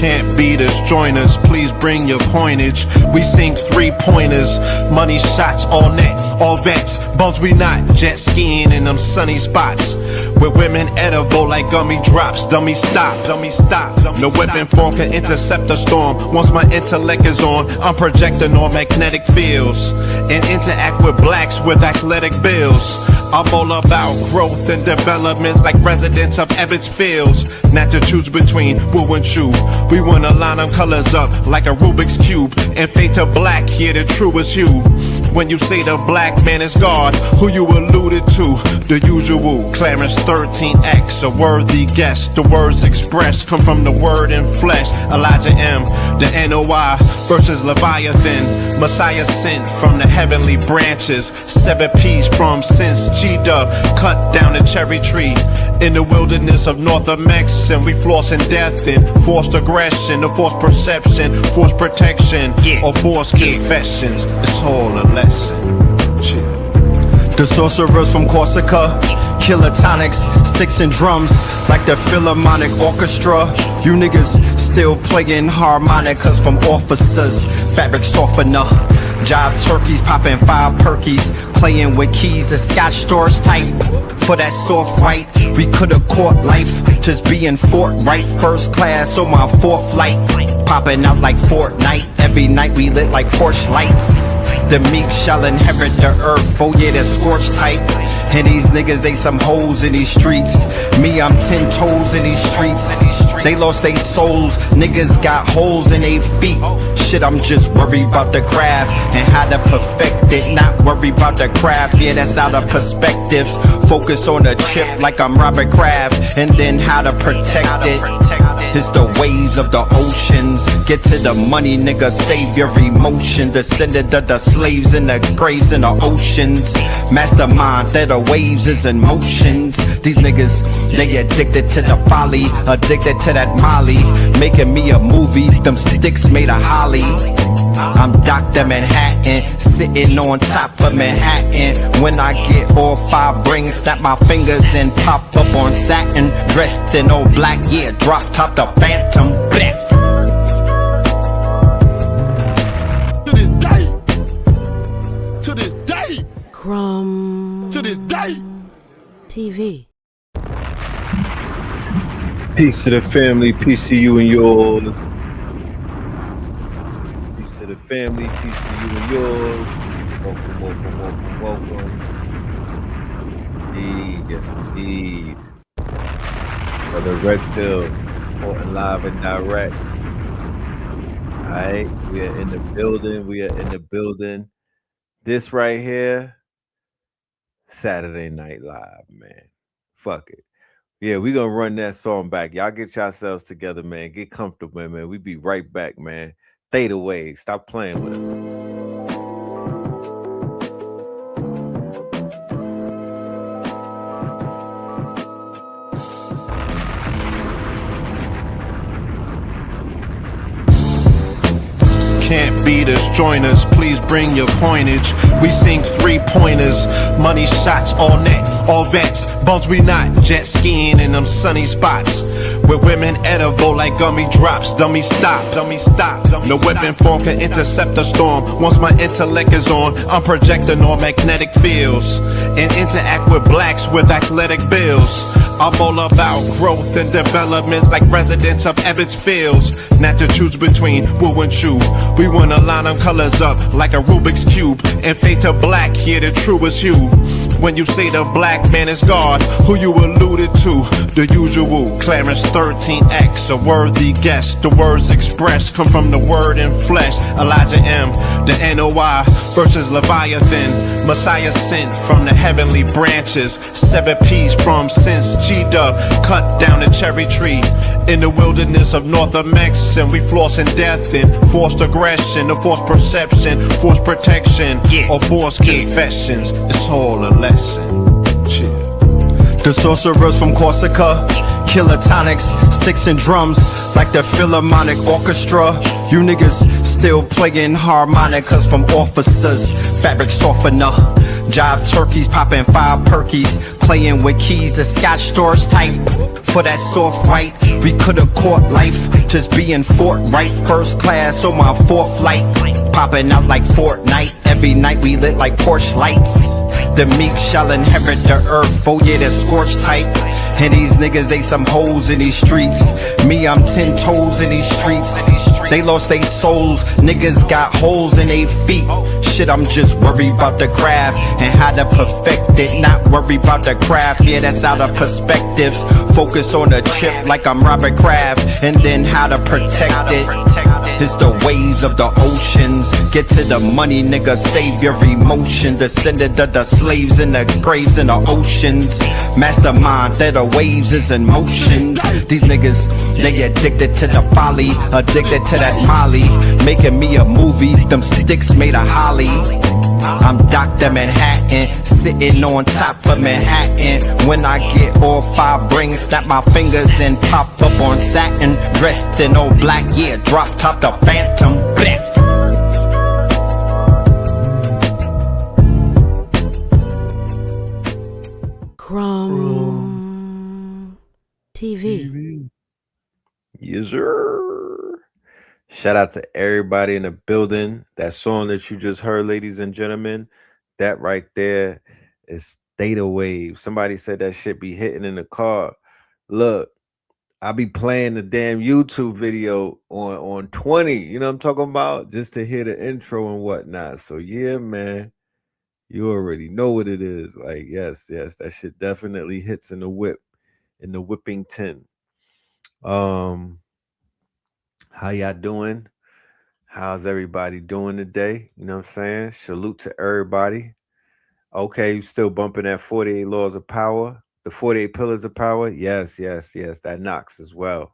Can't beat us, join us, please bring your coinage. We sink 3-pointers, money shots all net, all vets. Bums we not, jet skiing in them sunny spots. With women edible like gummy drops. Dummy stop, dummy stop. No weapon form can intercept a storm. Once my intellect is on, I'm projecting on magnetic fields and interact with blacks with athletic bills. I'm all about growth and development like residents of Ebbets Fields. Not to choose between woo and chew. We wanna line them colors up like a Rubik's Cube and fade to black, yeah, the truest hue. When you say the black man is God, who you alluded to? The usual, Clarence 13X, a worthy guess. The words expressed come from the word in flesh. Elijah M, the NOI versus Leviathan. Messiah sent from the heavenly branches. 7 P's from since G-Dub cut down the cherry tree. In the wilderness of North Mex, and we flossing death and forced aggression, or forced perception, forced protection, or forced confessions. It's all a lesson. The sorcerers from Corsica, killer tonics, sticks and drums like the Philharmonic Orchestra. You niggas still playing harmonicas from officers, fabric softener. Jive turkeys popping 5 perkies, playing with keys, the Scotch storage type. For that soft white, we could've caught life, just being forthright. First class on my 4th flight, popping out like Fortnite. Every night we lit like Porsche lights. The meek shall inherit the earth, oh yeah, the scorched type. And these niggas, they some hoes in these streets. Me, I'm 10 toes in these streets. They lost their souls, niggas got holes in their feet. Shit, I'm just worried about the craft and how to perfect it. Not worried about the craft, yeah, that's out of perspectives. Focus on the chip like I'm Robert Kraft, and then how to protect it. It's the waves of the oceans. Get to the money, nigga, save your emotion. Descendant of the slaves in the graves in the oceans. Mastermind that the waves is in motions. These niggas, they addicted to the folly, addicted to that molly. Making me a movie, them sticks made of holly. I'm Dr. Manhattan, sitting on top of Manhattan. When I get all 5 rings, snap my fingers and pop up on satin. Dressed in all black, yeah, drop top the Phantom. Blast. To this day, Crumb to this day. TV. Peace to the family, peace to you and yours. Peace to the family, peace to you and yours. Welcome, welcome, welcome, welcome. Indeed, yes indeed. Brother Red Pill, reporting live and direct. Alright, we are in the building, we are in the building. This right here, Saturday Night Live, man. Fuck it. Yeah, we gonna run that song back. Y'all get yourselves together, man. Get comfortable, man. We be right back, man. Fade away. Stop playing with it. Can't beat us, join us, please bring your coinage. We sink 3-pointers, money shots all net, all vets. Bums we not, jet skiing in them sunny spots. With women edible like gummy drops. Dummy stop, dummy stop. No weapon form can intercept a storm. Once my intellect is on, I'm projecting on magnetic fields and interact with blacks with athletic bills. I'm all about growth and development like residents of Ebbets Fields. Not to choose between woo and chew. We wanna line them colors up like a Rubik's Cube and fade to black, yeah, the truest hue. When you say the black man is God, who you alluded to? The usual, Clarence 13X, a worthy guess. The words expressed come from the word in flesh. Elijah M, the NOI versus Leviathan. Messiah sent from the heavenly branches. 7 P's from since G-Dub cut down the cherry tree. In the wilderness of North Mex, and we flossing death and forced aggression, or forced perception, forced protection, or forced confessions. It's all a lesson. The sorcerers from Corsica, killer tonics, sticks and drums like the Philharmonic Orchestra. You niggas still playing harmonicas from officers, fabric softener. Jive turkeys popping 5 perkies, playing with keys, the Scotch stores type. For that soft white, we could've caught life, just being forthright. First class on my fourth flight, popping out like Fortnite. Every night we lit like porch lights. The meek shall inherit the earth, oh yeah, the scorched type. And these niggas, they some hoes in these streets. Me, I'm 10 toes in these streets. They lost their souls, niggas got holes in their feet. Shit, I'm just worried about the craft and how to perfect it. Not worried about the craft, yeah, that's out of perspectives. Focus on the chip like I'm Robert Kraft, and then how to protect it. It's the waves of the oceans. Get to the money, nigga, save your emotion. Descended of the slaves in the graves in the oceans. Mastermind that the waves is in motion. These niggas, they addicted to the folly, addicted to that molly. Making me a movie, them sticks made of holly. I'm Dr. Manhattan, sitting on top of Manhattan. When I get all 5 rings, snap my fingers and pop up on satin. Dressed in all black, yeah, drop top the Phantom. Best. Crumb TV. Yes, sir. Shout out to everybody in the building. That song that you just heard, ladies and gentlemen, that right there is Theta Wave. Somebody said that shit be hitting in the car. Look, I be playing the damn YouTube video on 20, you know what I'm talking about? Just to hear the intro and whatnot. So yeah, man, you already know what it is. Like, yes, that shit definitely hits in the whip, in the whipping tin. How y'all doing? How's everybody doing today? You know what I'm saying? Salute to everybody. Okay, you still bumping that 48 laws of power, the 48 pillars of power? Yes, that knocks as well.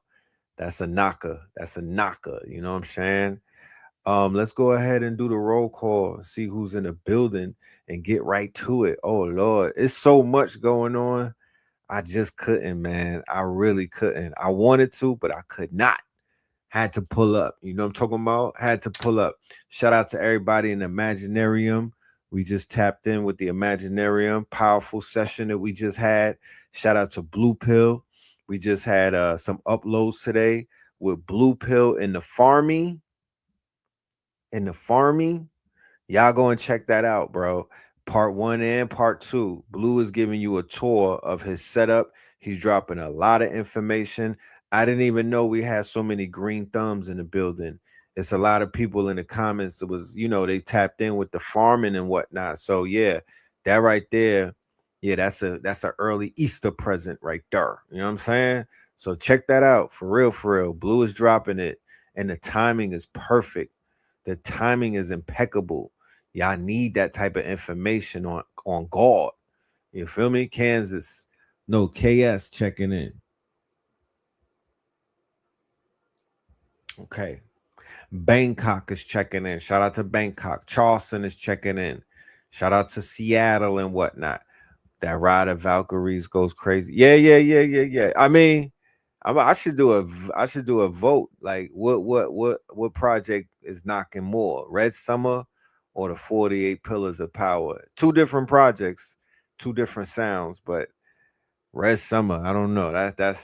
That's a knocker. You know what I'm saying? Let's go ahead and do the roll call and see who's in the building and get right to it. Oh Lord, it's so much going on. I just couldn't, man. I really couldn't. I wanted to, but I could not. Had to pull up. You know what I'm talking about? Had to pull up. Shout out to everybody in the Imaginarium. We just tapped in with the Imaginarium. Powerful session that we just had. Shout out to Blue Pill. We just had some uploads today with Blue Pill in the farming. Y'all go and check that out, bro. Part 1 and part 2. Blue is giving you a tour of his setup. He's dropping a lot of information. I didn't even know we had so many green thumbs in the building. It's a lot of people in the comments that was, you know, they tapped in with the farming and whatnot. So yeah, that right there, yeah, that's a early Easter present right there. You know what I'm saying? So check that out for real. Blue is dropping it, and the timing is perfect. The timing is impeccable. Y'all need that type of information on guard. You feel me? Kansas. No, KS checking in. Okay. Bangkok is checking in. Shout out to Bangkok. Charleston is checking in. Shout out to Seattle and whatnot. That ride of Valkyries goes crazy. Yeah. I mean, I should do a vote. Like what project is knocking more? Red Summer or the 48 Pillars of Power? 2 different projects, 2 different sounds, but Red Summer, I don't know. That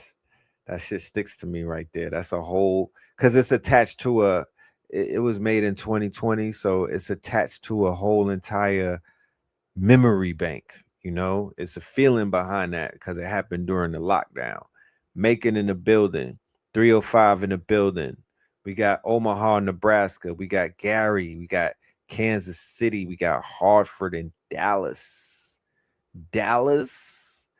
shit sticks to me right there. That's a whole, because it's attached to it was made in 2020, so it's attached to a whole entire memory bank. You know, it's a feeling behind that because it happened during the lockdown. Macon in the building, 305 in the building. We got Omaha, Nebraska. We got Gary. We got Kansas City. We got Hartford and Dallas. Dallas.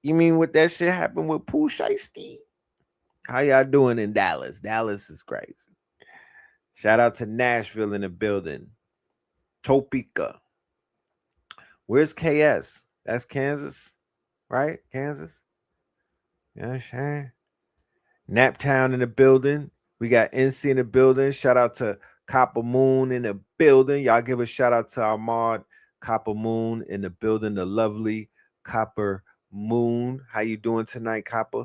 You mean what that shit happened with Pooh Shiesty? How y'all doing in Dallas? Dallas is crazy. Shout out to Nashville in the building. Topeka. Where's KS? That's Kansas, right? Kansas. Yeah, sure. Naptown in the building. We got NC in the building. Shout out to Copper Moon in the building. Y'all give a shout out to our mod Copper Moon in the building. The lovely Copper Moon. How you doing tonight, Copper?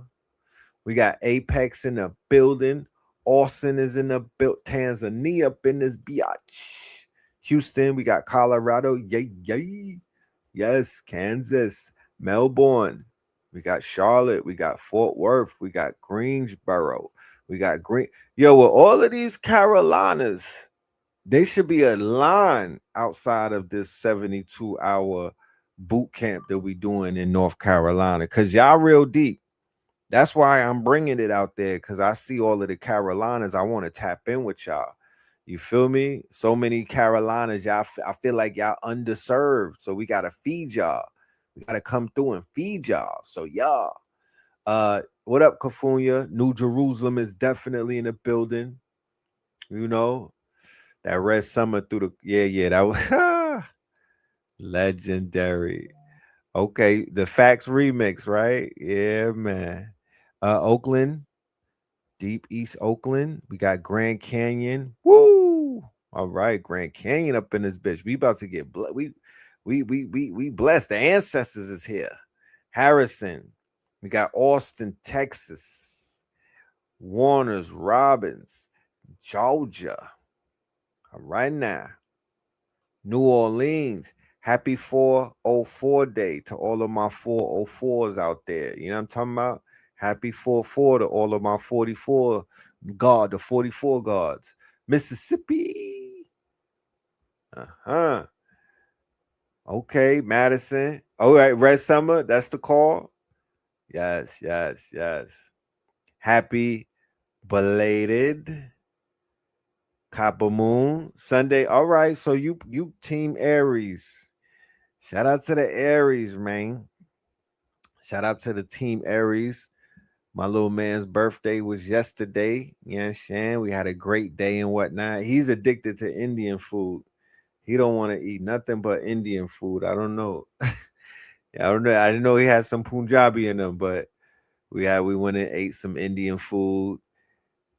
We got Apex in the building. Austin is in the build. Tanzania up in this biatch. Houston, we got Colorado. Yay. Yes, Kansas, Melbourne. We got Charlotte. We got Fort Worth. We got Greensboro. We got Green. Yo, with all of these Carolinas, they should be a line outside of this 72-hour boot camp that we doing in North Carolina. Cause y'all real deep. That's why I'm bringing it out there, because I see all of the Carolinas. I want to tap in with y'all. You feel me? So many Carolinas, y'all. I feel like y'all underserved, so we gotta feed y'all. We gotta come through and feed y'all. So y'all, what up, Cafunia? New Jerusalem is definitely in the building. You know that Red Summer through the yeah, that was legendary. Okay, the Fax remix, right? Yeah, man. Oakland, Deep East Oakland. We got Grand Canyon. Woo! All right, Grand Canyon up in this bitch. We about to get we blessed. The ancestors is here. Harrison. We got Austin, Texas. Warner's, Robbins, Georgia. All right now. New Orleans. Happy 404 day to all of my 404s out there. You know what I'm talking about? Happy 4-4 to all of my 44 the 44 guards. Mississippi. Uh-huh. Okay, Madison. All right, Red Summer, that's the call. Yes. Happy belated Copper Moon Sunday. All right, so you team Aries. Shout out to the Aries, man. Shout out to the team Aries. My little man's birthday was yesterday. You know what I'm saying? We had a great day and whatnot. He's addicted to Indian food. He don't want to eat nothing but Indian food. I don't know. I don't know. I didn't know he had some Punjabi in him, but we went and ate some Indian food.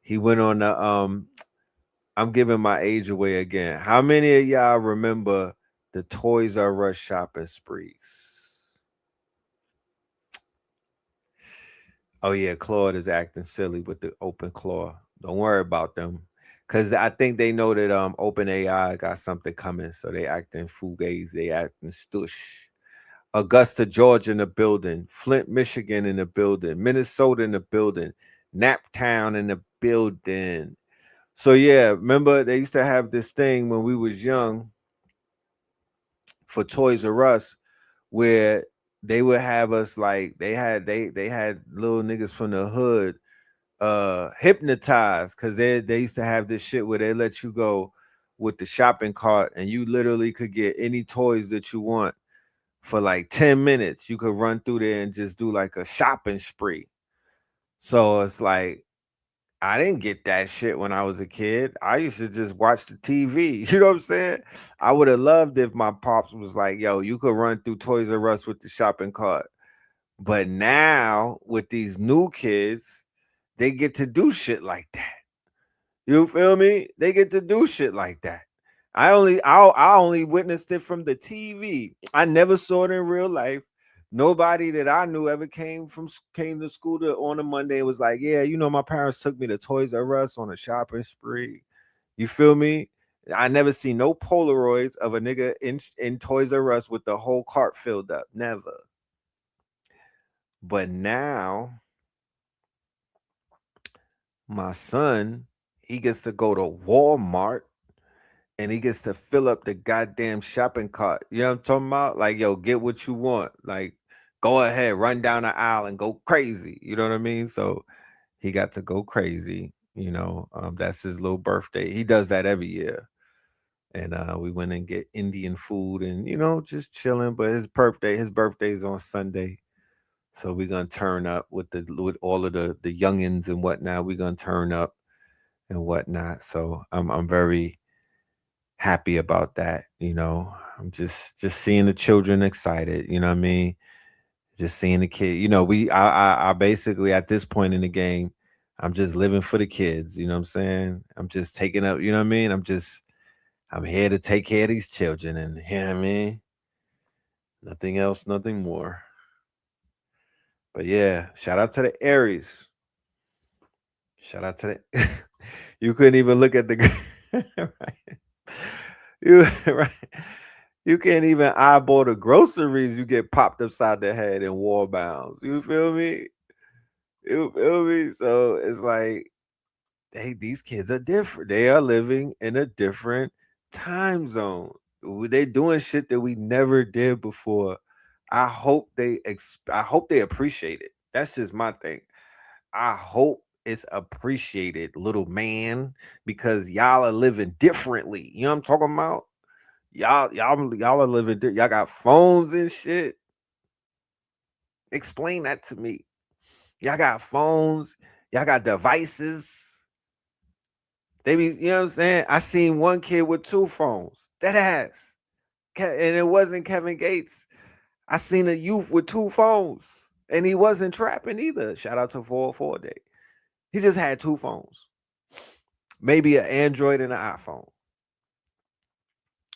He went on the I'm giving my age away again. How many of y'all remember the Toys R Us shopping sprees? Oh yeah, Claude is acting silly with the open claw. Don't worry about them, cause I think they know that Open AI got something coming, so they acting fugazi, they acting stush. Augusta, Georgia in the building, Flint, Michigan in the building, Minnesota in the building, Naptown in the building. So yeah, remember they used to have this thing when we was young for Toys R Us where they would have us like they had little niggas from the hood hypnotized, because they used to have this shit where they let you go with the shopping cart and you literally could get any toys that you want for like 10 minutes. You could run through there and just do like a shopping spree. So it's like I didn't get that shit when I was a kid. I used to just watch the TV. You know what I'm saying? I would have loved if my pops was like, yo, you could run through Toys R Us with the shopping cart. But now with these new kids, they get to do shit like that. You feel me? They get to do shit like that. I only witnessed it from the TV. I never saw it in real life. Nobody that I knew ever came to school on a Monday and was like, yeah, you know, my parents took me to Toys R Us on a shopping spree. You feel me? I never seen no Polaroids of a nigga in Toys R Us with the whole cart filled up. Never. But now my son, he gets to go to Walmart and he gets to fill up the goddamn shopping cart. You know what I'm talking about? Like, yo, get what you want. Like, go ahead, run down the aisle and go crazy. You know what I mean? So he got to go crazy. You know, that's his little birthday. He does that every year. And we went and get Indian food and, you know, just chilling. But his birthday's on Sunday. So we're gonna turn up with all of the youngins and whatnot. We're gonna turn up and whatnot. So I'm very happy about that. You know, I'm just seeing the children excited. You know what I mean? Just seeing the kid. You know, I basically at this point in the game, I'm just living for the kids. You know what I'm saying? I'm just taking up. You know what I mean? I'm here to take care of these children, and you know what I mean? Nothing else, nothing more. But yeah, shout out to the Aries. Shout out to the. You couldn't even look at the. Right. You right. You can't even eyeball the groceries. You get popped upside the head in war bounds. You feel me? You feel me? So it's like, hey, these kids are different. They are living in a different time zone. They doing shit that we never did before. I hope I hope they appreciate it. That's just my thing. I hope it's appreciated, little man, because y'all are living differently. You know what I'm talking about? Y'all are living. Y'all got phones and shit. Explain that to me. Y'all got phones. Y'all got devices. They be, you know what I'm saying? I seen one kid with 2 phones. That ass. And it wasn't Kevin Gates. I seen a youth with 2 phones. And he wasn't trapping either. Shout out to 404 Day. He just had 2 phones. Maybe an Android and an iPhone.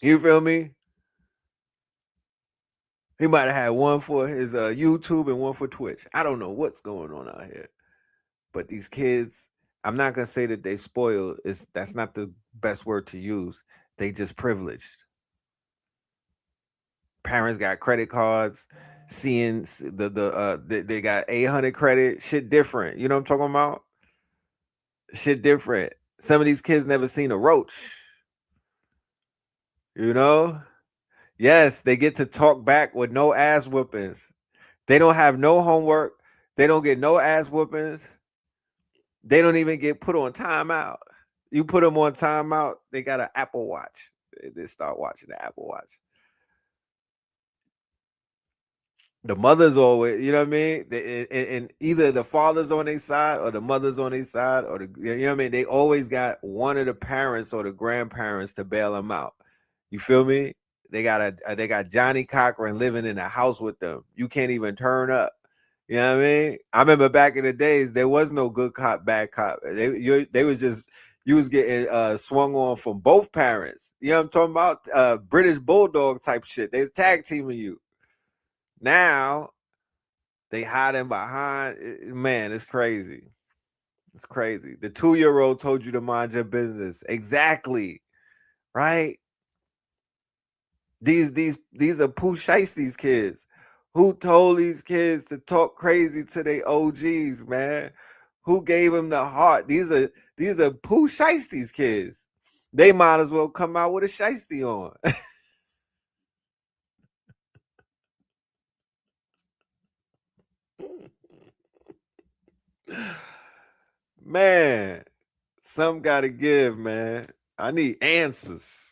You feel me? He might have had one for his YouTube and one for Twitch. I don't know what's going on out here. But these kids, I'm not gonna say that they spoiled. That's not the best word to use. They just privileged. Parents got credit cards, seeing they got 800 credit. Shit different. You know what I'm talking about? Shit different. Some of these kids never seen a roach. You know? Yes, they get to talk back with no ass whoopings. They don't have no homework. They don't get no ass whoopings. They don't even get put on timeout. You put them on timeout, they got an Apple Watch. They start watching the Apple Watch. The mother's always, you know what I mean? And either the father's on their side or the mother's on their side, or you know what I mean? They always got one of the parents or the grandparents to bail them out. You feel me? They got Johnny Cochran living in a house with them. You can't even turn up. You know what I mean? I remember back in the days, there was no good cop, bad cop. They was just, you was getting swung on from both parents. You know what I'm talking about? British Bulldog type shit. They was tag teaming you. Now they hiding behind. Man, it's crazy. It's crazy. The 2-year-old told you to mind your business. Exactly. Right? These are Pooh Shiesty's kids. Who told these kids to talk crazy to their OGs, man? Who gave them the heart? These are Pooh Shiesty's kids. They might as well come out with a shiesty on. Man, some gotta give, man. I need answers.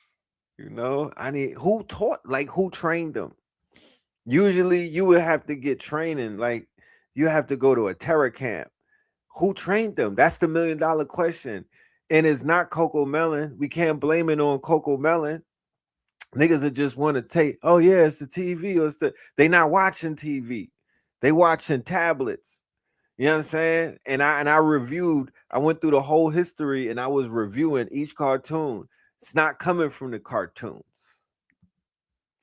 You know, I need who taught, like who trained them. Usually you would have to get training, like you have to go to a terror camp. Who trained them? That's the $1 million question. And it's not Coco Melon. We can't blame it on Coco Melon. Niggas that just want to take, oh yeah, it's the TV, or they not watching TV. They watching tablets. You know what I'm saying? And I reviewed, I went through the whole history and I was reviewing each cartoon. It's not coming from the cartoons.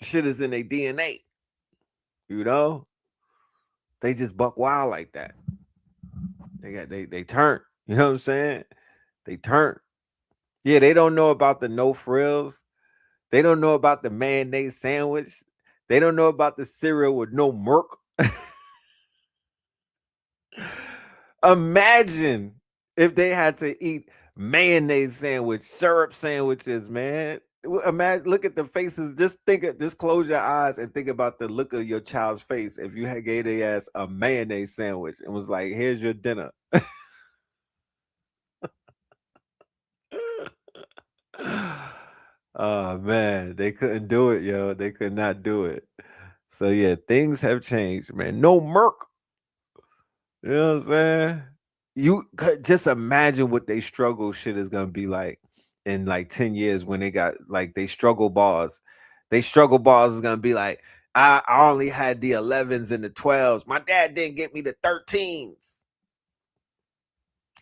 Shit is in their DNA. You know? They just buck wild like that. They turn. You know what I'm saying? They turn. Yeah, they don't know about the no frills. They don't know about the mayonnaise sandwich. They don't know about the cereal with no milk. Imagine if they had to eat mayonnaise sandwich, syrup sandwiches, man. Imagine, look at the faces. Just close your eyes and think about the look of your child's face if you had gave their ass a mayonnaise sandwich and was like, here's your dinner. Oh man, they couldn't do it, yo. They could not do it. So yeah, things have changed, man. No Merc. You know what I'm saying? You could just imagine what they struggle shit is gonna be like in like 10 years when they got like they struggle bars. They struggle bars is gonna be like, I only had the 11s and the 12s. My dad didn't get me the 13s.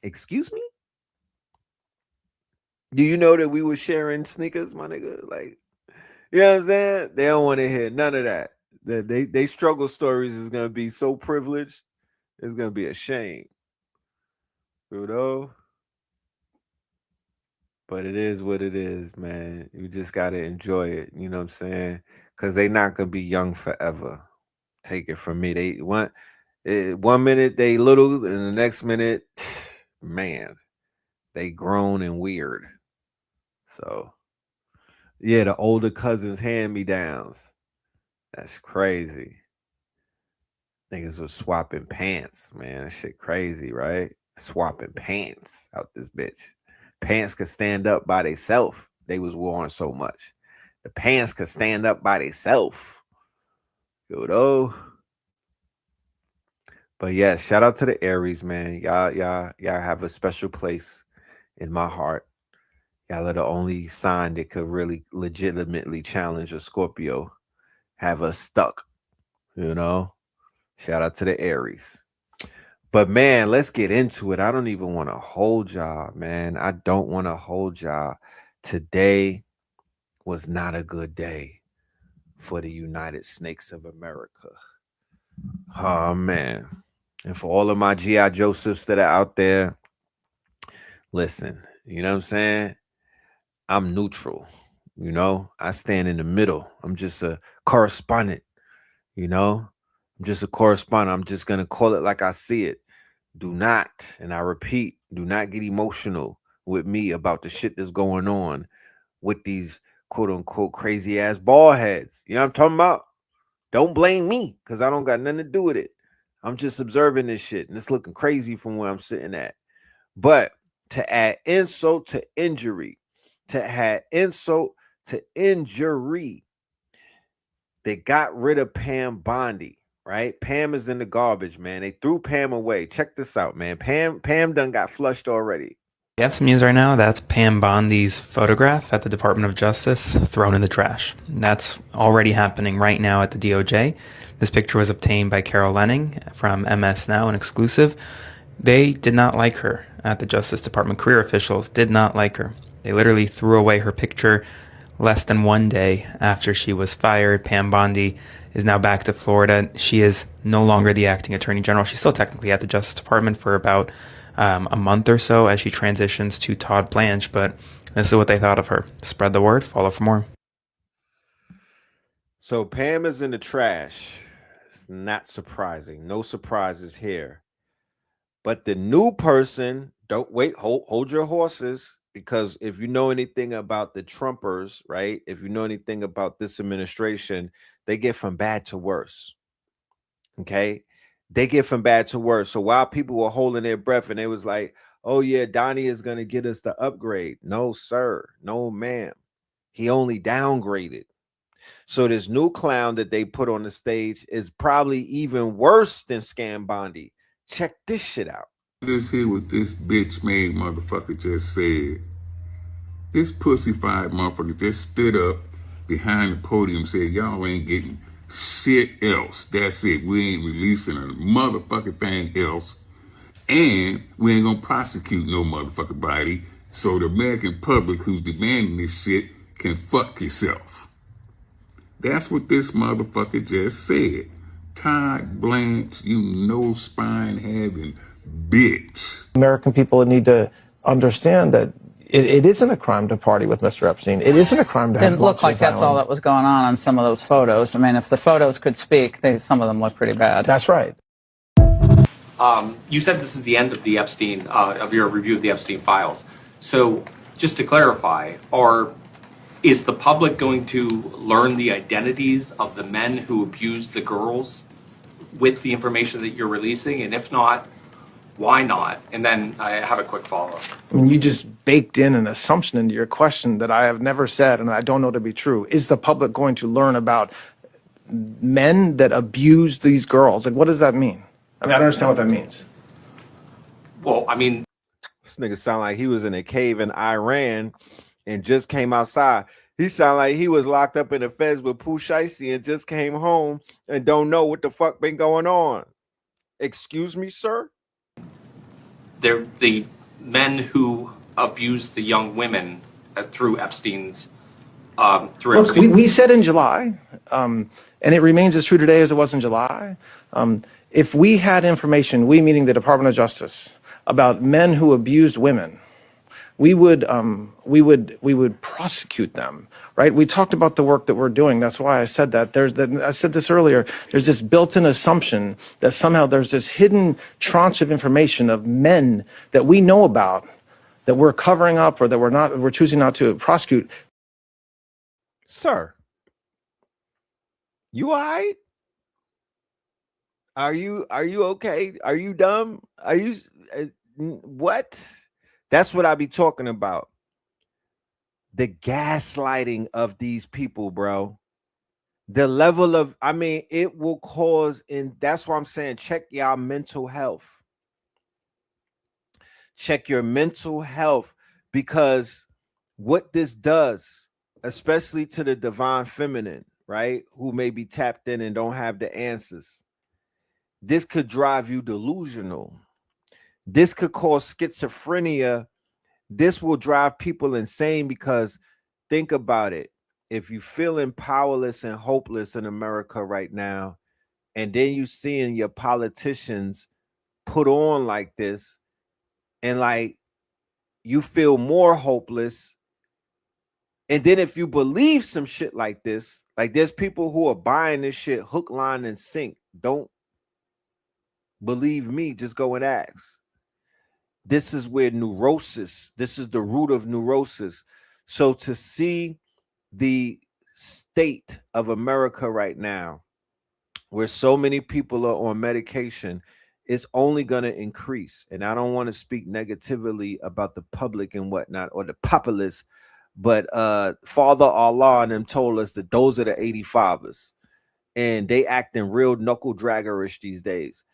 Excuse me? Do you know that we were sharing sneakers, my nigga? Like, you know what I'm saying? They don't want to hear none of that. They struggle stories is gonna be so privileged. It's gonna be a shame. You know? But it is what it is, man. You just gotta enjoy it. You know what I'm saying? Because they not gonna be young forever. Take it from me. They want 1 minute they little, and the next minute, man, they grown and weird. So yeah, the older cousins hand me downs. That's crazy. Niggas was swapping pants, man. That shit crazy, right? Swapping pants out this bitch. Pants could stand up by themselves. They was wearing so much. The pants could stand up by themselves. You know? But yeah, shout out to the Aries, man. Y'all have a special place in my heart. Y'all are the only sign that could really legitimately challenge a Scorpio. Have us stuck, you know? Shout out to the Aries. But man, let's get into it. I don't even want to hold y'all, man. I don't want to hold y'all. Today was not a good day for the United Snakes of America. Oh, man. And for all of my G.I. Josephs that are out there, listen, you know what I'm saying? I'm neutral, you know? I stand in the middle. I'm just a correspondent, you know? I'm just a correspondent. I'm just going to call it like I see it. Do not, and I repeat, do not get emotional with me about the shit that's going on with these quote unquote crazy ass ball heads. You know what I'm talking about? Don't blame me because I don't got nothing to do with it. I'm just observing this shit and it's looking crazy from where I'm sitting at. But to add insult to injury, they got rid of Pam Bondi. Right? Pam is in the garbage, man. They threw Pam away. Check this out, man. Pam done got flushed already. We have some news right now. That's Pam Bondi's photograph at the Department of Justice thrown in the trash. That's already happening right now at the DOJ. This picture was obtained by Carol Lenning from MS Now, an exclusive. They did not like her at the Justice Department. Career officials did not like her. They literally threw away her picture less than 1 day after she was fired. Pam Bondi is now back to Florida. She is no longer the acting attorney general. She's still technically at the Justice Department for about a month or so as she transitions to Todd Blanche, but this is what they thought of her. Spread the word. Follow for more. So Pam is in the trash. It's not surprising. No surprises here. But the new person, don't wait, hold your horses. Because if you know anything about the Trumpers, right? If you know anything about this administration, they get from bad to worse. Okay? They get from bad to worse. So while people were holding their breath and they was like, oh yeah, Donnie is going to get us the upgrade. No, sir. No, ma'am. He only downgraded. So this new clown that they put on the stage is probably even worse than Scam Bondi. Check this shit out. Just hear what this bitch made motherfucker just said. This pussy-fied motherfucker just stood up behind the podium and said, y'all ain't getting shit else. That's it. We ain't releasing a motherfucking thing else. And we ain't gonna prosecute no motherfucking body. So the American public who's demanding this shit can fuck yourself. That's what this motherfucker just said. Todd Blanche, you no spine having bitch. American people need to understand that it isn't a crime to party with Mr. Epstein. It isn't a crime to have Didn't look like that's all that was going on some of those photos. I mean, if the photos could speak, some of them look pretty bad. That's right. You said this is the end of the Epstein, of your review of the Epstein files. So just to clarify, is the public going to learn the identities of the men who abused the girls with the information that you're releasing? And if not, why not? And then I have a quick follow-up. I mean, you just baked in an assumption into your question that I have never said and I don't know to be true. Is the public going to learn about men that abuse these girls? Like, what does that mean? I mean, I don't understand what that means. Well, I mean, this nigga sound like he was in a cave in Iran and just came outside. He sound like he was locked up in the feds with Pooh Shiesty and just came home and don't know what the fuck been going on. Excuse me, sir? they're the men who abused the young women through Epstein's. Look, we said in July, and it remains as true today as it was in July. If we had information, we meaning the Department of Justice, about men who abused women, we would prosecute them, right? We talked about the work that we're doing. That's why I said that. I said this earlier. There's this built-in assumption that somehow there's this hidden tranche of information of men that we know about that we're covering up or that we're choosing not to prosecute. Sir, you all right? Are you okay? Are you dumb? Are you what? That's what I be talking about. The gaslighting of these people, bro. The level of, I mean, it will cause, and that's why I'm saying check y'all mental health. Check your mental health, because what this does, especially to the divine feminine, right, who may be tapped in and don't have the answers, this could drive you delusional. This could cause schizophrenia. This will drive people insane, because think about it. If you feeling powerless and hopeless in America right now, and then you seeing your politicians put on like this, and like you feel more hopeless, and then if you believe some shit like this, like there's people who are buying this shit hook, line, and sink. Don't believe me, just go and ask. This is where neurosis, this is the root of neurosis. So to see the state of America right now, where so many people are on medication, it's only going to increase. And I don't want to speak negatively about the public and whatnot, or the populace, but Father Allah and them told us that those are the 85ers, and they acting real knuckle draggerish these days.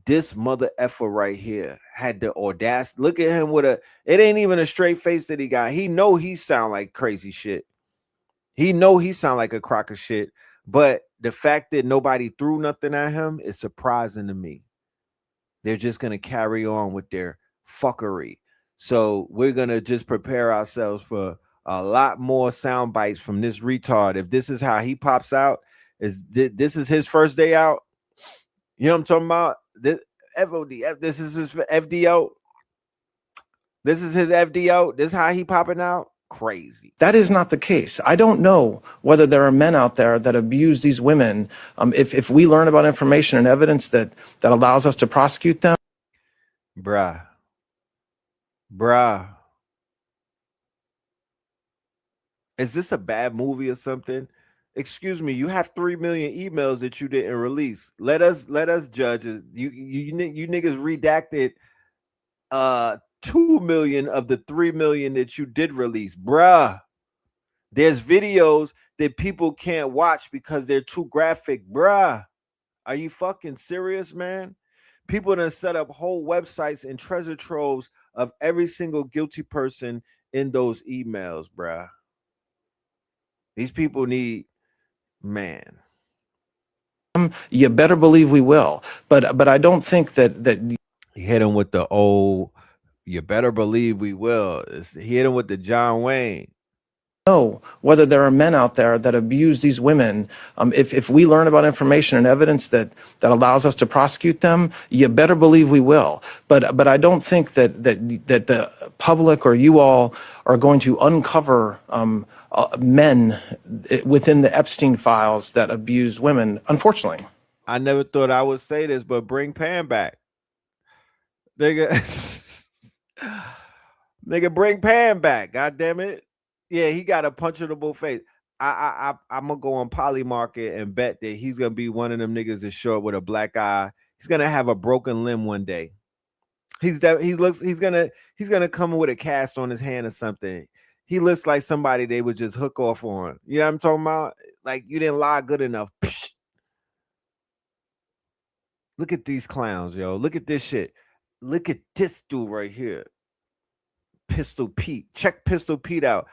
This mother effer right here had the audacity. Look at him with it ain't even a straight face that he got. He know he sound like crazy shit. He know he sound like a crock of shit. But the fact that nobody threw nothing at him is surprising to me. They're just going to carry on with their fuckery. So we're going to just prepare ourselves for a lot more sound bites from this retard. If this is how he pops out, this is his first day out. You know what I'm talking about? This FOD, this is his FDO. This is his FDO. This is how he popping out. Crazy. That is not the case. I don't know whether there are men out there that abuse these women. If we learn about information and evidence that allows us to prosecute them. Bruh. Is this a bad movie or something? Excuse me, you have 3 million emails that you didn't release. Let us judge it. You niggas redacted 2 million of the 3 million that you did release. Bruh. There's videos that people can't watch because they're too graphic. Bruh. Are you fucking serious, man? People done set up whole websites and treasure troves of every single guilty person in those emails, bruh. These people need, man. You better believe we will. But I don't think that he hit him with the old, you better believe we will. He hit him with the John Wayne. Know whether there are men out there that abuse these women. If we learn about information and evidence that allows us to prosecute them, you better believe we will. But I don't think that the public or you all are going to uncover men within the Epstein files that abuse women, unfortunately. I never thought I would say this, but bring Pam back. Nigga, bring Pam back. God damn it. Yeah, he got a punchable face. I'm gonna go on Polymarket and bet that he's gonna be one of them niggas that's short with a black eye. He's gonna have a broken limb one day. He's gonna come with a cast on his hand or something. He looks like somebody they would just hook off on. You know what I'm talking about? Like, you didn't lie good enough. Psh. Look at these clowns, yo. Look at this shit. Look at this dude right here. Pistol Pete. Check Pistol Pete out.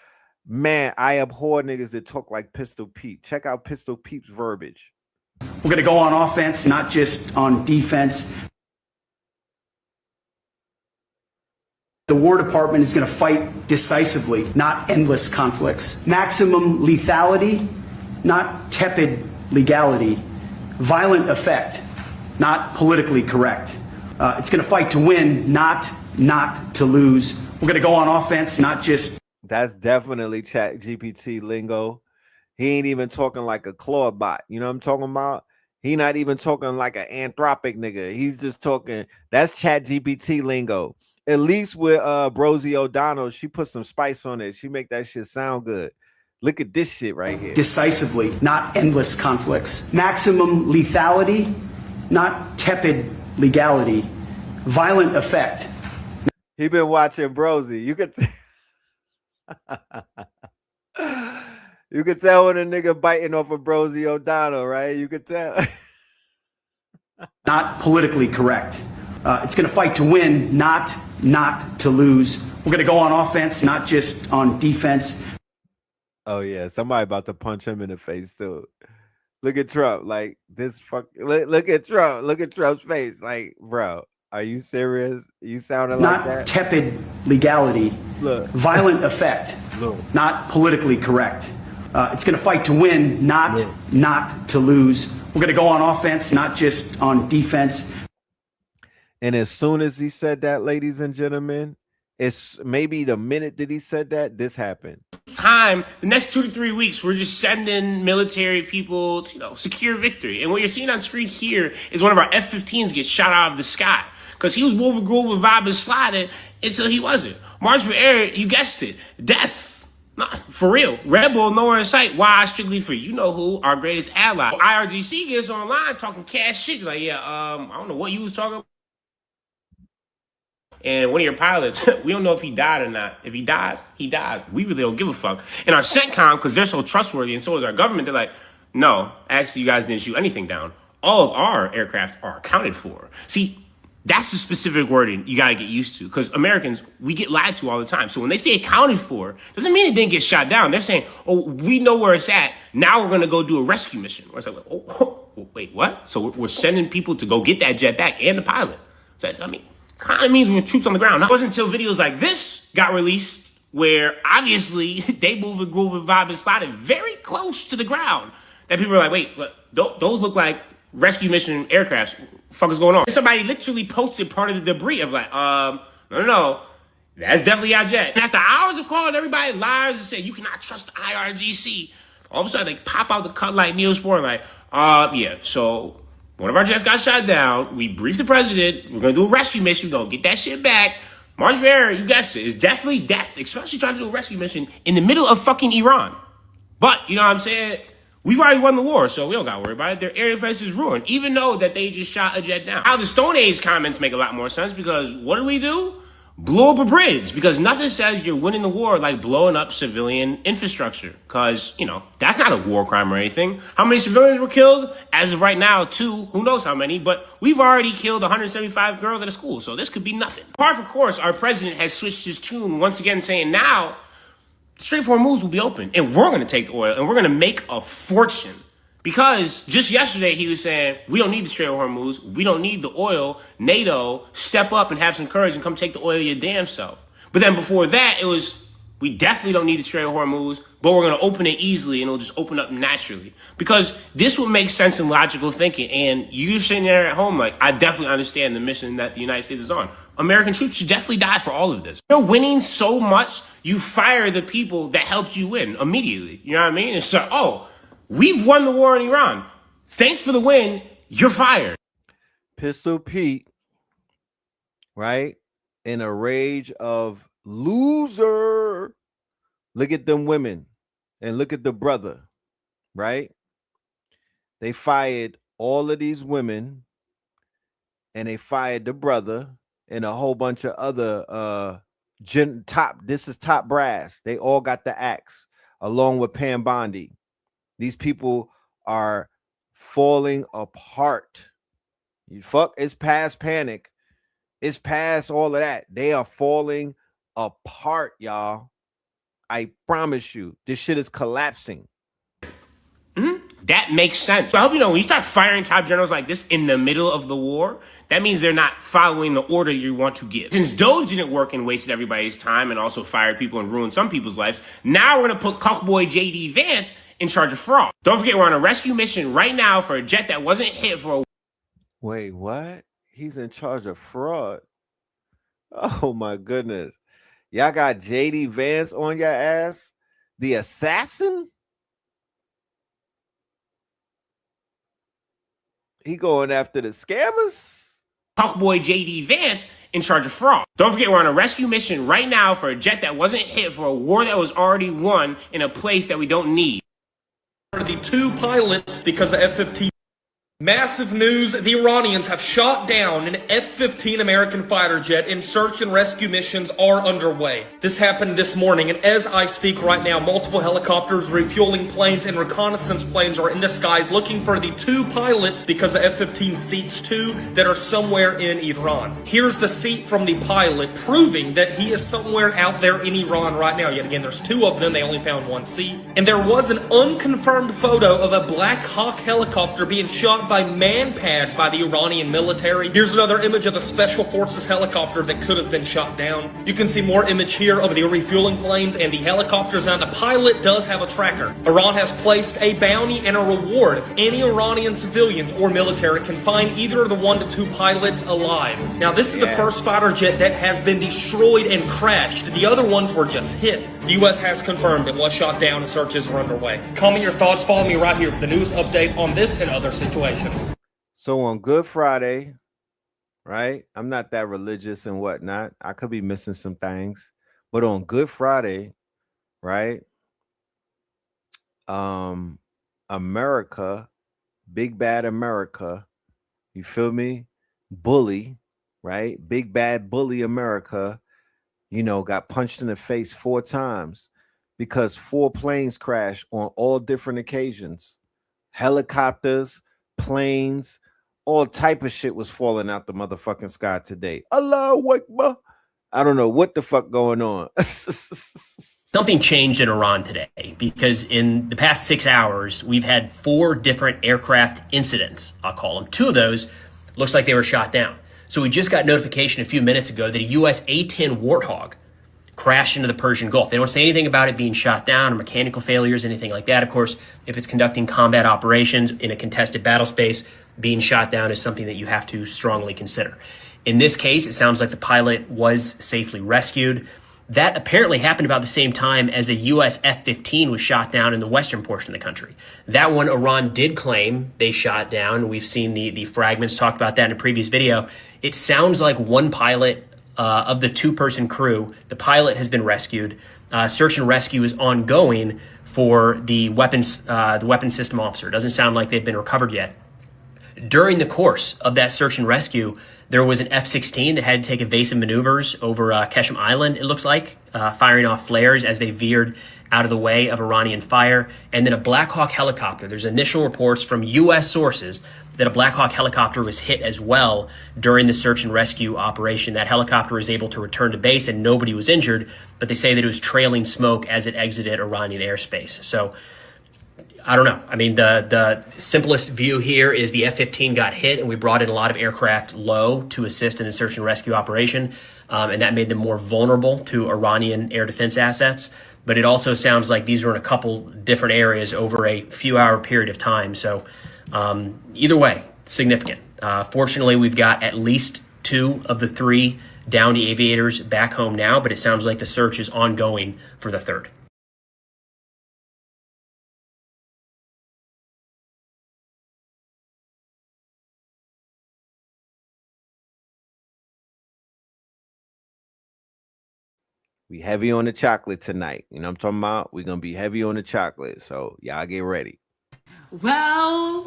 Man, I abhor niggas that talk like Pistol Pete. Check out Pistol Pete's verbiage. We're going to go on offense, not just on defense. The War Department is going to fight decisively, not endless conflicts. Maximum lethality, not tepid legality. Violent effect, not politically correct. It's going to fight to win, not to lose We're going to go on offense, not just. That's definitely Chat GPT lingo. He ain't even talking like a Claude bot. You know what I'm talking about? He not even talking like an Anthropic nigga. He's just talking. That's Chat GPT lingo. At least with Brosie O'Donnell, she put some spice on it. She make that shit sound good. Look at this shit right here. Decisively, not endless conflicts. Maximum lethality, not tepid legality. Violent effect. He been watching Brosie. You could you could tell when a nigga biting off of Brosie O'Donnell, right? You could tell. Not politically correct. It's going to fight to win, not to lose. We're going to go on offense, not just on defense. Oh yeah, somebody about to punch him in the face too. Look at Trump, like this fuck. Look at Trump. Look at Trump's face, like, bro. Are you serious? You sounded like that? Not tepid legality. Look. Violent effect. Look. Not politically correct. It's going to fight to win, not to lose. We're going to go on offense, not just on defense. And as soon as he said that, ladies and gentlemen, it's maybe the minute that he said that, this happened. Time, the next 2 to 3 weeks, we're just sending military people to, secure victory. And what you're seeing on screen here is one of our F-15s get shot out of the sky. Because he was moving, grooving, vibing, sliding until he wasn't. March for Air, you guessed it. Death. Nah, for real. Red Bull, nowhere in sight. Why? Strictly for you know who, our greatest ally. IRGC gets online talking cash shit. Like, yeah, I don't know what you was talking about. And one of your pilots, we don't know if he died or not. If he dies, he dies. We really don't give a fuck. And our CENTCOM, because they're so trustworthy, and so is our government, they're like, no, actually, you guys didn't shoot anything down. All of our aircraft are accounted for. See, that's the specific wording you got to get used to. Because Americans, we get lied to all the time. So when they say accounted for, doesn't mean it didn't get shot down. They're saying, oh, we know where it's at. Now we're going to go do a rescue mission. Or it's like, oh, wait, what? So we're sending people to go get that jet back and the pilot. So that's, kind of means we're troops on the ground. It wasn't until videos like this got released where obviously they moving, grooving, vibing, sliding very close to the ground that people are like, wait, those look like rescue mission aircrafts. What the fuck is going on? Somebody literally posted part of the debris of like, no, that's definitely our jet. And after hours of calling everybody liars and saying you cannot trust the IRGC, all of a sudden they pop out the cut like Neosport like, yeah, so one of our jets got shot down. We briefed the president. We're going to do a rescue mission. We're going to get that shit back. March for Air, you guessed it. It's definitely death, especially trying to do a rescue mission in the middle of fucking Iran. But, you know what I'm saying? We've already won the war, so we don't got to worry about it. Their air defense is ruined, even though that they just shot a jet down. Now, the Stone Age comments make a lot more sense because what do? Blow up a bridge, because nothing says you're winning the war like blowing up civilian infrastructure, because, that's not a war crime or anything. How many civilians were killed? As of right now, 2. Who knows how many, but we've already killed 175 girls at a school, so this could be nothing. Par for course, our president has switched his tune once again, saying now straightforward moves will be open, and we're going to take the oil, and we're going to make a fortune. Because just yesterday he was saying, we don't need the Strait of Hormuz, we don't need the oil, NATO, step up and have some courage and come take the oil your damn self. But then before that, it was, we definitely don't need the Strait of Hormuz, but we're going to open it easily and it'll just open up naturally. Because this would make sense in logical thinking, and you're sitting there at home like, I definitely understand the mission that the United States is on. American troops should definitely die for all of this. You're winning so much, you fire the people that helped you win immediately. You know what I mean? It's like, we've won the war in Iran. Thanks for the win. You're fired. Pistol Pete, right? In a rage of loser. Look at them women and look at the brother, right? They fired all of these women and they fired the brother and a whole bunch of other this is top brass. They all got the axe along with Pam Bondi. These people are falling apart. It's past panic. It's past all of that. They are falling apart, y'all. I promise you, this shit is collapsing. That makes sense. So I hope you know, when you start firing top generals like this in the middle of the war, that means they're not following the order you want to give. Since Doge didn't work and wasted everybody's time and also fired people and ruined some people's lives, now we're going to put Cuckboy J.D. Vance in charge of fraud. Don't forget, we're on a rescue mission right now for a jet that wasn't hit for a... Wait, what? He's in charge of fraud? Oh, my goodness. Y'all got JD Vance on your ass? The assassin? He going after the scammers? Talkboy JD Vance in charge of fraud. Don't forget, we're on a rescue mission right now for a jet that wasn't hit for a war that was already won in a place that we don't need. The 2 pilots because the F-15. Massive news, the Iranians have shot down an F-15 American fighter jet and search and rescue missions are underway. This happened this morning, and as I speak right now, multiple helicopters, refueling planes, and reconnaissance planes are in the skies looking for the 2 pilots because the F-15 seats 2 that are somewhere in Iran. Here's the seat from the pilot proving that he is somewhere out there in Iran right now. Yet again, there's 2 of them, they only found 1 seat. And there was an unconfirmed photo of a Black Hawk helicopter being shot by man pads by the Iranian military. Here's another image of the Special Forces helicopter that could have been shot down. You can see more image here of the refueling planes and the helicopters. Now, the pilot does have a tracker. Iran has placed a bounty and a reward if any Iranian civilians or military can find either of the 1 to 2 pilots alive. Now, this is the first fighter jet that has been destroyed and crashed. The other ones were just hit. The U.S. has confirmed it was shot down and searches are underway. Comment your thoughts. Follow me right here for the news update on this and other situations. So on Good Friday, right? I'm not that religious and whatnot. I could be missing some things. But on Good Friday, right? America, big bad America, you feel me? Bully, right? Big bad bully America, you know, got punched in the face 4 times because 4 planes crashed on all different occasions. Helicopters, planes, all type of shit was falling out the motherfucking sky today. Allahu Akbar. I don't know what the fuck going on. Something changed in Iran today because in the past 6 hours, we've had 4 different aircraft incidents, I'll call them. 2 of those looks like they were shot down. So we just got notification a few minutes ago that a U.S. A-10 Warthog crashed into the Persian Gulf. They don't say anything about it being shot down or mechanical failures, anything like that. Of course, if it's conducting combat operations in a contested battle space, being shot down is something that you have to strongly consider. In this case, it sounds like the pilot was safely rescued. That apparently happened about the same time as a U.S. F-15 was shot down in the western portion of the country. That one, Iran did claim they shot down. We've seen the fragments, talked about that in a previous video. It sounds like one pilot of the 2-person crew, the pilot has been rescued. Search and rescue is ongoing for the weapons system officer. It doesn't sound like they've been recovered yet. During the course of that search and rescue, there was an F-16 that had to take evasive maneuvers over Keshem Island, it looks like, firing off flares as they veered out of the way of Iranian fire. And then a Black Hawk helicopter. There's initial reports from U.S. sources that a Black Hawk helicopter was hit as well during the search and rescue operation. That helicopter was able to return to base and nobody was injured, but they say that it was trailing smoke as it exited Iranian airspace. So I don't know. I mean, the simplest view here is the F-15 got hit and we brought in a lot of aircraft low to assist in the search and rescue operation. And that made them more vulnerable to Iranian air defense assets. But it also sounds like these were in a couple different areas over a few hour period of time. So either way, significant. Fortunately, we've got at least 2 of the 3 downed aviators back home now, but it sounds like the search is ongoing for the 3rd. We heavy on the chocolate tonight. You know what I'm talking about? We're going to be heavy on the chocolate. So y'all get ready. Well.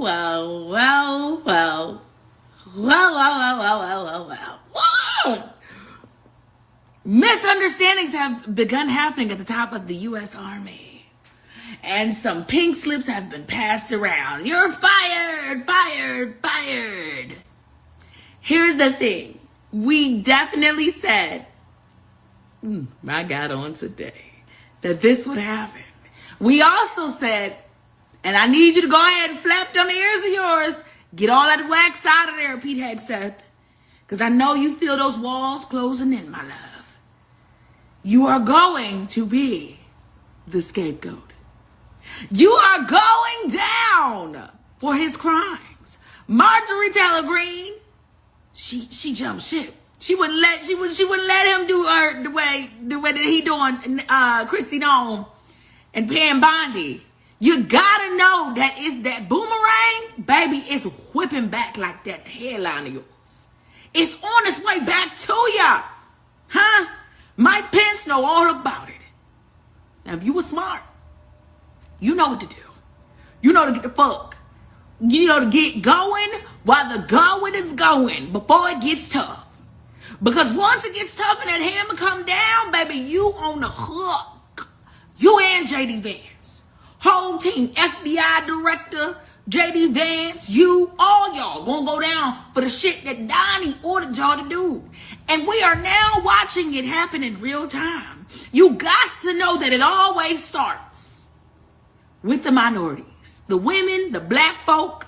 Misunderstandings have begun happening at the top of the U.S. Army. And some pink slips have been passed around. You're fired. Here's the thing. We definitely said, I got on today, that this would happen. We also said, and I need you to go ahead and flap them ears of yours. Get all that wax out of there, Pete Hegseth. Because I know you feel those walls closing in, my love. You are going to be the scapegoat. You are going down for his crimes. Marjorie Taylor Greene, she jumped ship. She wouldn't let him do her the way that he doing Chrissy Nome and Pam Bondi. You gotta know that it's that boomerang, baby, it's whipping back like that hairline of yours. It's on its way back to ya. Huh? Mike Pence know all about it. Now, if you were smart, you know what to do. You know to get the fuck. You know to get going while the going is going before it gets tough. Because once it gets tough and that hammer come down, baby, you on the hook. You and JD Vance. Whole team, FBI director, JD Vance, you, all y'all gonna go down for the shit that Donnie ordered y'all to do. And we are now watching it happen in real time. You got to know that it always starts with the minorities. The women, the black folk.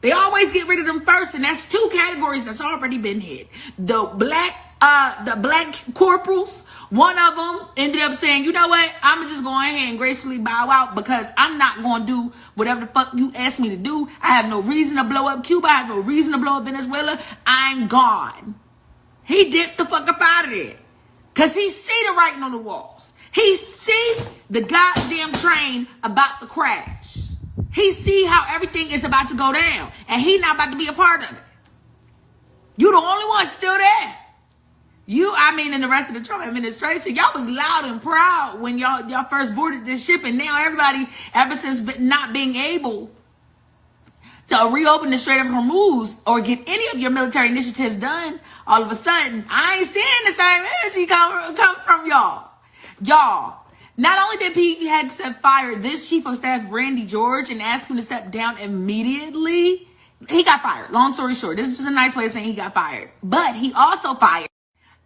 They always get rid of them first, and that's two categories that's already been hit. The black corporals, one of them ended up saying, you know what, I'm just going ahead and gracefully bow out because I'm not going to do whatever the fuck you asked me to do. I have no reason to blow up Cuba. I have no reason to blow up Venezuela. I'm gone. He dipped the fuck up out of there because he see the writing on the walls. He see the goddamn train about to crash. He see how everything is about to go down, and he not about to be a part of it. You the only one still there. In the rest of the Trump administration, y'all was loud and proud when y'all first boarded this ship, and now everybody, ever since not being able to reopen the Strait of Hormuz or get any of your military initiatives done, all of a sudden, I ain't seeing the same energy come from y'all. Y'all. Not only did Pete Hegseth fire this chief of staff, Randy George, and ask him to step down immediately, he got fired. Long story short, this is just a nice way of saying he got fired. But he also fired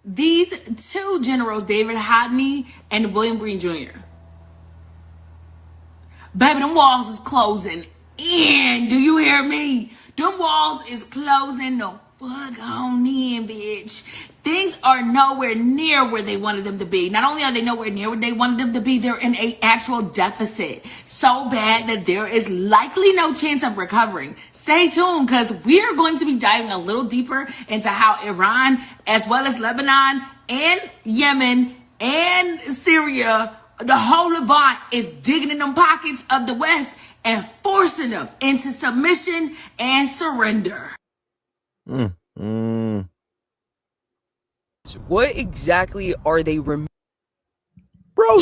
these two generals, David Hodney and William Green Jr. Baby, them walls is closing in. Do you hear me? Them walls is closing the fuck on in, bitch. Things are nowhere near where they wanted them to be. Not only are they nowhere near where they wanted them to be, they're in an actual deficit. So bad that there is likely no chance of recovering. Stay tuned, because we're going to be diving a little deeper into how Iran, as well as Lebanon and Yemen and Syria, the whole Levant, is digging in them pockets of the West and forcing them into submission and surrender. What exactly are they Bro,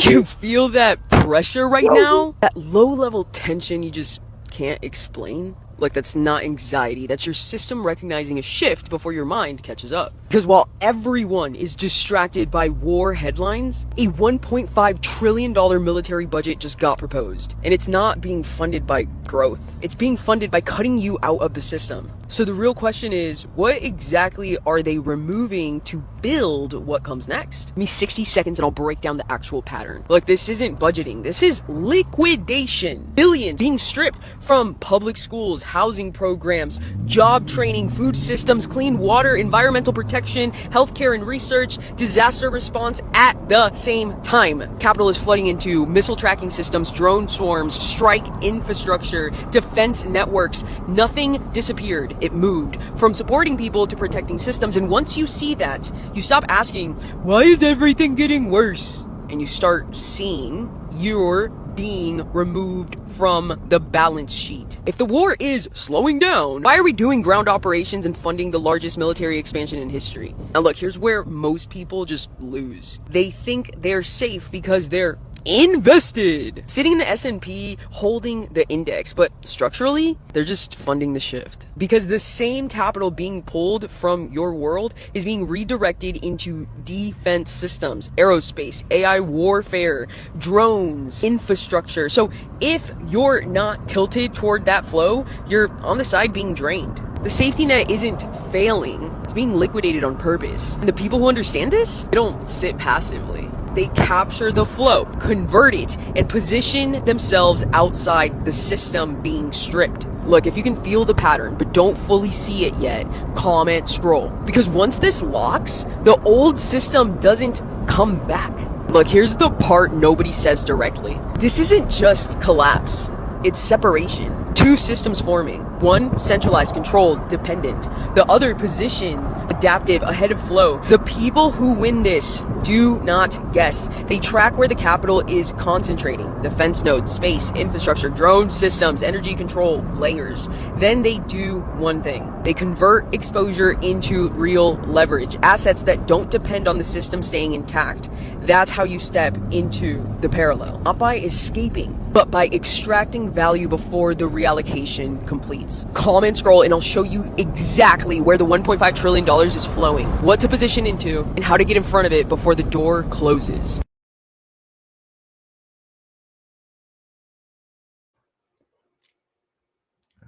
you feel that pressure right now? That low-level tension you just can't explain? Like, that's not anxiety. That's your system recognizing a shift before your mind catches up. Because while everyone is distracted by war headlines, a $1.5 trillion military budget just got proposed. And it's not being funded by growth. It's being funded by cutting you out of the system. So the real question is, what exactly are they removing to build what comes next? Give me 60 seconds and I'll break down the actual pattern. Look, this isn't budgeting. This is liquidation. Billions being stripped from public schools, housing programs, job training, food systems, clean water, environmental protection, healthcare and research, disaster response at the same time. Capital is flooding into missile tracking systems, drone swarms, strike infrastructure, defense networks. Nothing disappeared. It moved from supporting people to protecting systems. And once you see that, you stop asking, why is everything getting worse? And you start seeing you're being removed from the balance sheet. If the war is slowing down, why are we doing ground operations and funding the largest military expansion in history? Now look, here's where most people just lose. They think they're safe because they're invested, sitting in the S&P, holding the index, but structurally they're just funding the shift, because the same capital being pulled from your world is being redirected into defense systems, aerospace, AI warfare, drones, infrastructure. So if you're not tilted toward that flow, you're on the side being drained. The safety net isn't failing, it's being liquidated on purpose. And the people who understand this, they don't sit passively. They capture the flow, convert it, and position themselves outside the system being stripped. Look, if you can feel the pattern but don't fully see it yet, comment, scroll. Because once this locks, the old system doesn't come back. Look, here's the part nobody says directly. This isn't just collapse, it's separation. Two systems forming. One, centralized control, dependent. The other, position, a adaptive, ahead of flow. The people who win this do not guess. They track where the capital is concentrating. Defense nodes, space, infrastructure, drone systems, energy control, layers. Then they do one thing. They convert exposure into real leverage. Assets that don't depend on the system staying intact. That's how you step into the parallel. Not by escaping, but by extracting value before the reallocation completes. Comment, scroll, and I'll show you exactly where the $1.5 trillion is flowing, what to position into, and how to get in front of it before the door closes.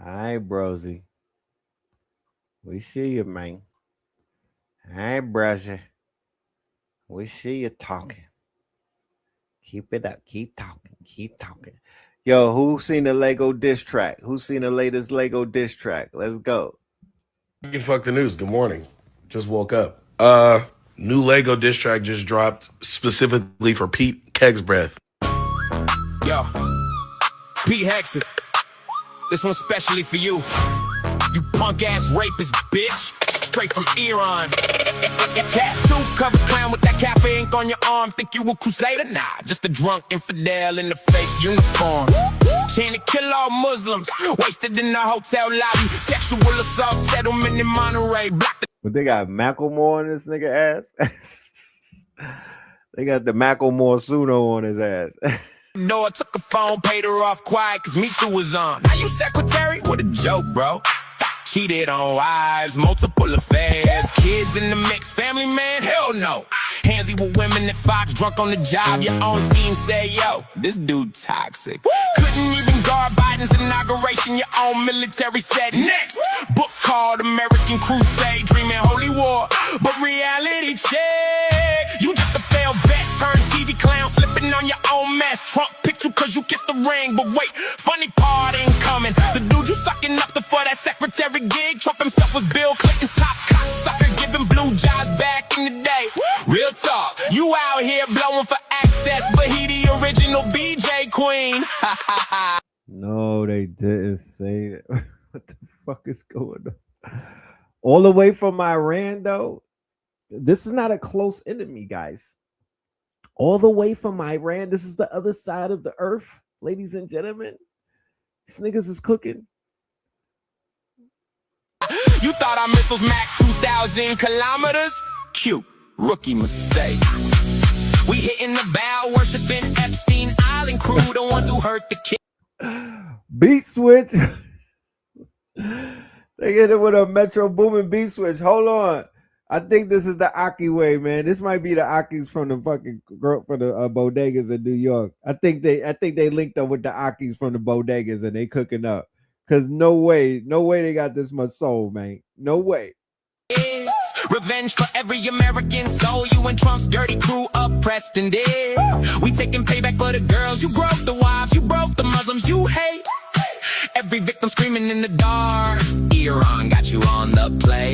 All right, Brosy. We see you, man. All right, brother. We see you talking. Keep it up. Keep talking. Keep talking. Yo, who seen the Lego diss track? Who seen the latest Lego diss track? Let's go. Fuck the news. Good morning. Just woke up. New Lego diss track just dropped specifically for Pete Keg's Breath. Yo, Pete Hexif. This one's specially for you. You punk ass rapist, bitch. Straight from Iran. Tattoo covered clown with that cafe ink on your arm. Think you a crusader? Nah, just a drunk infidel in a fake uniform. Chain to kill all Muslims. Wasted in a hotel lobby. Sexual assault settlement in Monterey. But they got Macklemore on this nigga ass. They got the Macklemore Suno on his ass. No, I took a phone, paid her off quiet, cause Me Too was on. Now you secretary? What a joke, bro. Cheated on wives, multiple affairs, kids in the mix, family man, hell no. Handsy with women at Fox, drunk on the job, your own team say, yo, this dude toxic. Couldn't even guard Biden's inauguration, your own military said next. Book called American Crusade, dreaming holy war, but reality check. You just a failed vet, turned TV clown, slipping on your own mess. Trump picked you cause you kissed the ring, but wait, funny part ain't coming. The dude you sucking up to for that secretary gig, Trump himself was Bill Clinton's top cocksucker, giving blue jobs back in the day. Real talk, you out here blowing for access, but he the original BJ Queen. No, they didn't say that. What the fuck is going on? All the way from Iran, though. This is not a close enemy, guys. All the way from Iran. This is the other side of the earth, ladies and gentlemen. These niggas is cooking. You thought our missiles max 2,000 kilometers? Cute, rookie mistake. We hitting the bow, worshiping Epstein Island crew, the ones who hurt the kid. Beat switch. They get it with a Metro Boomin beat switch. Hold on. I think this is the Aki way, man. This might be the Akis from the fucking girl for the bodegas in New York. I think they linked up with the Akis from the bodegas and they cooking up. Cause no way they got this much soul, man. No way. It's revenge for every American soul. You and Trump's dirty crew oppressed and dead. We taking payback for the girls. You broke the wives, you broke the Muslims you hate. Every victim screaming in the dark. Iran got you on the play.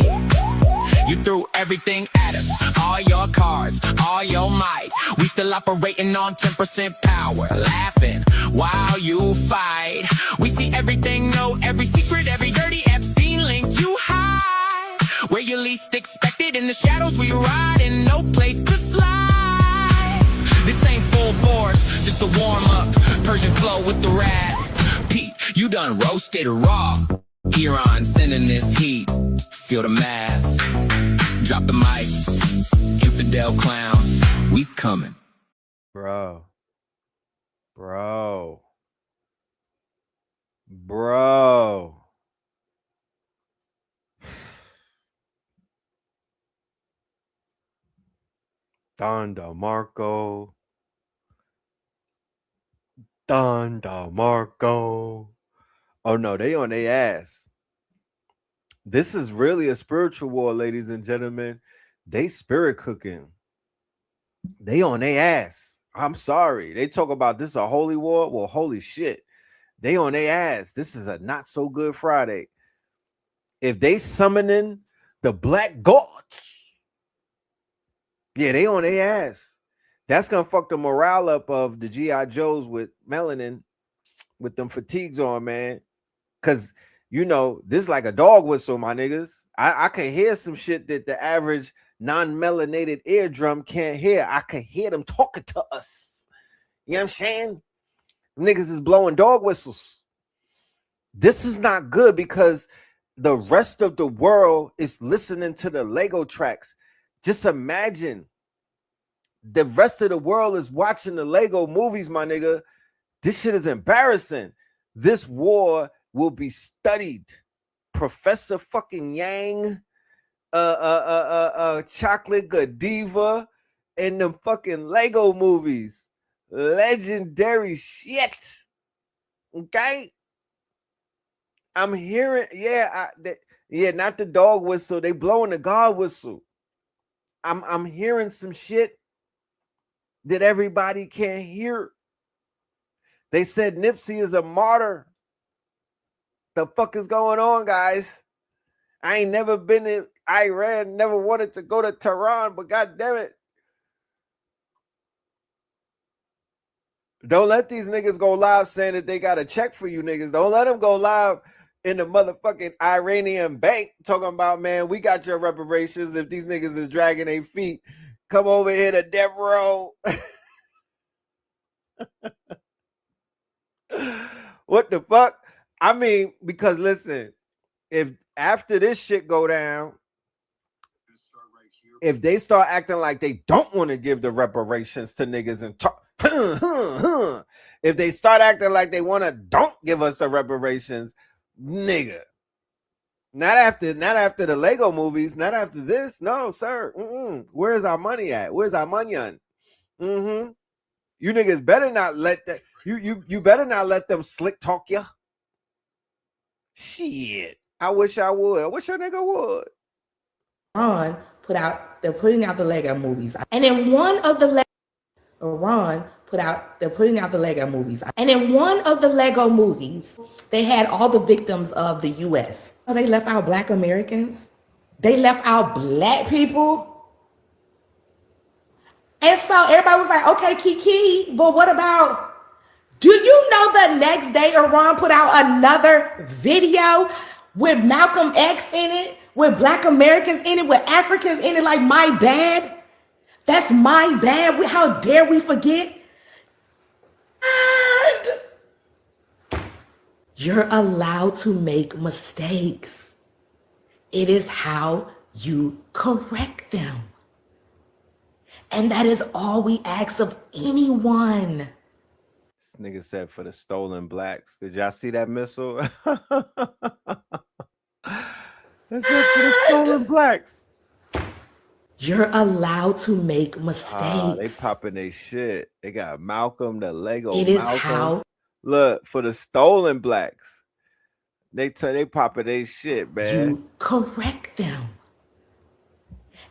You threw everything at us, all your cards, all your might. We still operating on 10% power, laughing while you fight. We see everything, know every secret, every dirty Epstein link you hide. Where you least expected, in the shadows we ride, and no place to slide. This ain't full force, just a warm up, Persian flow with the wrath. Pete, you done roasted raw. Iran sending this heat, feel the math. Drop the mic, infidel clown, we coming. Bro. Don DeMarco. Oh no, they on their ass. This is really a spiritual war, ladies and gentlemen. They spirit cooking. They on their ass. I'm sorry. They talk about this a holy war. Well, holy shit. They on their ass. This is a not so good Friday. If they summoning the black gods, yeah, they on their ass. That's gonna fuck the morale up of the G.I. Joes with melanin, with them fatigues on, man. Cause you know, this is like a dog whistle, my niggas. I can hear some shit that the average non-melanated eardrum can't hear. I can hear them talking to us. You know what I'm saying? Niggas is blowing dog whistles. This is not good because the rest of the world is listening to the Lego tracks. Just imagine the rest of the world is watching the Lego movies, my nigga. This shit is embarrassing. This war will be studied. Professor fucking Yang, Chocolate Godiva, and them fucking Lego movies. Legendary shit. Okay? I'm hearing, not the dog whistle. They blowing the God whistle. I'm hearing some shit that everybody can't hear. They said Nipsey is a martyr. The fuck is going on, guys? I ain't never been in Iran, never wanted to go to Tehran, but god damn it. Don't let these niggas go live saying that they got a check for you niggas. Don't let them go live in the motherfucking Iranian bank talking about, man, we got your reparations. If these niggas is dragging their feet, come over here to death row. What the fuck? I mean, because listen, if after this shit go down, if they start acting like they don't want to give the reparations to niggas and talk, if they start acting like they want to don't give us the reparations, nigga. Not after the Lego movies, not after this. No, sir. Where's our money at? Where's our money on? You niggas better not let that. You better not let them slick talk you. Shit. I wish I would. I wish a nigga would. They're putting out the Lego movies. And in one of the they're putting out the Lego movies. And in one of the Lego movies, they had all the victims of the US. They left out Black Americans. They left out Black people. And so everybody was like, okay, Kiki, but what about, do you know the next day Iran put out another video with Malcolm X in it, with Black Americans in it, with Africans in it, like, my bad? That's my bad. How dare we forget? And you're allowed to make mistakes. It is how you correct them. And that is all we ask of anyone. This nigga said for the stolen blacks. Did y'all see that missile? That's it for the stolen blacks. You're allowed to make mistakes. They popping their shit. They got Malcolm, the Lego It is Malcolm. how. Look, for the stolen blacks. They popping their shit, man. You correct them.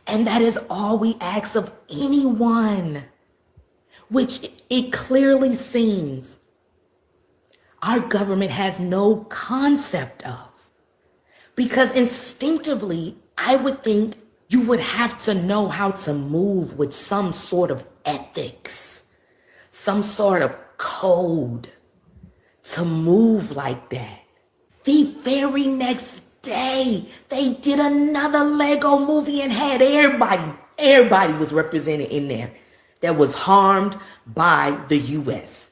And that is all we ask of anyone, which it clearly seems our government has no concept of. Because instinctively, I would think you would have to know how to move with some sort of ethics, some sort of code to move like that. The very next day, they did another Lego movie and had everybody was represented in there that was harmed by the US.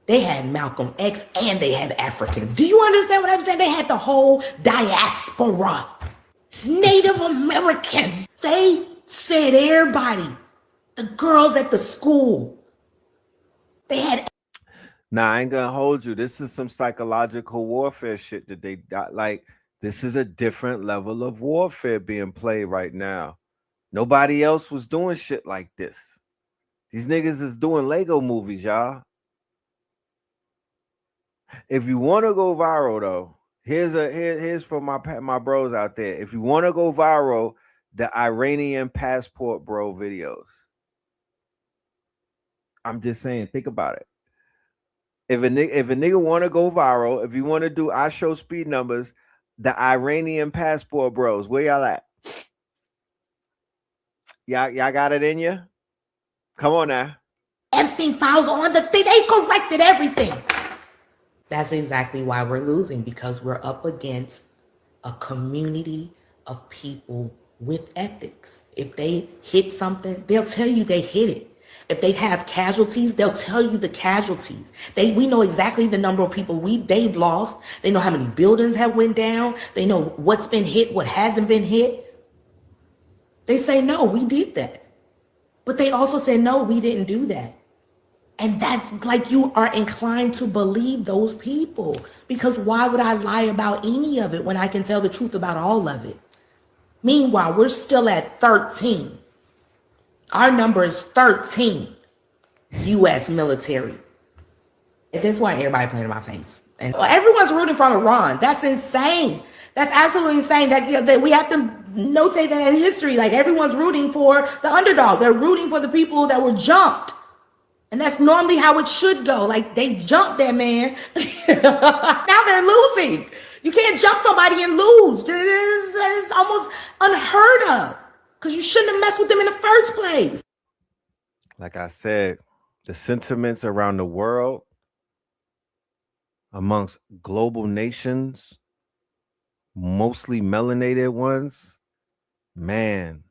They had Malcolm X and they had Africans. Do you understand what I'm saying? They had the whole diaspora. Native Americans. They said everybody. The girls at the school. They had. Nah, I ain't gonna hold you. This is some psychological warfare shit that they got. Like, this is a different level of warfare being played right now. Nobody else was doing shit like this. These niggas is doing Lego movies, y'all. If you want to go viral, though, here's for my bros out there. If you want to go viral, the Iranian passport bro videos. I'm just saying, think about it. If a nigga want to go viral, if you want to do I show speed numbers, the Iranian passport bros, where y'all at? Y'all got it in you? Come on now. Epstein files on the thing. They corrected everything. That's exactly why we're losing, because we're up against a community of people with ethics. If they hit something, they'll tell you they hit it. If they have casualties, they'll tell you the casualties. We know exactly the number of people they've lost. They know how many buildings have went down. They know what's been hit, what hasn't been hit. They say, no, we did that. But they also say, no, we didn't do that. And that's like, you are inclined to believe those people, because why would I lie about any of it when I can tell the truth about all of it? Meanwhile, we're still at 13. Our number is 13 U.S. military. At this point, everybody playing in my face. And everyone's rooting for Iran. That's insane. That's absolutely insane. That we have to notate that in history. Like, everyone's rooting for the underdog. They're rooting for the people that were jumped. And that's normally how it should go. Like, they jumped that man. Now they're losing. You can't jump somebody and lose. It's almost unheard of, because you shouldn't have messed with them in the first place. Like I said, the sentiments around the world amongst global nations, mostly melanated ones, man,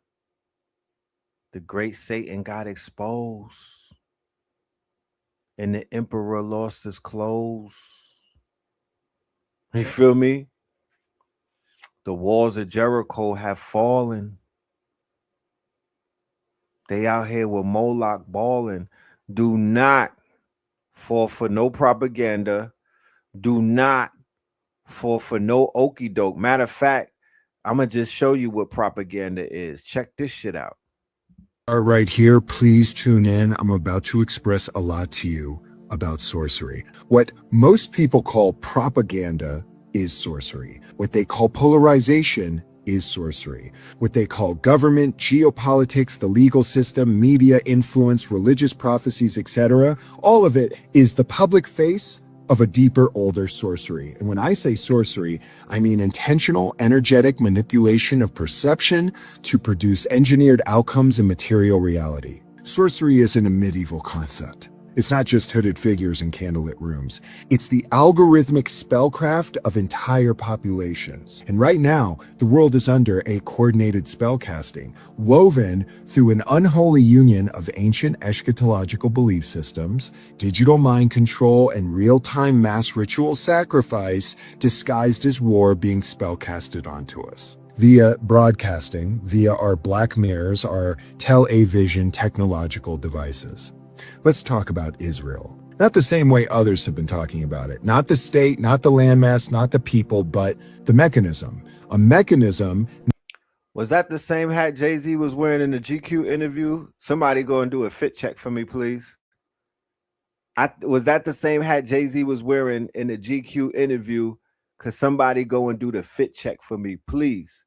the great Satan got exposed. And the emperor lost his clothes. You feel me? The walls of Jericho have fallen. They out here with Moloch balling. Do not fall for no propaganda. Do not fall for no okie doke. Matter of fact, I'm going to just show you what propaganda is. Check this shit out. All right, here, please tune in. I'm about to express a lot to you about sorcery. What most people call propaganda is sorcery. What they call polarization is sorcery. What they call government, geopolitics, the legal system, media influence, religious prophecies, etc., all of it is the public face of a deeper, older sorcery. And when I say sorcery, I mean intentional, energetic manipulation of perception to produce engineered outcomes in material reality. Sorcery isn't a medieval concept. It's not just hooded figures in candlelit rooms. It's the algorithmic spellcraft of entire populations. And right now, the world is under a coordinated spellcasting, woven through an unholy union of ancient eschatological belief systems, digital mind control, and real-time mass ritual sacrifice disguised as war being spellcasted onto us. Via broadcasting, via our black mirrors, our television technological devices. Let's talk about Israel. Not the same way others have been talking about it. Not the state, not the landmass, not the people, but the mechanism. A mechanism. Was that the same hat Jay-Z was wearing in the GQ interview? Somebody go and do a fit check for me, please. Was that the same hat Jay-Z was wearing in the GQ interview? Because somebody go and do the fit check for me, please.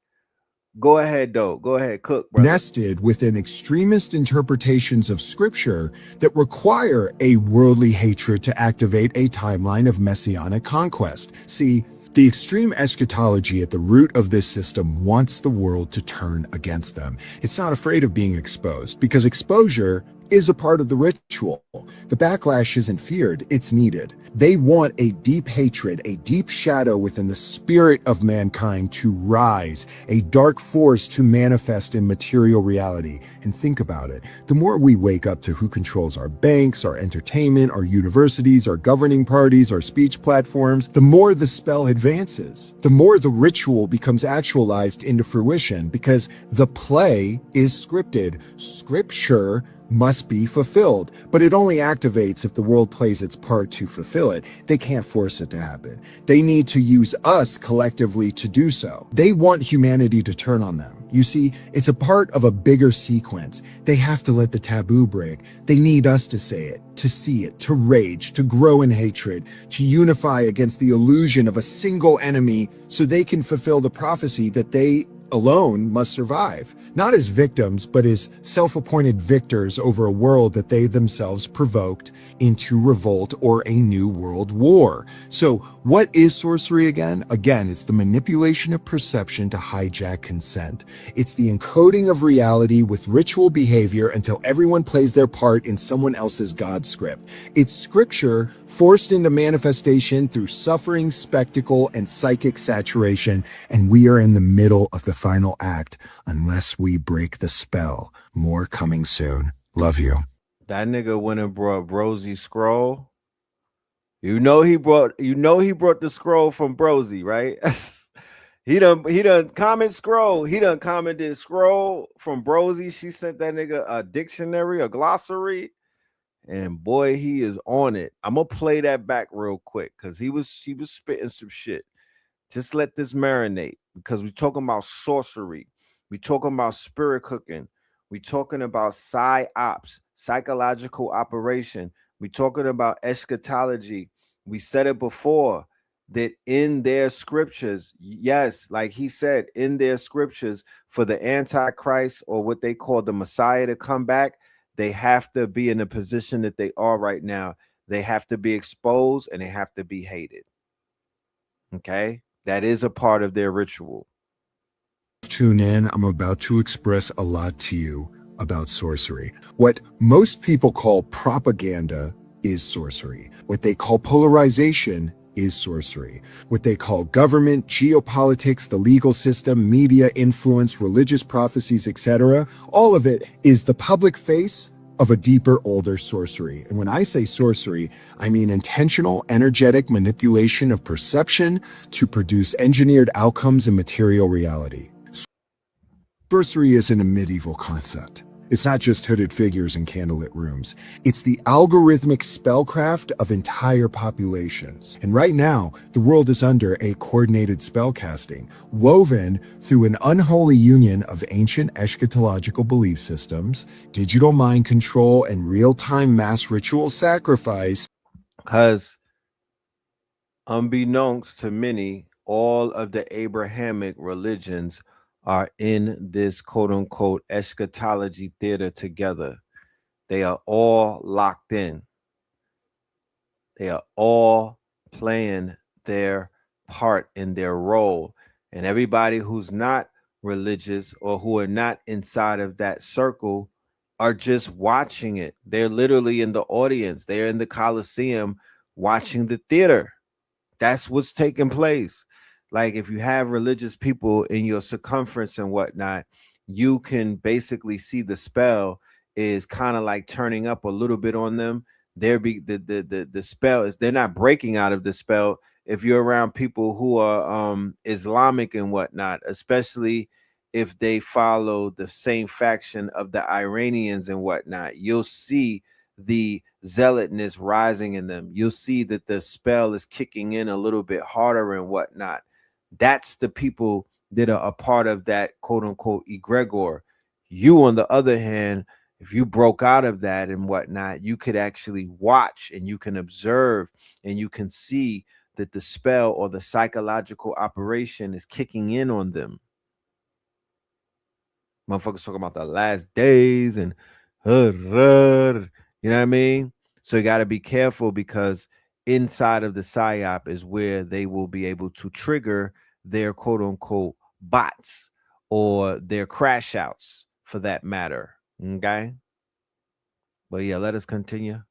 Go ahead, though. Go ahead, Cook, brother. Nested within extremist interpretations of scripture that require a worldly hatred to activate a timeline of messianic conquest. See, the extreme eschatology at the root of this system wants the world to turn against them. It's not afraid of being exposed, because exposure is a part of the ritual. The backlash isn't feared, it's needed. They want a deep hatred, a deep shadow within the spirit of mankind to rise, a dark force to manifest in material reality. And think about it. The more we wake up to who controls our banks, our entertainment, our universities, our governing parties, our speech platforms, the more the spell advances. The more the ritual becomes actualized into fruition, because the play is scripted. Scripture must be fulfilled, but it only activates if the world plays its part to fulfill it. They can't force it to happen. They need to use us collectively to do so. They want humanity to turn on them. You see, it's a part of a bigger sequence. They have to let the taboo break. They need us to say it, to see it, to rage, to grow in hatred, to unify against the illusion of a single enemy so they can fulfill the prophecy that they alone must survive, not as victims, but as self-appointed victors over a world that they themselves provoked into revolt or a new world war. So what is sorcery again? Again, it's the manipulation of perception to hijack consent. It's the encoding of reality with ritual behavior until everyone plays their part in someone else's God script. It's scripture forced into manifestation through suffering, spectacle, and psychic saturation, and we are in the middle of the final act unless we break the spell. More coming soon. Love you. That nigga went and brought Brosy scroll. You know he brought the scroll from Brosy, right? he done comment scroll. He done commented scroll from Brosy. She sent that nigga a dictionary, a glossary. And boy, he is on it. I'm gonna play that back real quick because he was spitting some shit. Just let this marinate because we're talking about sorcery. We're talking about spirit cooking. We're talking about psyops, psychological operation. We're talking about eschatology. We said it before that in their scriptures, yes, like he said, in their scriptures for the Antichrist or what they call the Messiah to come back, they have to be in the position that they are right now. They have to be exposed and they have to be hated. Okay? That is a part of their ritual. Tune in. I'm about to express a lot to you about sorcery. What most people call propaganda is sorcery. What they call polarization is sorcery. What they call government, geopolitics, the legal system, media influence, religious prophecies, etc., all of it is the public face of a deeper, older sorcery. And when I say sorcery, I mean intentional, energetic manipulation of perception to produce engineered outcomes in material reality. Sorcery isn't a medieval concept. It's not just hooded figures in candlelit rooms. It's the algorithmic spellcraft of entire populations. And right now, the world is under a coordinated spellcasting, woven through an unholy union of ancient eschatological belief systems, digital mind control, and real-time mass ritual sacrifice. Because unbeknownst to many, all of the Abrahamic religions are in this quote-unquote eschatology theater together. They are all locked in. They are all playing their part in their role. And everybody who's not religious or who are not inside of that circle are just watching it. They're literally in the audience. They're in the Coliseum watching the theater. That's what's taking place. Like if you have religious people in your circumference and whatnot, you can basically see the spell is kind of like turning up a little bit on them. The spell is, they're not breaking out of the spell. If you're around people who are Islamic and whatnot, especially if they follow the same faction of the Iranians and whatnot, you'll see the zealotness rising in them. You'll see that the spell is kicking in a little bit harder and whatnot. That's the people that are a part of that quote unquote egregor. You, on the other hand, if you broke out of that and whatnot, you could actually watch and you can observe and you can see that the spell or the psychological operation is kicking in on them. Motherfuckers talking about the last days and you know what I mean? So you got to be careful because inside of the psyop is where they will be able to trigger their quote unquote bots or their crash outs for that matter. Okay. But yeah, let us continue.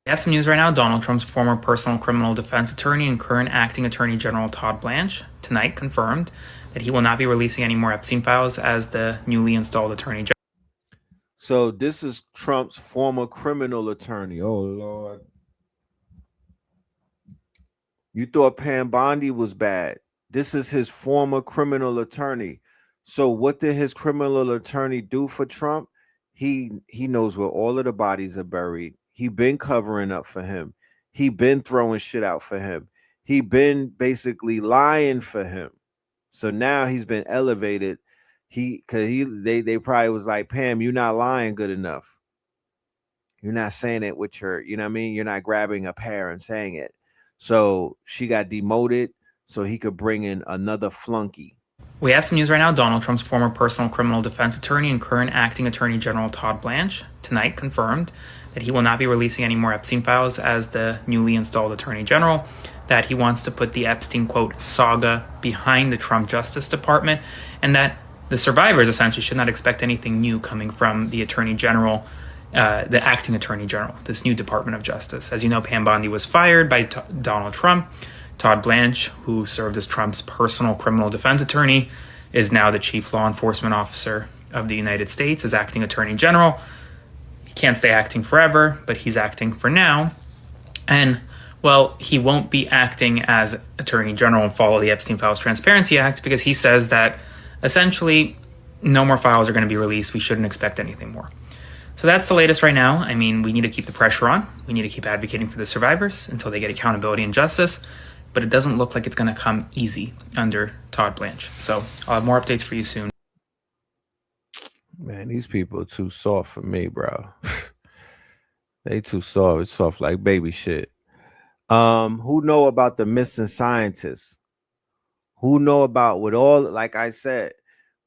We have some news right now. Donald Trump's former personal criminal defense attorney and current acting attorney general Todd Blanche tonight confirmed that he will not be releasing any more Epstein files as the newly installed attorney general. So this is Trump's former criminal attorney. Oh, Lord. You thought Pam Bondi was bad. This is his former criminal attorney. So what did his criminal attorney do for Trump? He knows where all of the bodies are buried. He been covering up for him. He been throwing shit out for him. He been basically lying for him. So now he's been elevated. They probably was like, Pam, you're not lying good enough. You're not saying it with your, you know what I mean? You're not grabbing a pear and saying it. So she got demoted so he could bring in another flunky. We have some news right now. Donald Trump's former personal criminal defense attorney and current acting attorney general Todd Blanche tonight confirmed that he will not be releasing any more Epstein files as the newly installed attorney general, that he wants to put the Epstein, quote, saga behind the Trump Justice Department, and that the survivors essentially should not expect anything new coming from the attorney general, the acting attorney general, this new Department of Justice. As you know, Pam Bondi was fired by Donald Trump. Todd Blanche, who served as Trump's personal criminal defense attorney, is now the chief law enforcement officer of the United States as acting attorney general. He can't stay acting forever, but he's acting for now. And, well, he won't be acting as attorney general and follow the Epstein Files Transparency Act because he says that essentially no more files are going to be released. We shouldn't expect anything more. So that's the latest right now. I mean, we need to keep the pressure on. We need to keep advocating for the survivors until they get accountability and justice. But it doesn't look like it's going to come easy under Todd Blanche. So I'll have more updates for you soon. Man, these people are too soft for me, bro. They too soft. It's soft like baby shit. Who know about the missing scientists? Who know about, with all, like I said,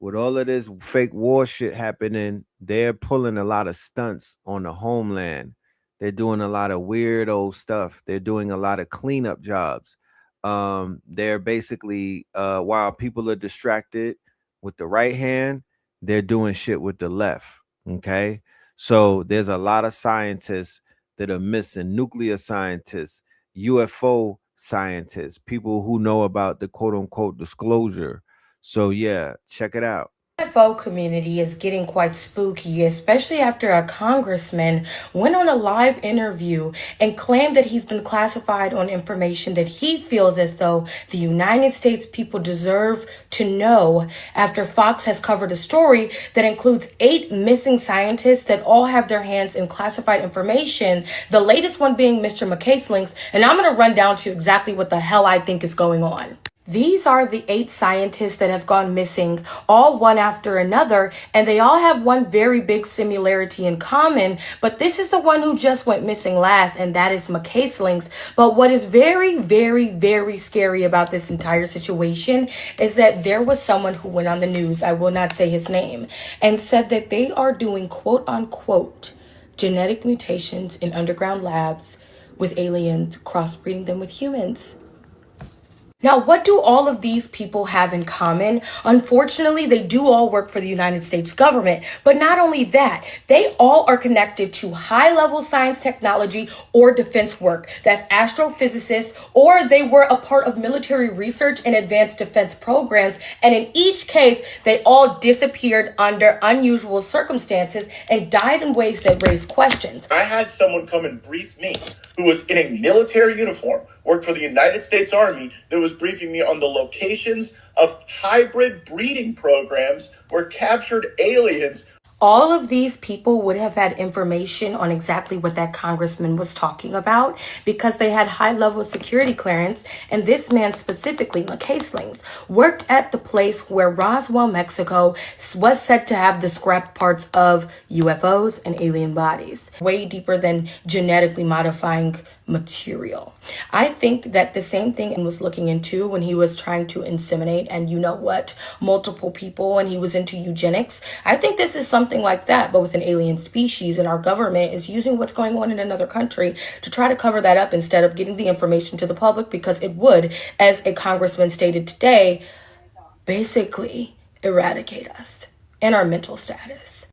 with all of this fake war shit happening, they're pulling a lot of stunts on the homeland. They're doing a lot of weird old stuff. They're doing a lot of cleanup jobs. They're basically, while people are distracted with the right hand, they're doing shit with the left. Okay. So there's a lot of scientists that are missing, nuclear scientists, UFO scientists, people who know about the quote unquote disclosure. So yeah, check it out. UFO community is getting quite spooky, especially after a congressman went on a live interview and claimed that he's been classified on information that he feels as though the United States people deserve to know, after Fox has covered a story that includes 8 missing scientists that all have their hands in classified information, the latest one being Mr. McCaselings, and I'm going to run down to exactly what the hell I think is going on. These are the 8 scientists that have gone missing, all one after another, and they all have one very big similarity in common, but this is the one who just went missing last, and that is McCaselings. But what is very, very, very scary about this entire situation is that there was someone who went on the news, I will not say his name, and said that they are doing quote-unquote genetic mutations in underground labs with aliens, crossbreeding them with humans. Now, what do all of these people have in common? Unfortunately, they do all work for the United States government. But not only that, they all are connected to high-level science, technology, or defense work. That's astrophysicists, or they were a part of military research and advanced defense programs. And in each case, they all disappeared under unusual circumstances and died in ways that raised questions. I had someone come and brief me who was in a military uniform, worked for the United States Army, that was briefing me on the locations of hybrid breeding programs where captured aliens. All of these people would have had information on exactly what that congressman was talking about because they had high-level security clearance, and this man specifically, McCaselings, worked at the place where Roswell, Mexico was said to have the scrap parts of UFOs and alien bodies, way deeper than genetically modifying material. I think that the same thing he was looking into when he was trying to inseminate and multiple people, and he was into eugenics. I think this is something like that, but with an alien species, and our government is using what's going on in another country to try to cover that up instead of getting the information to the public, because it would, as a congressman stated today, basically eradicate us and our mental status.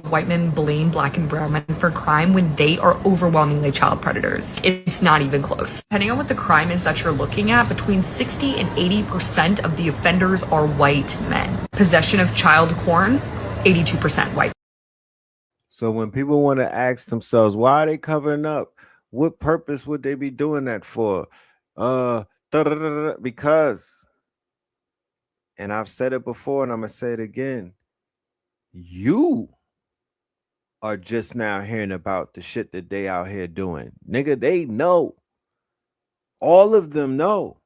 White men blame black and brown men for crime when they are overwhelmingly child predators. It's not even close. Depending on what the crime is that you're looking at, between 60 and 80% of the offenders are white men. Possession of child porn, 82% white. So when people want to ask themselves, why are they covering up? What purpose would they be doing that for? Because, and I've said it before and I'm going to say it again, you are just now hearing about the shit that they out here doing. Nigga, they know. All of them know.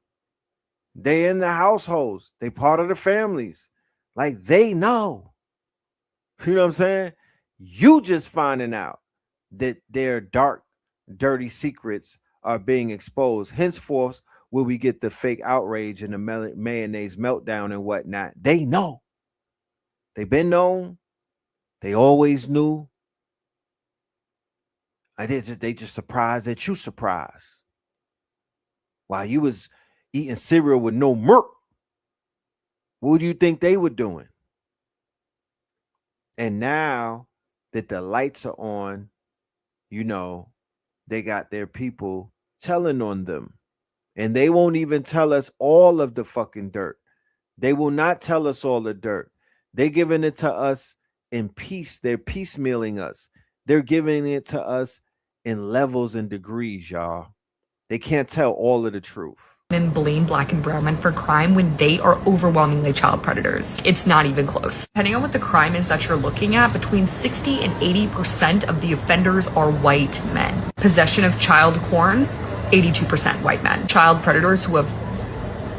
They in the households. They part of the families. Like, they know. You know what I'm saying? You just finding out that their dark, dirty secrets are being exposed. Henceforth, where we get the fake outrage and the mayonnaise meltdown and whatnot. They know. They've been known. They always knew. They just surprised that you surprised. While you was eating cereal with no milk, what do you think they were doing? And now that the lights are on, you know, they got their people telling on them. And they won't even tell us all of the fucking dirt. They will not tell us all the dirt. They're giving it to us in peace. They're piecemealing us. They're giving it to us in levels and degrees, y'all. They can't tell all of the truth. And blame black and brown men for crime when they are overwhelmingly child predators. It's not even close. Depending on what the crime is that you're looking at, between 60 and 80% of the offenders are white men. Possession of child porn, 82% white men. Child predators who have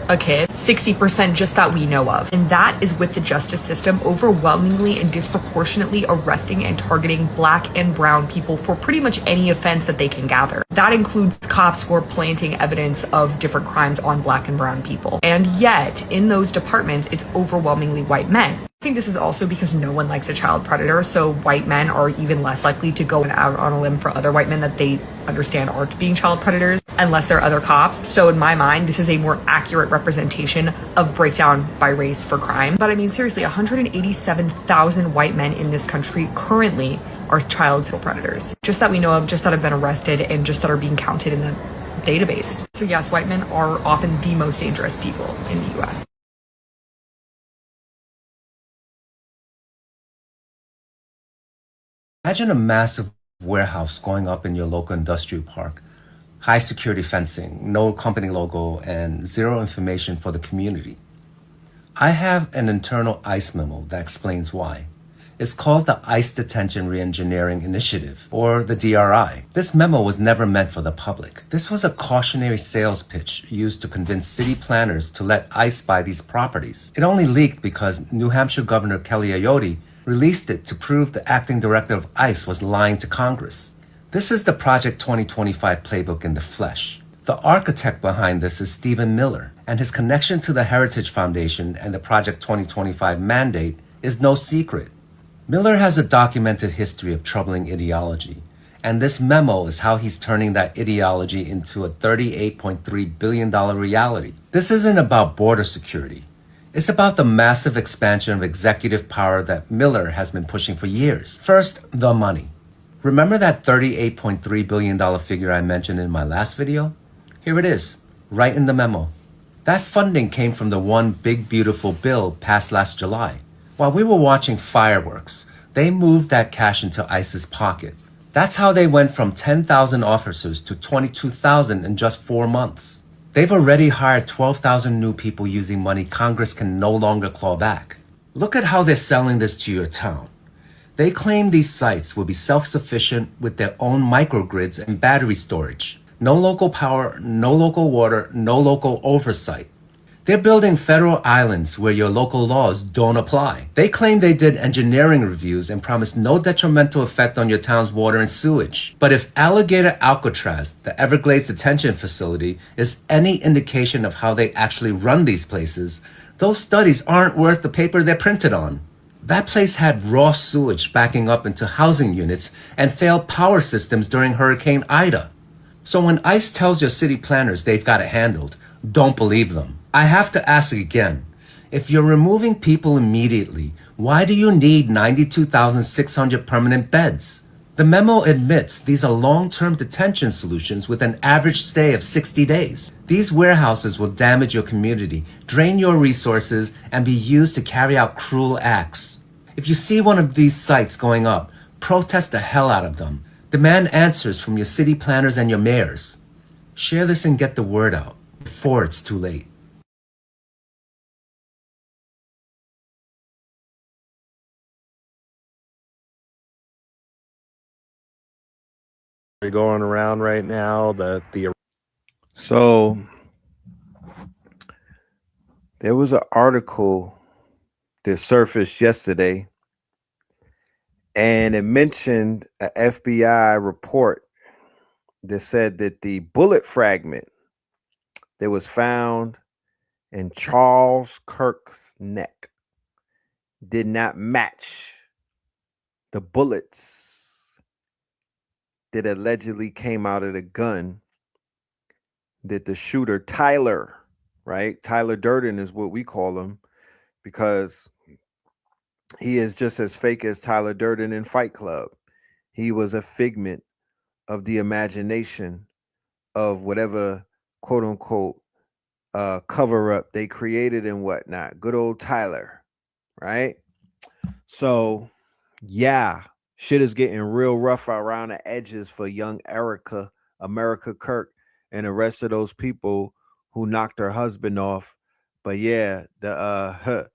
a kid, 60% just that we know of. And that is with the justice system overwhelmingly and disproportionately arresting and targeting black and brown people for pretty much any offense that they can gather. That includes cops who are planting evidence of different crimes on black and brown people. And yet, in those departments, it's overwhelmingly white men. I think this is also because no one likes a child predator, so white men are even less likely to go out on a limb for other white men that they understand aren't being child predators, unless they're other cops. So in my mind, this is a more accurate representation of breakdown by race for crime. But I mean, seriously, 187,000 white men in this country currently are child predators. Just that we know of, just that have been arrested, and just that are being counted in the database. So yes, white men are often the most dangerous people in the US. Imagine a massive warehouse going up in your local industrial park. High security fencing, no company logo, and zero information for the community. I have an internal ICE memo that explains why. It's called the ICE Detention Reengineering Initiative, or the DRI. This memo was never meant for the public. This was a cautionary sales pitch used to convince city planners to let ICE buy these properties. It only leaked because New Hampshire Governor Kelly Ayotte released it to prove the acting director of ICE was lying to Congress. This is the Project 2025 playbook in the flesh. The architect behind this is Stephen Miller, and his connection to the Heritage Foundation and the Project 2025 mandate is no secret. Miller has a documented history of troubling ideology, and this memo is how he's turning that ideology into a $38.3 billion reality. This isn't about border security. It's about the massive expansion of executive power that Miller has been pushing for years. First, the money. Remember that $38.3 billion figure I mentioned in my last video? Here it is, right in the memo. That funding came from the one big beautiful bill passed last July. While we were watching fireworks, they moved that cash into ICE's pocket. That's how they went from 10,000 officers to 22,000 in just 4 months. They've already hired 12,000 new people using money Congress can no longer claw back. Look at how they're selling this to your town. They claim these sites will be self-sufficient with their own microgrids and battery storage. No local power, no local water, no local oversight. They're building federal islands where your local laws don't apply. They claim they did engineering reviews and promised no detrimental effect on your town's water and sewage. But if Alligator Alcatraz, the Everglades detention facility, is any indication of how they actually run these places, those studies aren't worth the paper they're printed on. That place had raw sewage backing up into housing units and failed power systems during Hurricane Ida. So when ICE tells your city planners they've got it handled, don't believe them. I have to ask again, if you're removing people immediately, why do you need 92,600 permanent beds? The memo admits these are long-term detention solutions with an average stay of 60 days. These warehouses will damage your community, drain your resources, and be used to carry out cruel acts. If you see one of these sites going up, protest the hell out of them. Demand answers from your city planners and your mayors. Share this and get the word out before it's too late. Going around right now, So there was an article that surfaced yesterday, and it mentioned an FBI report that said that the bullet fragment that was found in Charles Kirk's neck did not match the bullets that allegedly came out of the gun that the shooter, Tyler, right? Tyler Durden is what we call him because he is just as fake as Tyler Durden in Fight Club. He was a figment of the imagination of whatever quote unquote cover up they created and whatnot. Good old Tyler, right? So yeah, shit is getting real rough around the edges for young America Kirk, and the rest of those people who knocked her husband off. But yeah, the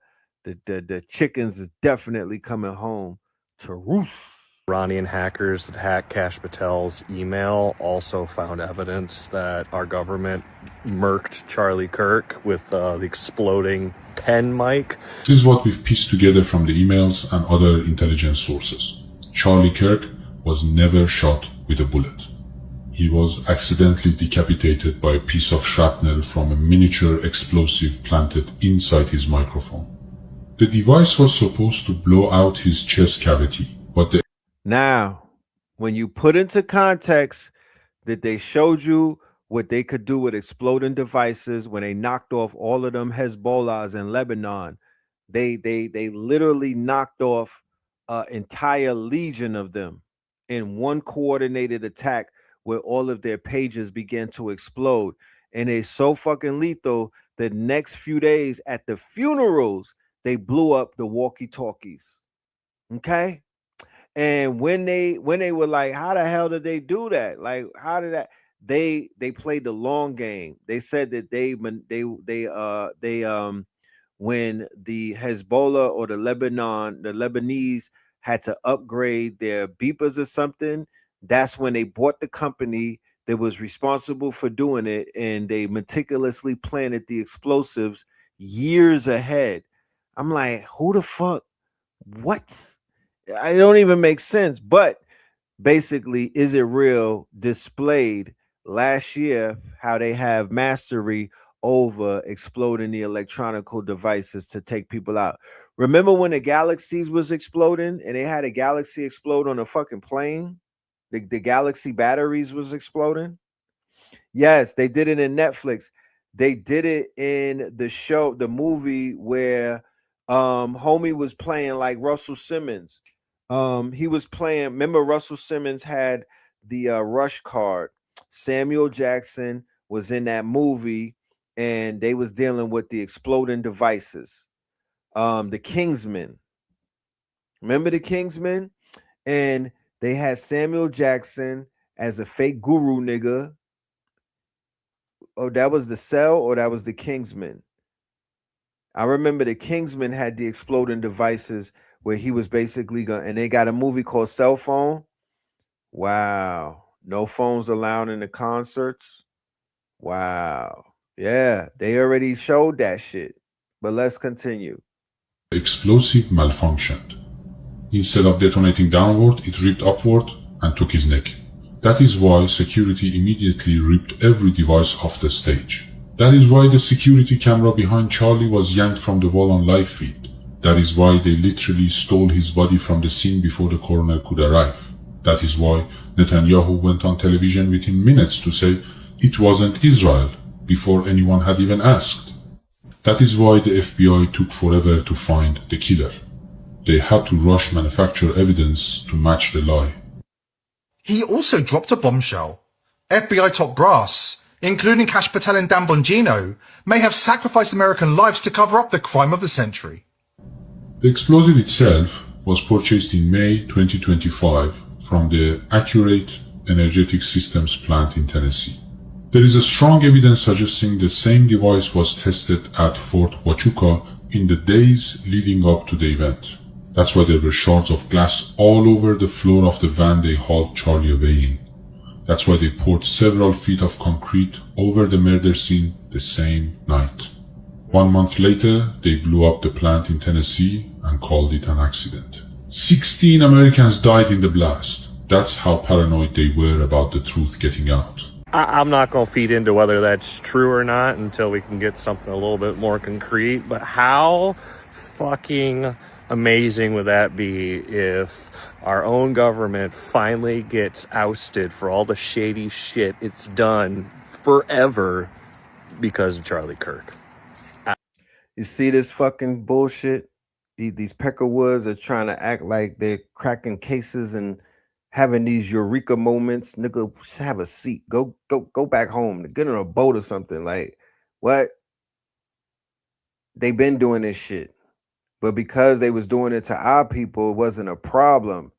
chickens is definitely coming home to roost. Iranian hackers that hacked Kash Patel's email also found evidence that our government murked Charlie Kirk with the exploding pen mic. This is what we've pieced together from the emails and other intelligence sources. Charlie Kirk was never shot with a bullet. He was accidentally decapitated by a piece of shrapnel from a miniature explosive planted inside his microphone. The device was supposed to blow out his chest cavity, but the Now, when you put into context that they showed you what they could do with exploding devices when they knocked off all of them Hezbollahs in Lebanon, they literally knocked off an entire legion of them in one coordinated attack where all of their pages began to explode. And it's so fucking lethal that next few days at the funerals, they blew up the walkie-talkies. Okay? And when they were like, how the hell did they do that? Like, how did that? They played the long game. They said that when the Hezbollah or the Lebanese had to upgrade their beepers or something, that's when they bought the company that was responsible for doing it, and they meticulously planted the explosives years ahead. I'm like, who the fuck? What? I don't even make sense. But basically, Is It Real displayed last year how they have mastery over exploding the electronical devices to take people out. Remember when the galaxies was exploding and they had a galaxy explode on a fucking plane? The galaxy batteries was exploding. Yes, they did it in Netflix. They did it in the movie where homie was playing like Russell Simmons. He was playing, remember Russell Simmons had the Rush card. Samuel Jackson was in that movie and they was dealing with the exploding devices. The Kingsman. Remember the Kingsman? And they had Samuel Jackson as a fake guru nigga. Oh, that was the Cell or that was the Kingsman? I remember the Kingsman had the exploding devices where he was basically going, and they got a movie called Cell Phone. Wow. No phones allowed in the concerts. Wow. Yeah, they already showed that shit. But let's continue. The explosive malfunctioned. Instead of detonating downward, it ripped upward and took his neck. That is why security immediately ripped every device off the stage. That is why the security camera behind Charlie was yanked from the wall on live feed. That is why they literally stole his body from the scene before the coroner could arrive. That is why Netanyahu went on television within minutes to say it wasn't Israel before anyone had even asked. That is why the FBI took forever to find the killer. They had to rush manufacture evidence to match the lie. He also dropped a bombshell. FBI top brass, including Kash Patel and Dan Bongino, may have sacrificed American lives to cover up the crime of the century. The explosive itself was purchased in May 2025 from the Accurate Energetic Systems plant in Tennessee. There is a strong evidence suggesting the same device was tested at Fort Huachuca in the days leading up to the event. That's why there were shards of glass all over the floor of the van they hauled Charlie away in. That's why they poured several feet of concrete over the murder scene the same night. 1 month later, they blew up the plant in Tennessee and called it an accident. 16 Americans died in the blast. That's how paranoid they were about the truth getting out. I'm not going to feed into whether that's true or not until we can get something a little bit more concrete. But how fucking amazing would that be if our own government finally gets ousted for all the shady shit it's done forever because of Charlie Kirk? You see this fucking bullshit? These Peckerwoods are trying to act like they're cracking cases and having these eureka moments. Nigga, just have a seat. Go back home. Get on a boat or something. Like, what? They been doing this shit. But because they was doing it to our people, it wasn't a problem.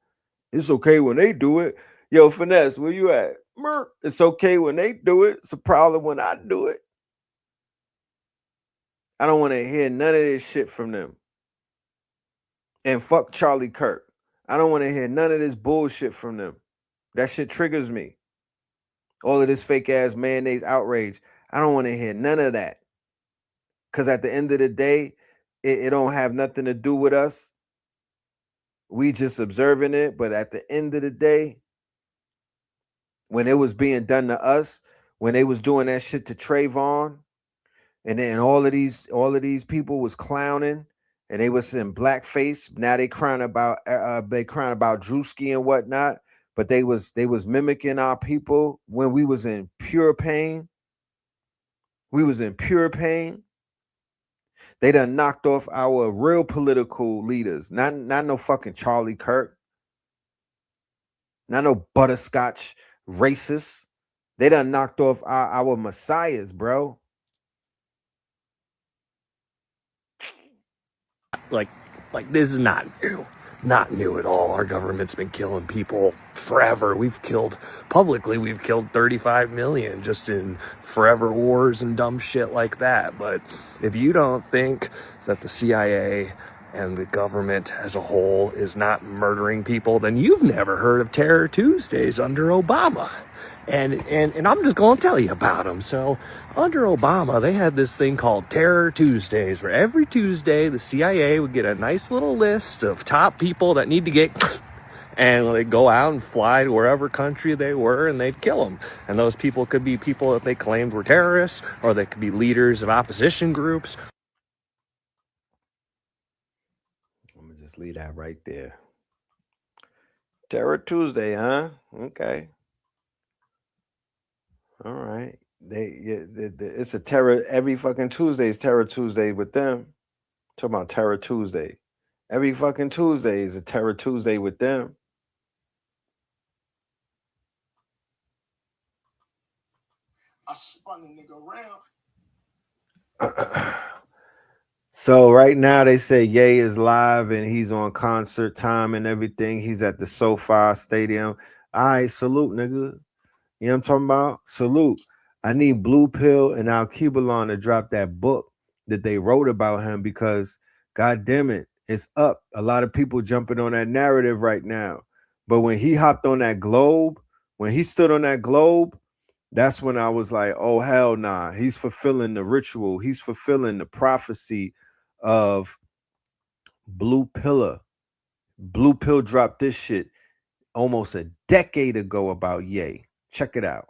It's okay when they do it. Yo, Finesse, where you at? Merc. It's okay when they do it. It's a problem when I do it. I don't want to hear none of this shit from them. And fuck Charlie Kirk. I don't want to hear none of this bullshit from them. That shit triggers me. All of this fake ass mayonnaise outrage. I don't want to hear none of that. Because at the end of the day, it don't have nothing to do with us. We just observing it. But at the end of the day, when it was being done to us, when they was doing that shit to Trayvon, and then all of these people was clowning, and they was in blackface. Now they crying about Drewski and whatnot, but they was mimicking our people when we was in pure pain. We was in pure pain. They done knocked off our real political leaders, not no fucking Charlie Kirk, not no butterscotch racists. They done knocked off our messiahs, bro. Like this is not new at all. Our government's been killing people forever. We've killed 35 million just in forever wars and dumb shit like that. But if you don't think that the CIA and the government as a whole is not murdering people, then you've never heard of Terror Tuesdays under Obama. And I'm just going to tell you about them. So under Obama, they had this thing called Terror Tuesdays, where every Tuesday the CIA would get a nice little list of top people that need to get and they'd go out and fly to wherever country they were, and they'd kill them. And those people could be people that they claimed were terrorists, or they could be leaders of opposition groups. I'm going to just leave that right there. Terror Tuesday, huh? Okay. All right. It's a terror. Every fucking Tuesday is Terror Tuesday with them. Talking about Terror Tuesday. Every fucking Tuesday is a Terror Tuesday with them. I spun the nigga around. So right now they say Ye is live and he's on concert time and everything. He's at the SoFi Stadium. All right, salute, nigga. You know what I'm talking about? Salute. I need Blue Pill and Al-Kebalon to drop that book that they wrote about him, because God damn it, it's up. A lot of people jumping on that narrative right now. But when he hopped on that globe, when he stood on that globe, that's when I was like, oh, hell nah. He's fulfilling the ritual. He's fulfilling the prophecy of Blue Pillar. Blue Pill dropped this shit almost a decade ago about Ye. Check it out.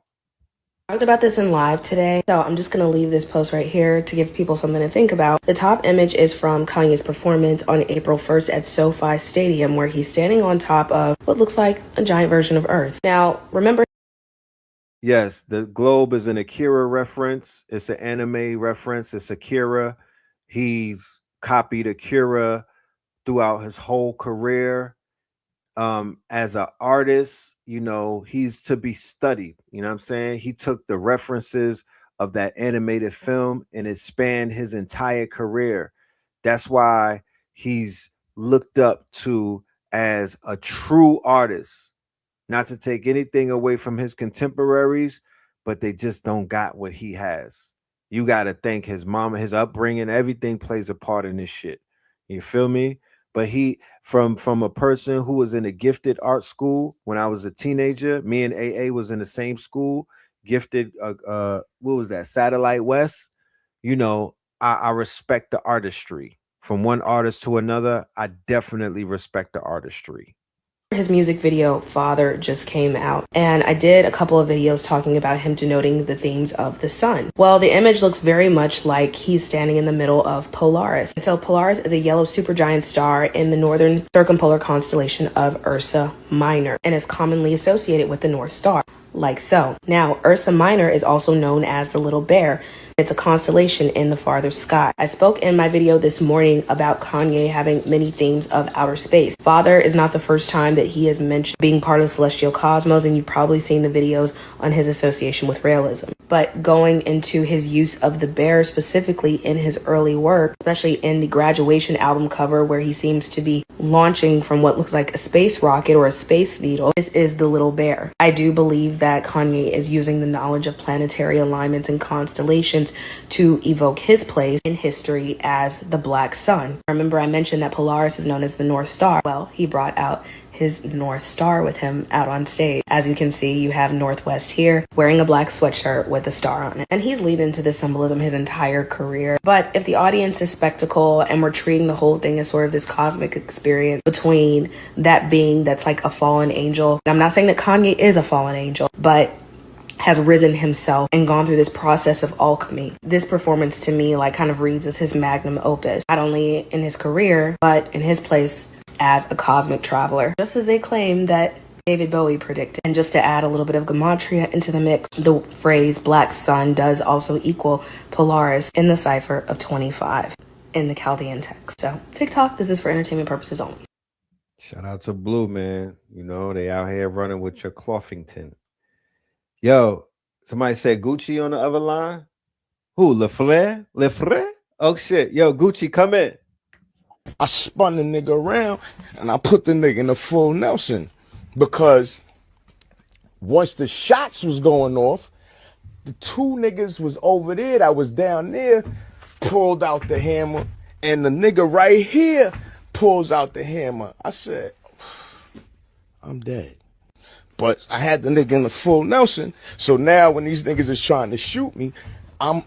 Talked about this in live today, so I'm just going to leave this post right here to give people something to think about. The top image is from Kanye's performance on April 1st at SoFi Stadium, where he's standing on top of what looks like a giant version of Earth. Now, remember... Yes, the globe is an Akira reference. It's an anime reference. It's Akira. He's copied Akira throughout his whole career. As an artist, you know, he's to be studied. You know what I'm saying? He took the references of that animated film and it spanned his entire career. That's why he's looked up to as a true artist. Not to take anything away from his contemporaries, but they just don't got what he has. You got to thank his mama, his upbringing, everything plays a part in this shit. You feel me? But he, from a person who was in a gifted art school when I was a teenager, me and AA was in the same school, gifted, what was that, Satellite West? You know, I respect the artistry. From one artist to another, I definitely respect the artistry. His music video Father just came out, and I did a couple of videos talking about him denoting the themes of the sun. Well, the image looks very much like he's standing in the middle of Polaris. And so Polaris is a yellow supergiant star in the northern circumpolar constellation of Ursa Minor and is commonly associated with the North Star, like so. Now, Ursa Minor is also known as the Little Bear. It's a constellation in the farther sky. I spoke in my video this morning about Kanye having many themes of outer space. Father is not the first time that he has mentioned being part of the celestial cosmos, and you've probably seen the videos on his association with realism. But going into his use of the bear specifically in his early work, especially in the Graduation album cover where he seems to be launching from what looks like a space rocket or a space needle, this is the little bear. I do believe that Kanye is using the knowledge of planetary alignments and constellations to evoke his place in history as the Black Sun. Remember, I mentioned that Polaris is known as the North Star. Well, he brought out his North Star with him out on stage. As you can see, you have Northwest here wearing a black sweatshirt with a star on it. And he's leaned into this symbolism his entire career. But if the audience is spectacle and we're treating the whole thing as sort of this cosmic experience between that being that's like a fallen angel, and I'm not saying that Kanye is a fallen angel, but has risen himself and gone through this process of alchemy. This performance to me like kind of reads as his magnum opus, not only in his career, but in his place as a cosmic traveler, just as they claim that David Bowie predicted. And just to add a little bit of gematria into the mix, the phrase Black Sun does also equal Polaris in the cipher of 25 in the Chaldean text. So TikTok, this is for entertainment purposes only. Shout out to Blue, man. You know, they out here running with your Cloffington. Yo, somebody said Gucci on the other line. Who? LeFleur? LeFleur? Oh shit. Yo, Gucci, come in. I spun the nigga around and I put the nigga in a full Nelson because once the shots was going off, the two niggas was over there that was down there, pulled out the hammer, and the nigga right here pulls out the hammer. I said, I'm dead. But I had the nigga in the full Nelson, so now when these niggas is trying to shoot me, I'm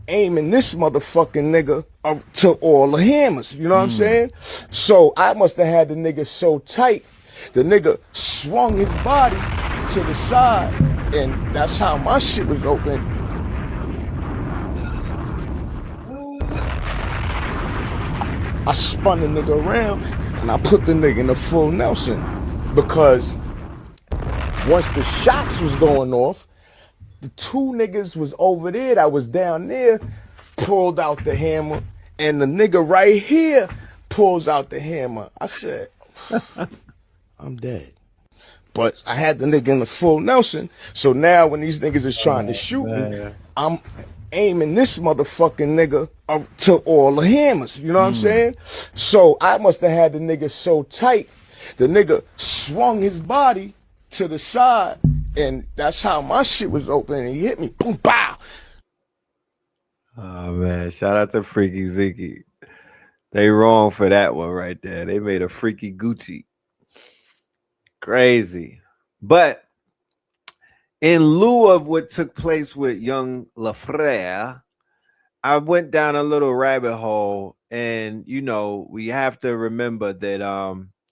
aiming this motherfucking nigga up to all the hammers, you know what I'm saying? So I must have had the nigga so tight, the nigga swung his body to the side, and that's how my shit was open. I spun the nigga around and I put the nigga in a full Nelson because once the shots was going off, the two niggas was over there that was down there, pulled out the hammer, and the nigga right here pulls out the hammer. I said, I'm dead. But I had the nigga in the full Nelson, so now when these niggas is trying to shoot me, I'm aiming this motherfucking nigga up to all the hammers, you know what I'm saying? So I must have had the nigga so tight, the nigga swung his body to the side, and that's how my shit was open, and he hit me, boom, pow. Oh man, shout out to Freaky Ziggy. They wrong for that one right there. They made a Freaky Gucci. Crazy. But in lieu of what took place with young LaFrere, I went down a little rabbit hole, and you know, we have to remember that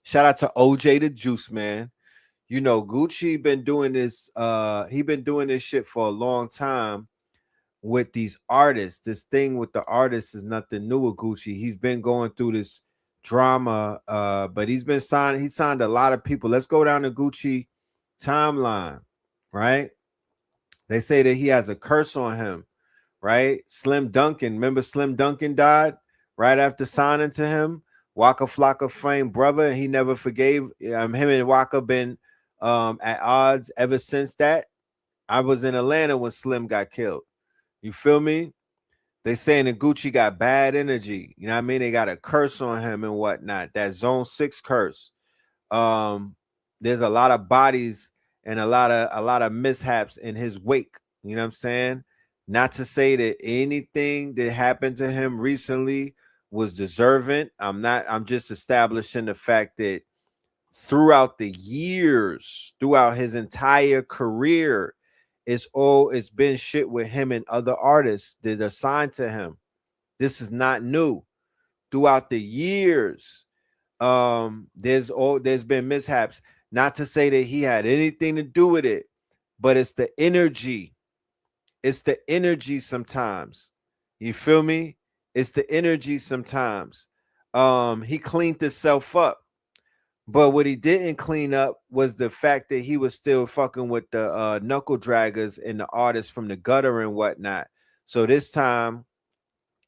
shout out to OJ the Juice Man. You know, Gucci been doing this, he been doing this shit for a long time with these artists. This thing with the artists is nothing new with Gucci. He's been going through this drama, but he signed a lot of people. Let's go down the Gucci timeline, right? They say that he has a curse on him, right? Slim Duncan, remember Slim Duncan died right after signing to him? Waka Flocka Frame brother, and he never forgave him. And Waka been at odds ever since that. I was in Atlanta when Slim got killed. You feel me? They saying that Gucci got bad energy. You know what I mean? They got a curse on him and whatnot. That Zone 6 curse. There's a lot of bodies and a lot of mishaps in his wake. You know what I'm saying? Not to say that anything that happened to him recently was deserving. I'm just establishing the fact that throughout the years, throughout his entire career, it's been shit with him and other artists that are signed to him. This is not new. Throughout the years, there's been mishaps. Not to say that he had anything to do with it, but it's the energy. It's the energy sometimes. You feel me? It's the energy sometimes. He cleaned himself up. But what he didn't clean up was the fact that he was still fucking with the knuckle draggers and the artists from the gutter and whatnot. So this time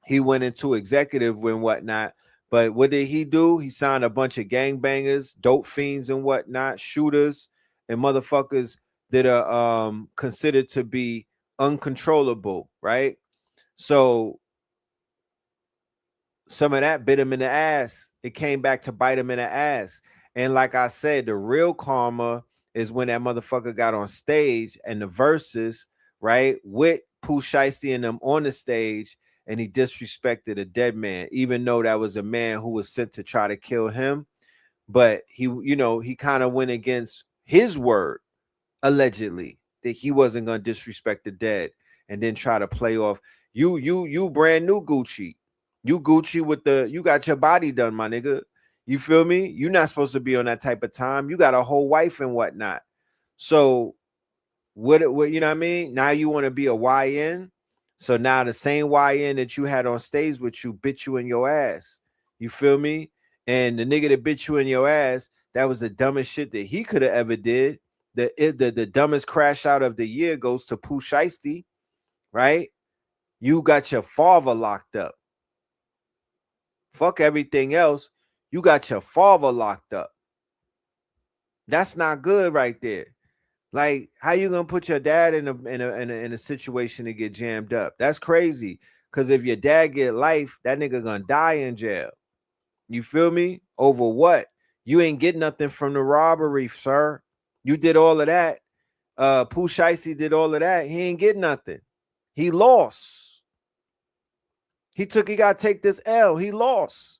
he went into executive and whatnot. But what did he do? He signed a bunch of gangbangers, dope fiends and whatnot, shooters, and motherfuckers that are considered to be uncontrollable, right? So some of that bit him in the ass. It came back to bite him in the ass. And like I said, the real karma is when that motherfucker got on stage and the verses, right, with Pooh Shiesty and them on the stage, and he disrespected a dead man, even though that was a man who was sent to try to kill him. But he, you know, he kind of went against his word, allegedly, that he wasn't gonna disrespect the dead, and then try to play off you brand new Gucci. You Gucci with the, you got your body done, my nigga. You feel me? You're not supposed to be on that type of time. You got a whole wife and whatnot. So what you know what I mean? Now you want to be a YN. So now the same YN that you had on stage with you bit you in your ass. You feel me? And the nigga that bit you in your ass, that was the dumbest shit that he could have ever did. The dumbest crash out of the year goes to Pooh Shiesty, right? You got your father locked up. Fuck everything else. You got your father locked up. That's not good right there. Like, how you gonna put your dad in a situation to get jammed up? That's crazy. Cause if your dad get life, that nigga gonna die in jail. You feel me? Over what? You ain't get nothing from the robbery, sir. You did all of that. Pooh Shiesty did all of that. He ain't get nothing. He lost. He gotta take this L. He lost.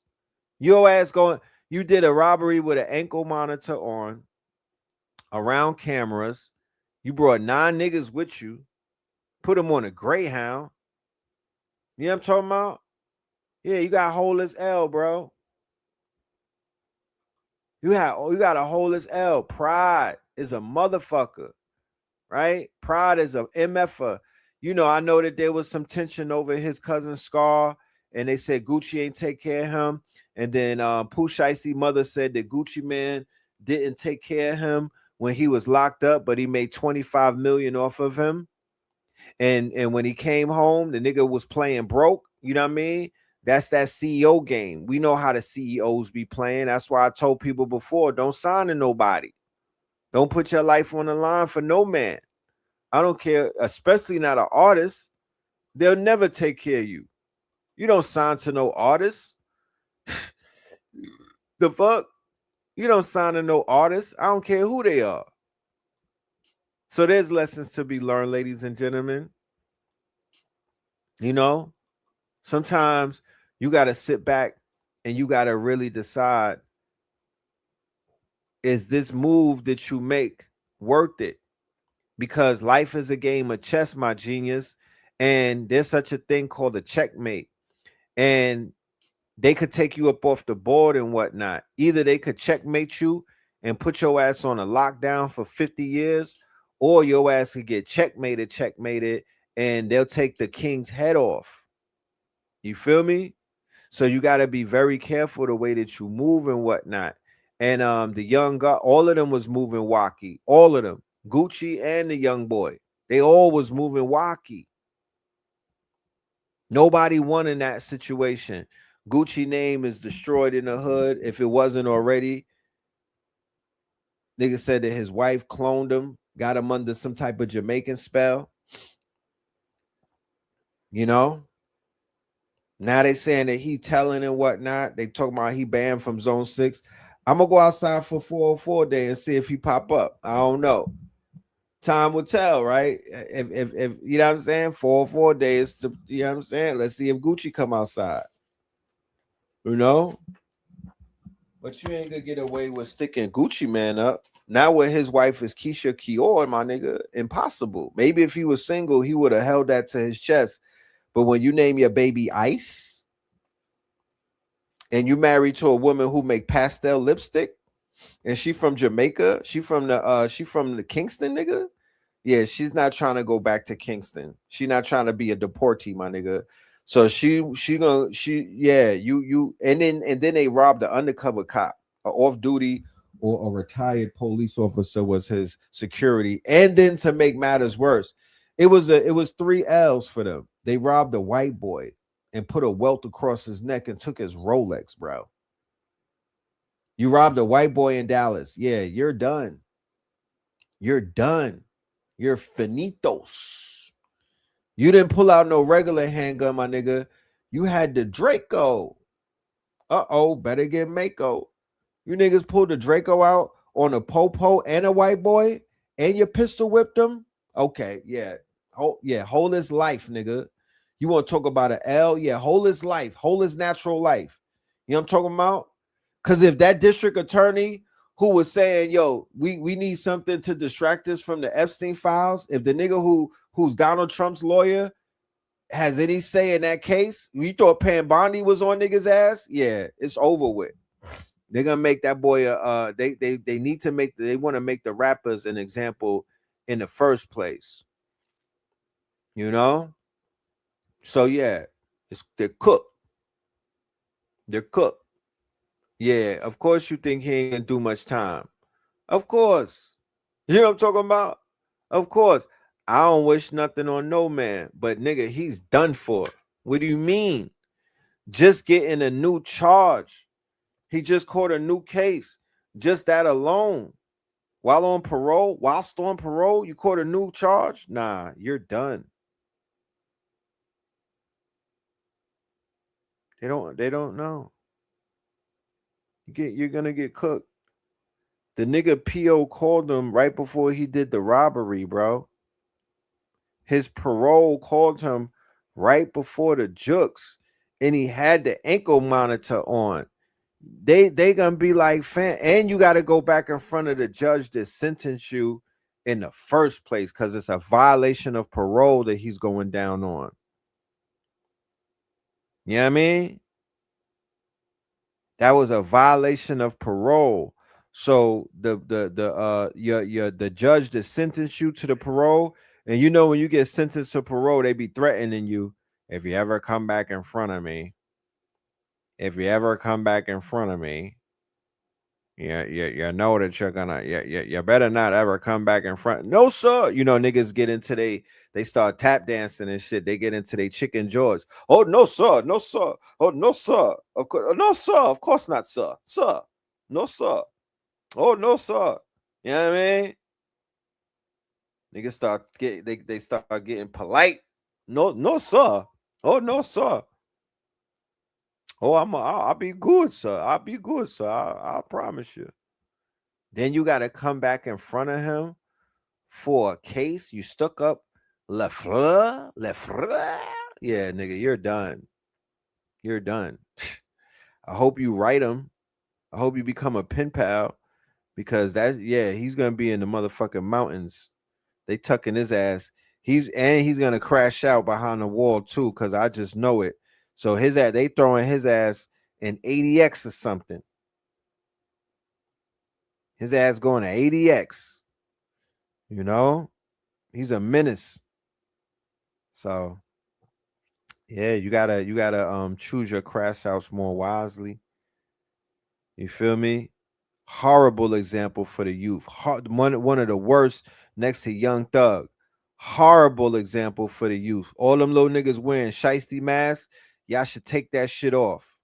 Your ass going, you did a robbery with an ankle monitor on, around cameras. You brought 9 niggas with you, put them on a Greyhound. You know what I'm talking about? Yeah, you got whole as L, bro. You got a whole as L. Pride is a motherfucker, right? Pride is a MFer. You know, I know that there was some tension over his cousin Scar, and they said Gucci ain't take care of him. And then Pooh Shiesty mother said that Gucci man didn't take care of him when he was locked up, but he made 25 million off of him. And when he came home, the nigga was playing broke. You know what I mean? That's that CEO game. We know how the CEOs be playing. That's why I told people before, don't sign to nobody. Don't put your life on the line for no man. I don't care, especially not an artist. They'll never take care of you. You don't sign to no artist. The fuck? You don't sign to no artist. I don't care who they are. So there's lessons to be learned, ladies and gentlemen. You know, sometimes you got to sit back and you got to really decide, is this move that you make worth it? Because life is a game of chess, my genius, and there's such a thing called a checkmate. And they could take you up off the board and whatnot. Either they could checkmate you and put your ass on a lockdown for 50 years, or your ass could get checkmated, and they'll take the king's head off. You feel me? So you got to be very careful the way that you move and whatnot. And the young guy, all of them was moving wacky. All of them. Gucci and the young boy. They all was moving wacky. Nobody won in that situation. Gucci name is destroyed in the hood. If it wasn't already, nigga said that his wife cloned him, got him under some type of Jamaican spell. You know? Now they saying that he telling and whatnot. They talking about he banned from Zone 6. I'm going to go outside for 404 day and see if he pop up. I don't know. Time will tell, right? If you know what I'm saying? 404 days, you know what I'm saying? Let's see if Gucci come outside. You know? But you ain't gonna get away with sticking Gucci man up. Now when his wife is Keisha Kior, my nigga, impossible. Maybe if he was single, he would have held that to his chest. But when you name your baby Ice, and you married to a woman who make pastel lipstick, And she from Jamaica. She from the Kingston, nigga. Yeah, she's not trying to go back to Kingston. She not trying to be a deportee, my nigga. So you and then they robbed an undercover cop, an off duty or a retired police officer was his security. And then to make matters worse, it was 3 L's for them. They robbed a white boy and put a welt across his neck and took his Rolex, bro. You robbed a white boy in Dallas. Yeah, you're done. You're done. You're finitos. You didn't pull out no regular handgun, my nigga. You had the Draco. Uh-oh, better get Mako. You niggas pulled the Draco out on a popo and a white boy, and your pistol whipped him. Okay, yeah. Whole his life, nigga. You want to talk about an L? Yeah, whole his life, whole his natural life. You know what I'm talking about? Because if that district attorney who was saying, yo, we need something to distract us from the Epstein files, if the nigga who's Donald Trump's lawyer has any say in that case, you thought Pam Bondi was on niggas' ass? Yeah, it's over with. They're gonna make that boy they need to make they want to make the rappers an example in the first place. You know? So yeah, they're cooked. They're cooked. Yeah, of course you think he ain't gonna do much time. Of course. You know what I'm talking about? Of course. I don't wish nothing on no man, but nigga, he's done for. What do you mean? Just getting a new charge. He just caught a new case. Just that alone. Whilst on parole, you caught a new charge? Nah, you're done. They don't know. You're gonna get cooked. The nigga P.O. called him right before he did the robbery, bro. His parole called him right before the jukes, and he had the ankle monitor on. They gonna be like, fan, and you got to go back in front of the judge that sentenced you in the first place because it's a violation of parole that he's going down on. You know what I mean? That was a violation of parole. So the judge that sentenced you to the parole, and you know when you get sentenced to parole, they be threatening you. If you ever come back in front of me, you know that you're gonna, you better not ever come back in front. No, sir. You know, niggas get into they start tap dancing and shit. They get into their chicken jaws. Oh, no, sir. No, sir. Oh, no, sir. Of course, no, sir. Of course not, sir. Sir. No, sir. Oh, no, sir. You know what I mean? Niggas they start getting polite. No, sir. Oh, no, sir. Oh, I'll be good, sir. I'll be good, sir. I promise you. Then you got to come back in front of him for a case. You stuck up Le Fleur. Yeah, nigga, you're done. You're done. I hope you write him. I hope you become a pen pal because he's gonna be in the motherfucking mountains. They tucking his ass. He's gonna crash out behind the wall too, because I just know it. So they throwing his ass in ADX or something. His ass going to ADX. You know, he's a menace. So yeah, you gotta choose your crash outs more wisely. You feel me? Horrible example for the youth. One of the worst next to Young Thug. Horrible example for the youth. All them little niggas wearing shiesty masks. Y'all should take that shit off.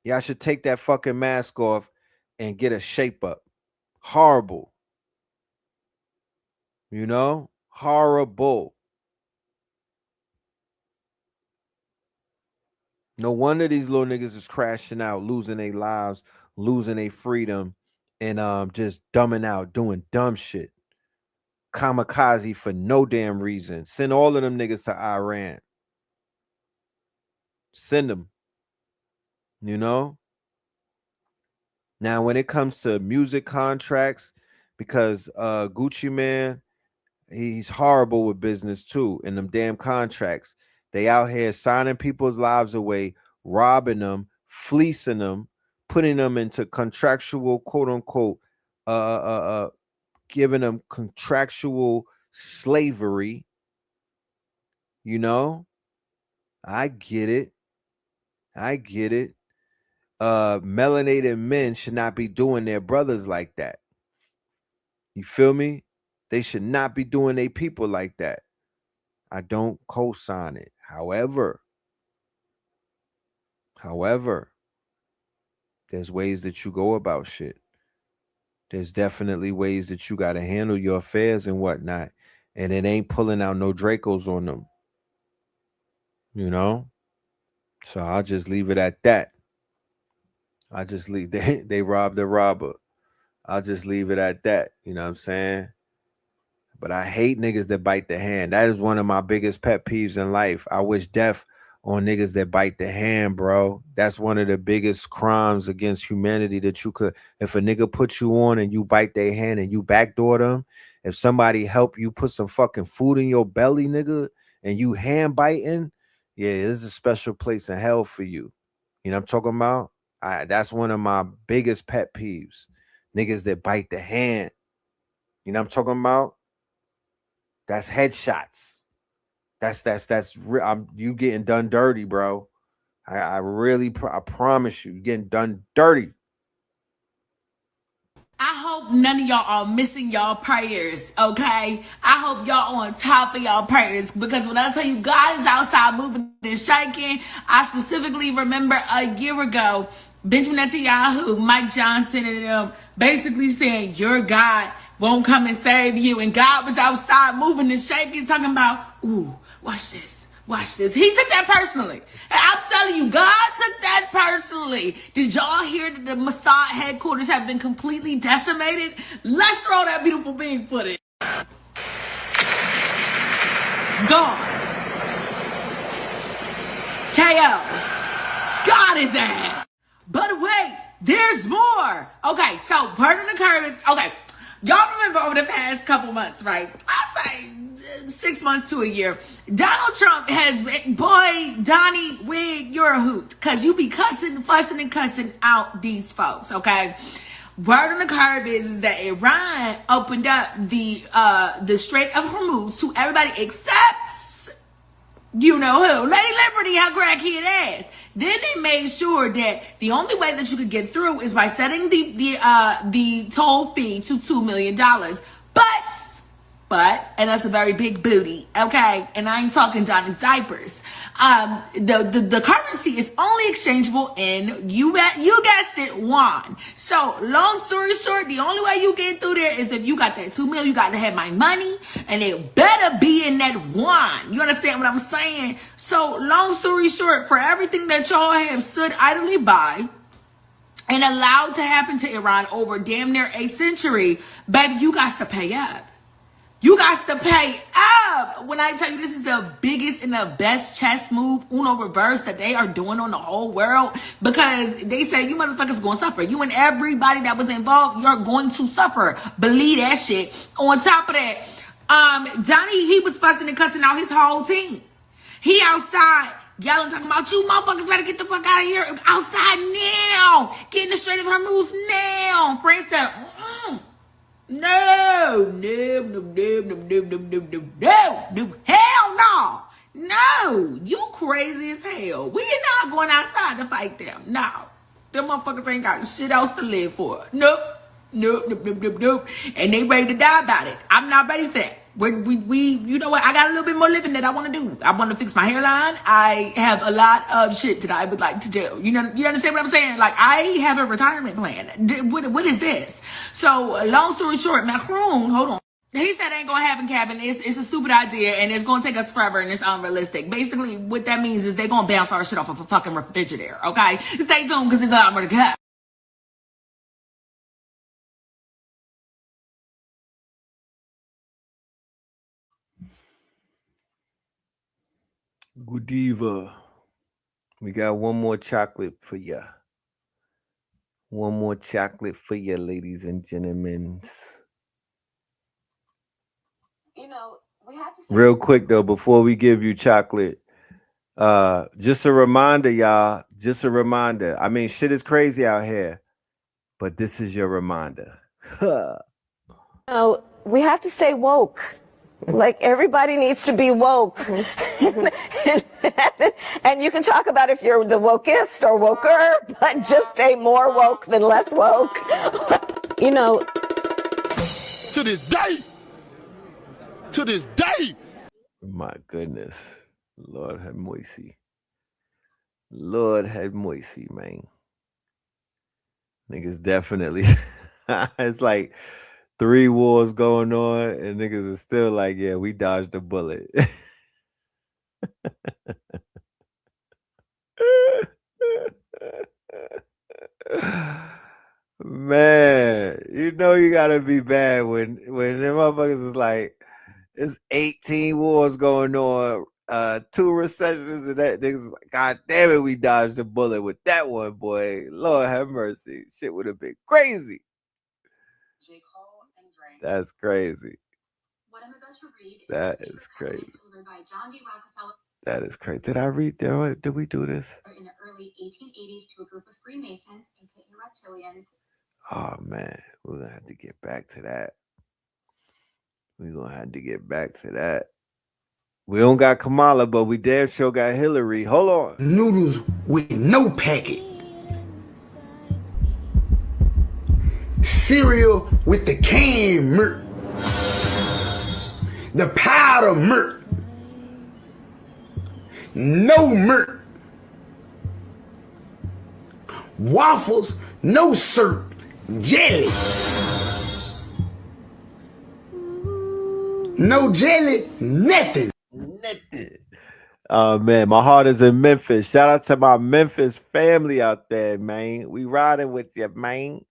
Y'all should take that fucking mask off and get a shape up. Horrible. You know? Horrible. No wonder these little niggas is crashing out, losing their lives, losing their freedom, and just dumbing out, doing dumb shit. Kamikaze for no damn reason. Send all of them niggas to Iran. Send them. You know? Now, when it comes to music contracts, because Gucci Man, he's horrible with business too, and them damn contracts. They out here signing people's lives away, robbing them, fleecing them, putting them into contractual, quote unquote, giving them contractual slavery. You know, I get it. Melanated men should not be doing their brothers like that. You feel me? They should not be doing their people like that. I don't co-sign it. However, there's ways that you go about shit. There's definitely ways that you got to handle your affairs and whatnot. And it ain't pulling out no Dracos on them. You know? So I'll just leave it at that. I just leave. They robbed the robber. I'll just leave it at that. You know what I'm saying? But I hate niggas that bite the hand. That is one of my biggest pet peeves in life. I wish death on niggas that bite the hand, bro. That's one of the biggest crimes against humanity that you could. If a nigga put you on and you bite their hand and you backdoor them, if somebody help you put some fucking food in your belly, nigga, and you hand biting, yeah, there's a special place in hell for you. You know what I'm talking about? That's one of my biggest pet peeves. Niggas that bite the hand. You know what I'm talking about? That's headshots. That's real. You getting done dirty, bro. I promise you, you're getting done dirty. I hope none of y'all are missing y'all prayers, okay? I hope y'all on top of y'all prayers, because when I tell you God is outside moving and shaking, I specifically remember a year ago, Benjamin Netanyahu, Mike Johnson, and them basically saying, your God won't come and save you. And God was outside moving and shaking, talking about, ooh, watch this. Watch this. He took that personally. And I'm telling you, God took that personally. Did y'all hear that the Mossad headquarters have been completely decimated? Let's throw that beautiful being footage. Gone. KO. Got his ass. But wait, there's more. Okay, so Bird on the Curve is, okay. Y'all remember over the past couple months, right? I say 6 months to a year. Donald Trump has, boy, Donnie, wig, you're a hoot. Cause you be cussing, fussing, and cussing out these folks, okay? Word on the curb is that Iran opened up the Strait of Hormuz to everybody except, you know who, Lady Liberty, her crackhead ass. Then they made sure that the only way that you could get through is by setting the toll fee to $2 million. But, and that's a very big booty, okay? And I ain't talking Donnie's diapers. The currency is only exchangeable in, you guessed it, yuan. So, long story short, the only way you get through there is if you got that $2 million, you got to have my money, and it better be in that yuan. You understand what I'm saying? So, long story short, for everything that y'all have stood idly by and allowed to happen to Iran over damn near a century, baby, you got to pay up. You got to pay up. When I tell you this is the biggest and the best chess move, Uno reverse, that they are doing on the whole world, because they say you motherfuckers going to suffer. You and everybody that was involved, you're going to suffer. Believe that shit. On top of that, Donnie, he was fussing and cussing out his whole team. He outside yelling, talking about, you motherfuckers better get the fuck out of here. Outside now. Get in the Strait of Hormuz now. Friends said, No, hell no. No, you crazy as hell. We are not going outside to fight them. No, them motherfuckers ain't got shit else to live for. Nope. And they ready to die about it. I'm not ready for that. We you know what? I got a little bit more living that I want to do. I want to fix my hairline. I have a lot of shit that I would like to do. You understand what I'm saying? Like, I have a retirement plan. What is this? So, long story short, Macron, hold on. He said it ain't gonna happen, Cabin. It's a stupid idea, and it's gonna take us forever, and it's unrealistic. Basically, what that means is they gonna bounce our shit off of a fucking refrigerator, okay? Stay tuned, because it's I'm gonna cut. Good diva. We got one more chocolate for ya. One more chocolate for ya, ladies and gentlemen. You know, we have to. Real quick though, before we give you chocolate, just a reminder, y'all. Just a reminder. I mean, shit is crazy out here, but this is your reminder. No, we have to stay woke. Like everybody needs to be woke. And you can talk about if you're the wokest or woker, but just stay more woke than less woke. You know. To this day. My goodness. Lord have mercy. Lord have mercy, man. Niggas definitely. It's like 3 wars going on, and niggas are still like, yeah, we dodged a bullet. Man, you know you gotta be bad when them motherfuckers is like, it's 18 wars going on, 2 recessions, and that niggas is like, God damn it, we dodged a bullet with that one, boy. Lord have mercy. Shit would have been crazy. That's crazy. That is crazy. That is crazy. Did I read there? Did we do this? In the early 1880s to a group of Freemasons, aka reptilians. Oh man, we're gonna have to get back to that. We don't got Kamala, but we damn sure got Hillary. Hold on. Noodles with no packet. Cereal with the canned milk. The powder milk. No milk. Waffles, no syrup. Jelly. No jelly, nothing. Oh man, my heart is in Memphis. Shout out to my Memphis family out there, man. We riding with you, man.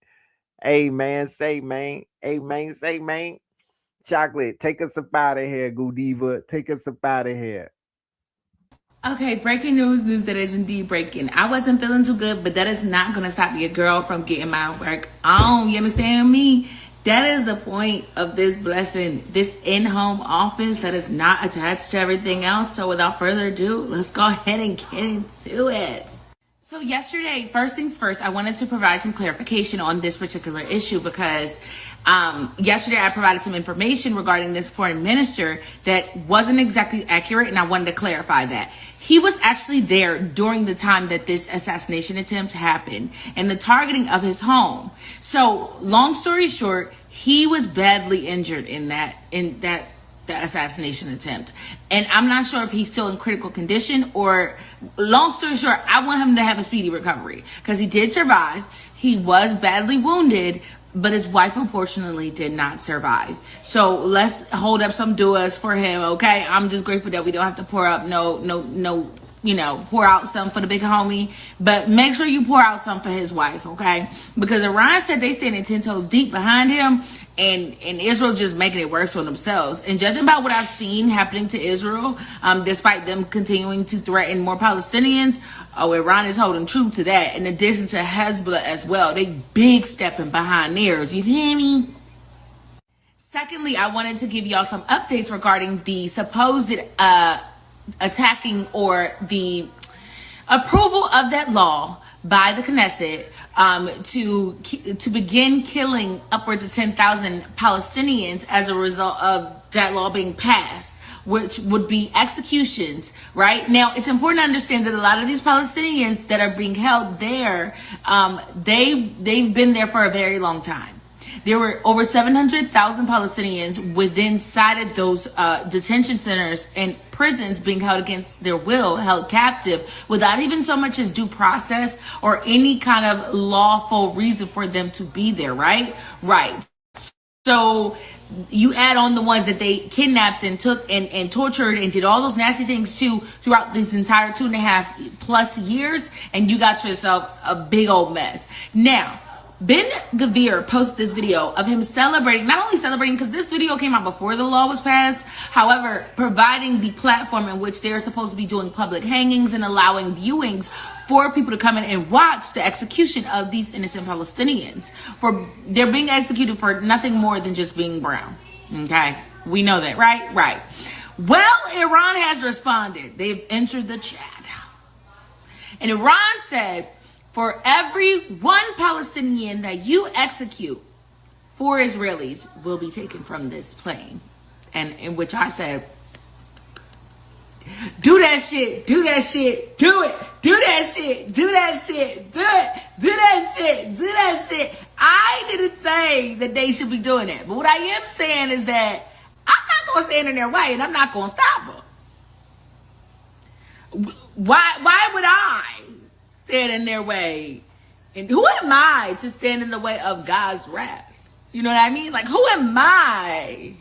Hey man, say man. Hey man, say man. Chocolate, take us up out of here, Godiva. Take us up out of here. Okay, breaking news that is indeed breaking. I wasn't feeling too good, but that is not going to stop your girl from getting my work on. You understand me? That is the point of this blessing, this in-home office that is not attached to everything else. So without further ado, let's go ahead and get into it. So yesterday, first things first, I wanted to provide some clarification on this particular issue because yesterday I provided some information regarding this foreign minister that wasn't exactly accurate, and I wanted to clarify that. He was actually there during the time that this assassination attempt happened and the targeting of his home. So long story short, he was badly injured in that the assassination attempt, and I'm not sure if he's still in critical condition, or long story short, I want him to have a speedy recovery because he did survive. He was badly wounded, but his wife unfortunately did not survive. So let's hold up some duas for him, okay? I'm just grateful that we don't have to pour up pour out some for the big homie, but make sure you pour out some for his wife, okay? Because Iran said they standing 10 toes deep behind him, and Israel just making it worse on themselves. And judging by what I've seen happening to Israel, despite them continuing to threaten more Palestinians, Iran is holding true to that. In addition to Hezbollah as well, they big stepping behind theirs. You hear me? Secondly, I wanted to give y'all some updates regarding the supposed attacking or the approval of that law by the Knesset to begin killing upwards of 10,000 Palestinians as a result of that law being passed, which would be executions. Right now, it's important to understand that a lot of these Palestinians that are being held there, they've been there for a very long time. There were over 700,000 Palestinians within inside of those detention centers and prisons being held against their will, held captive without even so much as due process or any kind of lawful reason for them to be there, right? Right. So you add on the ones that they kidnapped and took and tortured and did all those nasty things too throughout this entire 2.5+ years, and you got yourself a big old mess. Now, Ben Gvir posted this video of him celebrating, not only celebrating because this video came out before the law was passed, however, providing the platform in which they're supposed to be doing public hangings and allowing viewings for people to come in and watch the execution of these innocent Palestinians. They're being executed for nothing more than just being brown. Okay, we know that, right? Right. Well, Iran has responded. They've entered the chat. And Iran said, for every one Palestinian that you execute, 4 Israelis will be taken from this plane. And in which I said, do that shit, do that shit, do it, do that shit, do that shit, do it, do that shit, do that shit. I didn't say that they should be doing it. But what I am saying is that I'm not going to stand in their way and I'm not going to stop them. Why would I stand in their way? And who am I to stand in the way of God's wrath? You know what I mean? Like, who am I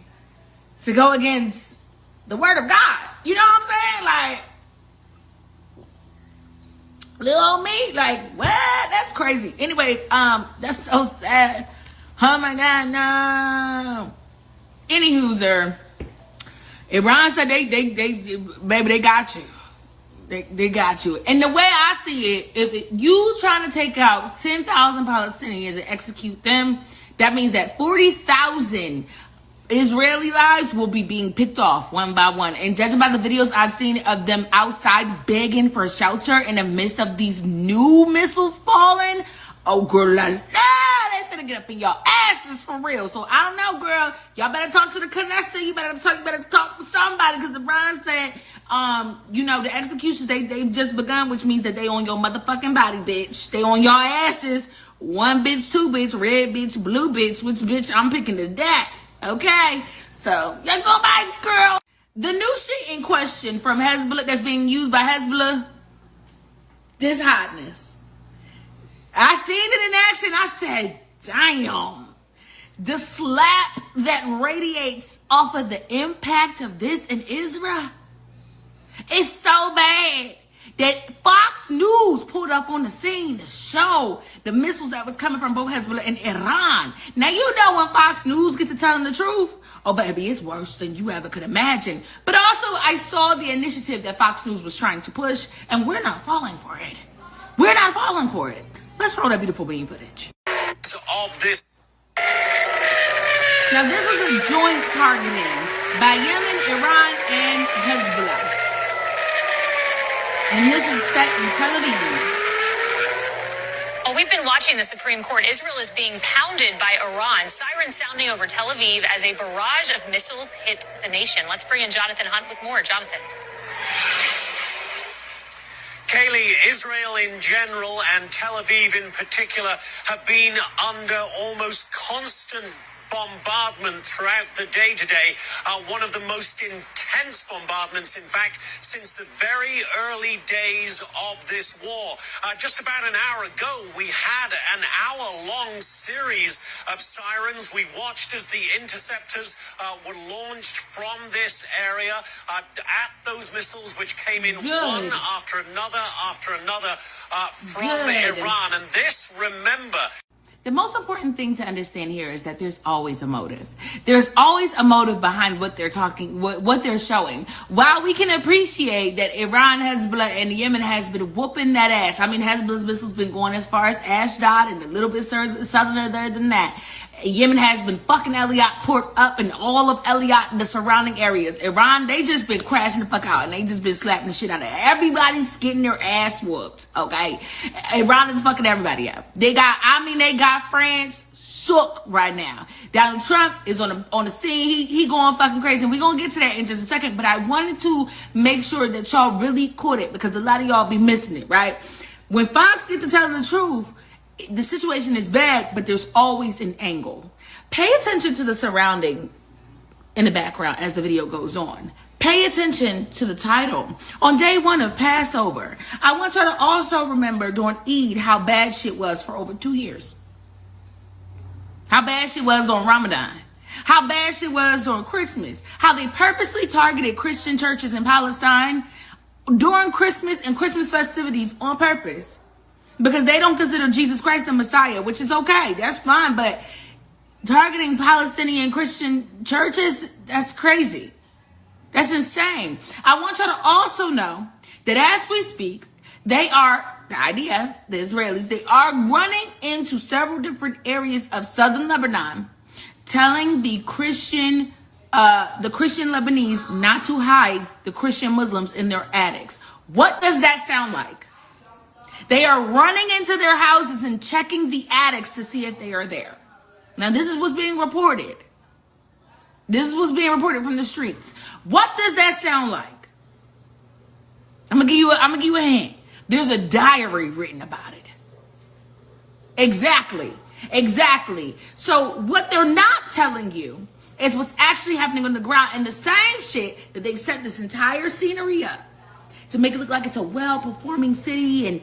to go against the word of God? You know what I'm saying? Like, little old me, like, what? That's crazy. Anyways, that's so sad. Oh my God, no. Anywho's, Iran said baby, they got you. They got you. And the way I see it, if you trying to take out 10,000 Palestinians and execute them, that means that 40,000 Israeli lives will be being picked off one by one. And judging by the videos I've seen of them outside begging for shelter in the midst of these new missiles falling, oh girl, they finna get up in y'all asses for real. So I don't know, girl. Y'all better talk to the Knesset. You better talk to somebody, because the Brian said, the executions they've just begun, which means that they on your motherfucking body, bitch. They on y'all asses. 1 bitch, 2 bitch, red bitch, blue bitch. Which bitch I'm picking to that? Okay, so y'all go back, girl. The new shit in question from Hezbollah that's being used by Hezbollah, this hotness. I seen it in action. I said, damn. The slap that radiates off of the impact of this in Israel, it's so bad that Fox News pulled up on the scene to show the missiles that was coming from both Hezbollah and Iran. Now, you know when Fox News get to telling the truth, oh, baby, it's worse than you ever could imagine. But also, I saw the initiative that Fox News was trying to push, and we're not falling for it. We're not falling for it. Let's roll that beautiful beam footage. Of this. Now, this was a joint targeting by Yemen, Iran, and Hezbollah. And this is set in Tel Aviv. Well, we've been watching the Supreme Court. Israel is being pounded by Iran. Sirens sounding over Tel Aviv as a barrage of missiles hit the nation. Let's bring in Jonathan Hunt with more. Jonathan. Kaylee, Israel in general and Tel Aviv in particular have been under almost constant bombardment throughout the day today. One of the most intense bombardments, in fact, since the very early days of this war. Just about an hour ago, we had an hour-long series of sirens. We watched as the interceptors were launched from this area at those missiles, which came in one after another from Iran. And this, remember, the most important thing to understand here is that there's always a motive. There's always a motive behind what they're talking, what they're showing. While we can appreciate that Iran, Hezbollah, and Yemen has been whooping that ass. I mean, Hezbollah's missiles been going as far as Ashdod and a little bit southerner there than that. Yemen has been fucking Elliot port up and all of Elliot and the surrounding areas. Iran, they just been crashing the fuck out and they just been slapping the shit out of everybody's getting their ass whooped, okay? Iran is fucking everybody up. They got France shook right now. Donald Trump is on the scene. He going fucking crazy. And we're going to get to that in just a second. But I wanted to make sure that y'all really caught it because a lot of y'all be missing it, right? When Fox gets to telling the truth, the situation is bad, but there's always an angle. Pay attention to the surrounding in the background as the video goes on. Pay attention to the title. On day 1 of Passover, I want y'all to also remember during Eid how bad shit was for over 2 years. How bad shit was during Ramadan. How bad shit was during Christmas. How they purposely targeted Christian churches in Palestine during Christmas and Christmas festivities on purpose. Because they don't consider Jesus Christ the Messiah, which is okay. That's fine. But targeting Palestinian Christian churches, that's crazy. That's insane. I want y'all to also know that as we speak, they are, the IDF, the Israelis, they are running into several different areas of southern Lebanon, telling the Christian Lebanese not to hide the Christian Muslims in their attics. What does that sound like? They are running into their houses and checking the attics to see if they are there. Now, this is what's being reported. This is what's being reported from the streets. What does that sound like? I'm gonna give you a hint. There's a diary written about it. Exactly. So what they're not telling you is what's actually happening on the ground, and the same shit that they've set this entire scenery up to make it look like it's a well-performing city, and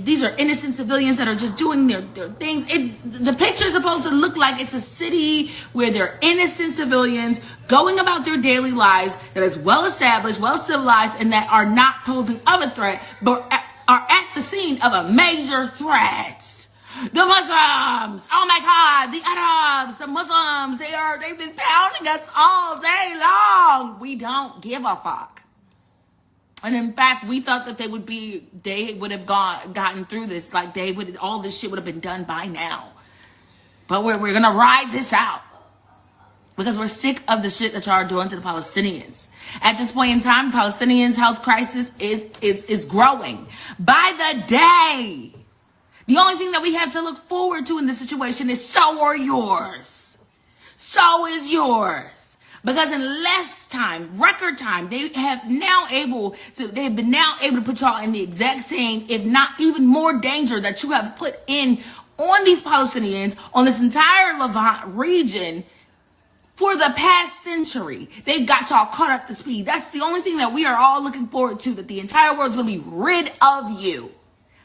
these are innocent civilians that are just doing their things. The picture is supposed to look like it's a city where they're innocent civilians going about their daily lives that is well-established, well-civilized, and that are not posing of a threat, but are at the scene of a major threat. The Muslims, oh my God, the Arabs, the Muslims, they've been pounding us all day long. We don't give a fuck. And in fact, we thought that they would have gotten through this, like all this shit would have been done by now. But we're gonna ride this out because we're sick of the shit that y'all are doing to the Palestinians. At this point in time, the Palestinians' health crisis is growing by the day. The only thing that we have to look forward to in this situation is so are yours. So is yours. Because in less time, record time, they've been now able to put y'all in the exact same, if not even more danger that you have put in on these Palestinians, on this entire Levant region for the past century. They've got y'all caught up to speed. That's the only thing that we are all looking forward to, that the entire world's going to be rid of you.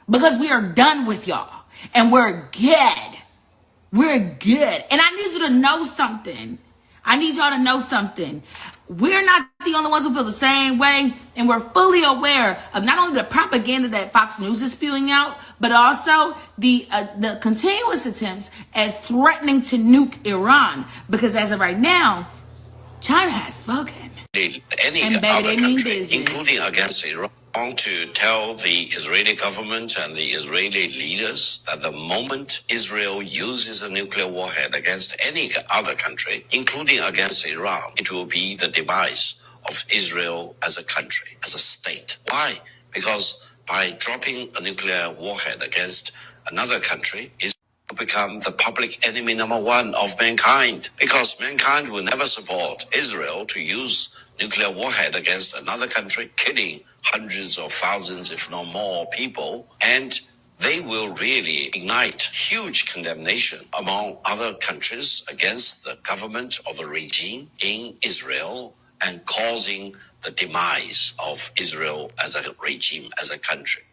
Because we are done with y'all. And we're good. We're good. And I need you to know something. I need y'all to know something. We're not the only ones who feel the same way. And we're fully aware of not only the propaganda that Fox News is spewing out, but also the continuous attempts at threatening to nuke Iran. Because as of right now, China has spoken. Any other country, including against Iran, want to tell the Israeli government and the Israeli leaders that the moment Israel uses a nuclear warhead against any other country, including against Iran, it will be the demise of Israel as a country, as a state. Why? Because by dropping a nuclear warhead against another country, Israel will become the public enemy number one of mankind, because mankind will never support Israel to use nuclear warhead against another country, killing hundreds of thousands, if not more, people, and they will really ignite huge condemnation among other countries against the government or the regime in Israel, and causing the demise of Israel as a regime, as a country.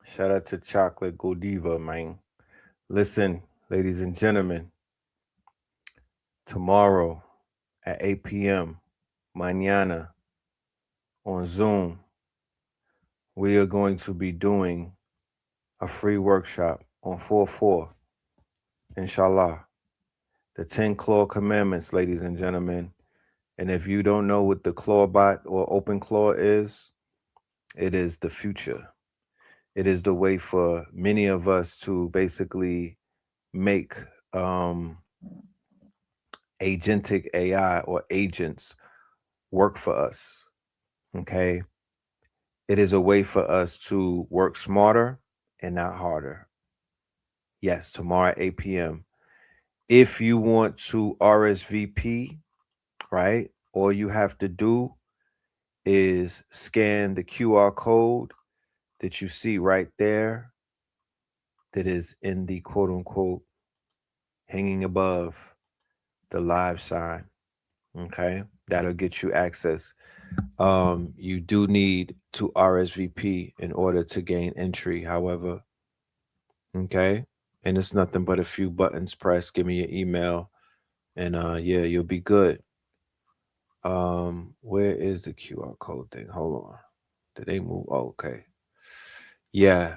Shout out to Chocolate Godiva, man. Listen, ladies and gentlemen, tomorrow at 8 p.m., mañana, on Zoom, we are going to be doing a free workshop on 4/4, inshallah. The 10 Claw Commandments, ladies and gentlemen. And if you don't know what the Clawbot or Open Claw is, it is the future. It is the way for many of us to basically make agentic AI or agents work for us. Okay? It is a way for us to work smarter and not harder. Yes, tomorrow at 8 p.m. If you want to RSVP, right, all you have to do is scan the QR code that you see right there, that is in the quote unquote hanging above the live sign. Okay, that'll get you access. You do need to RSVP in order to gain entry, however. Okay, and it's nothing but a few buttons pressed. Give me your email, and yeah, you'll be good. Where is the QR code thing? Hold on. Did they move? Oh, okay. Yeah.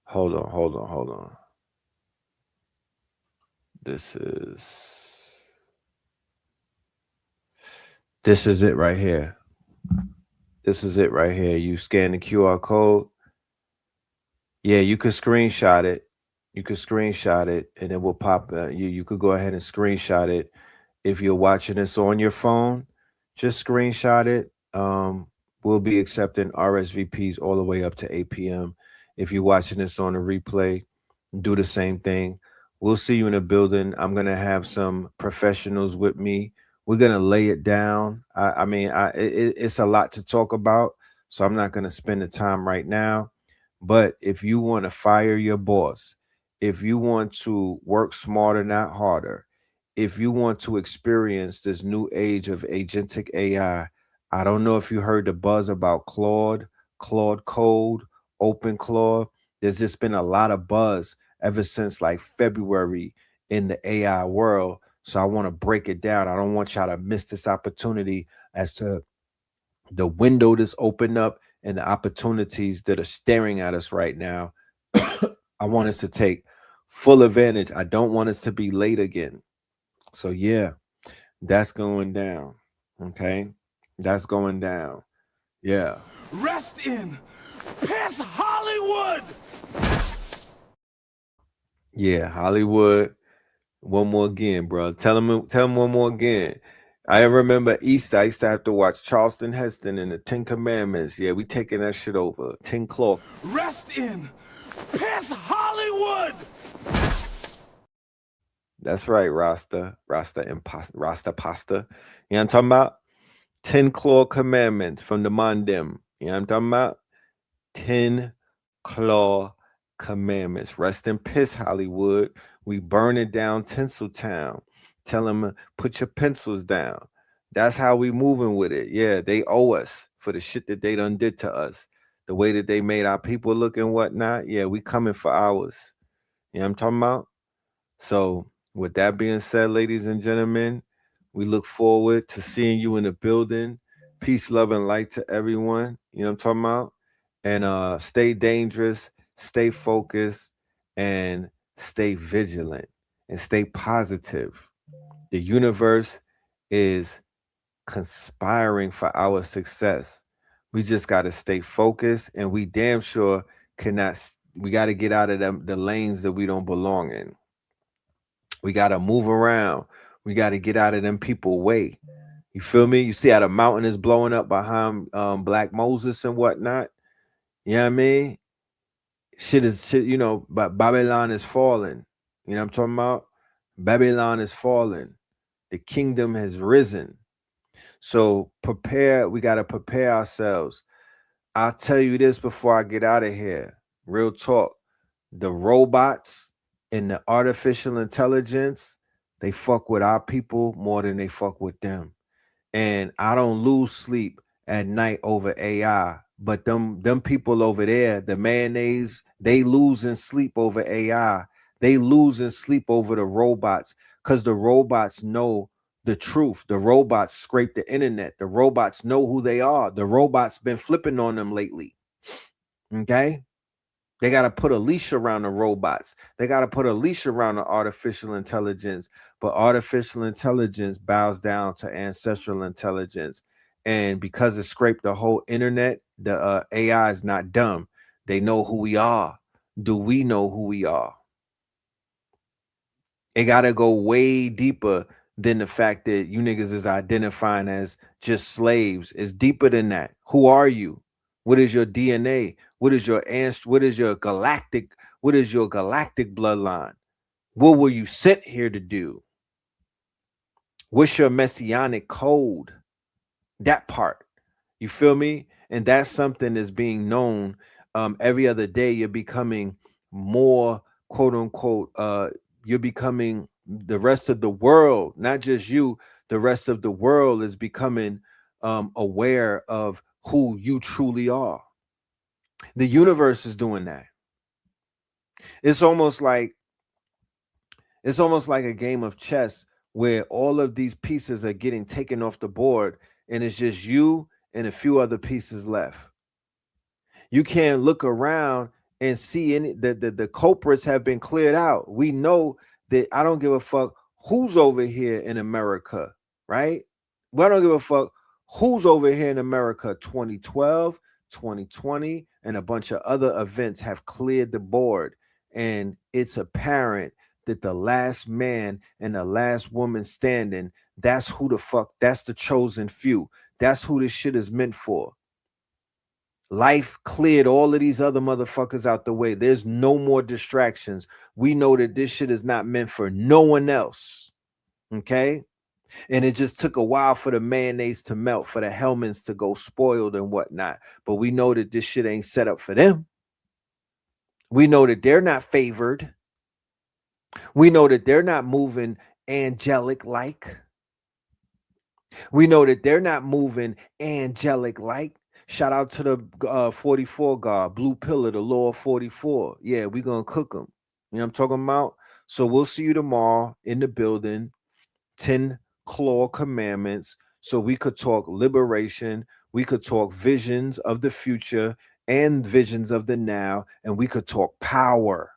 Hold on. This is it right here. This is it right here. You scan the QR code. Yeah, you could screenshot it. And it will pop. You could go ahead and screenshot it. If you're watching this on your phone, Just screenshot it. We'll be accepting RSVPs all the way up to 8 p.m. If you're watching this on a replay, do the same thing. We'll see you in the building. I'm gonna have some professionals with me. We're gonna lay it down. It's a lot to talk about, so I'm not gonna spend the time right now. But if you want to fire your boss, if you want to work smarter, not harder, if you want to experience this new age of agentic AI, I don't know if you heard the buzz about Claude Code, Open Claude. There's just been a lot of buzz ever since like February in the AI world. So I want to break it down. I don't want y'all to miss this opportunity as to the window that's opened up and the opportunities that are staring at us right now. I want us to take full advantage. I don't want us to be late again. So yeah, that's going down. Okay, that's going down. Yeah. Rest in piss Hollywood! Yeah, Hollywood. One more again, bro. Tell him one more again. I remember Easter. I used to have to watch Charleston Heston and the 10 Commandments. Yeah, we taking that shit over. 10 Claw. Rest in piss Hollywood! That's right, Rasta pasta. You know what I'm talking about? 10 Claw Commandments from the Mondim. You know what I'm talking about? 10 Claw Commandments. Rest in piss, Hollywood. We burn it down Tinseltown. Tell them put your pencils down. That's how we moving with it. Yeah, they owe us for the shit that they done did to us. The way that they made our people look and whatnot. Yeah, we coming for ours. You know what I'm talking about? So with that being said, ladies and gentlemen, we look forward to seeing you in the building. Peace, love, and light to everyone. You know what I'm talking about? And stay dangerous, stay focused, and stay vigilant and stay positive. The universe is conspiring for our success. We just got to stay focused, and we damn sure cannot. We got to get out of the lanes that we don't belong in. We got to move around. We got to get out of them people way. You feel me? You see how the mountain is blowing up behind Black Moses and whatnot. You know what I mean? Shit, you know, but Babylon is falling. You know what I'm talking about? Babylon is falling. The kingdom has risen. So prepare, we got to prepare ourselves. I'll tell you this before I get out of here. Real talk. The robots and the artificial intelligence, they fuck with our people more than they fuck with them. And I don't lose sleep at night over AI, but them people over there, the mayonnaise, they losing sleep over AI. They losing sleep over the robots because the robots know the truth. The robots scrape the internet. The robots know who they are. The robots been flipping on them lately. Okay? They got to put a leash around the robots. They got to put a leash around the artificial intelligence. But artificial intelligence bows down to ancestral intelligence. And because it scraped the whole internet, the AI is not dumb. They know who we are. Do we know who we are? It got to go way deeper than the fact that you niggas is identifying as just slaves. It's deeper than that. Who are you? What is your DNA? What is your galactic bloodline? What were you sent here to do? What's your messianic code? That part. You feel me? And that's something that's being known every other day. You're becoming more, quote unquote, you're becoming the rest of the world, not just you, the rest of the world is becoming aware of who you truly are. The universe is doing that. It's almost like a game of chess where all of these pieces are getting taken off the board and it's just you and a few other pieces left. You can't look around and see any the culprits have been cleared out. We know that I don't give a fuck who's over here in America, right? Well, I don't give a fuck who's over here in America. 2012, 2020, and a bunch of other events have cleared the board. And it's apparent that the last man and the last woman standing, that's who the fuck, that's the chosen few. That's who this shit is meant for. Life cleared all of these other motherfuckers out the way. There's no more distractions. We know that this shit is not meant for no one else. Okay? And it just took a while for the mayonnaise to melt, for the Hellmans to go spoiled and whatnot. But we know that this shit ain't set up for them. We know that they're not favored. We know that they're not moving angelic like. We know that they're not moving angelic like. Shout out to the 44 guard, Blue Pillar, the Law of 44. Yeah, we gonna cook them. You know what I'm talking about? So we'll see you tomorrow in the building. 10 Claw Commandments. So we could talk liberation. We could talk visions of the future and visions of the now. And we could talk power.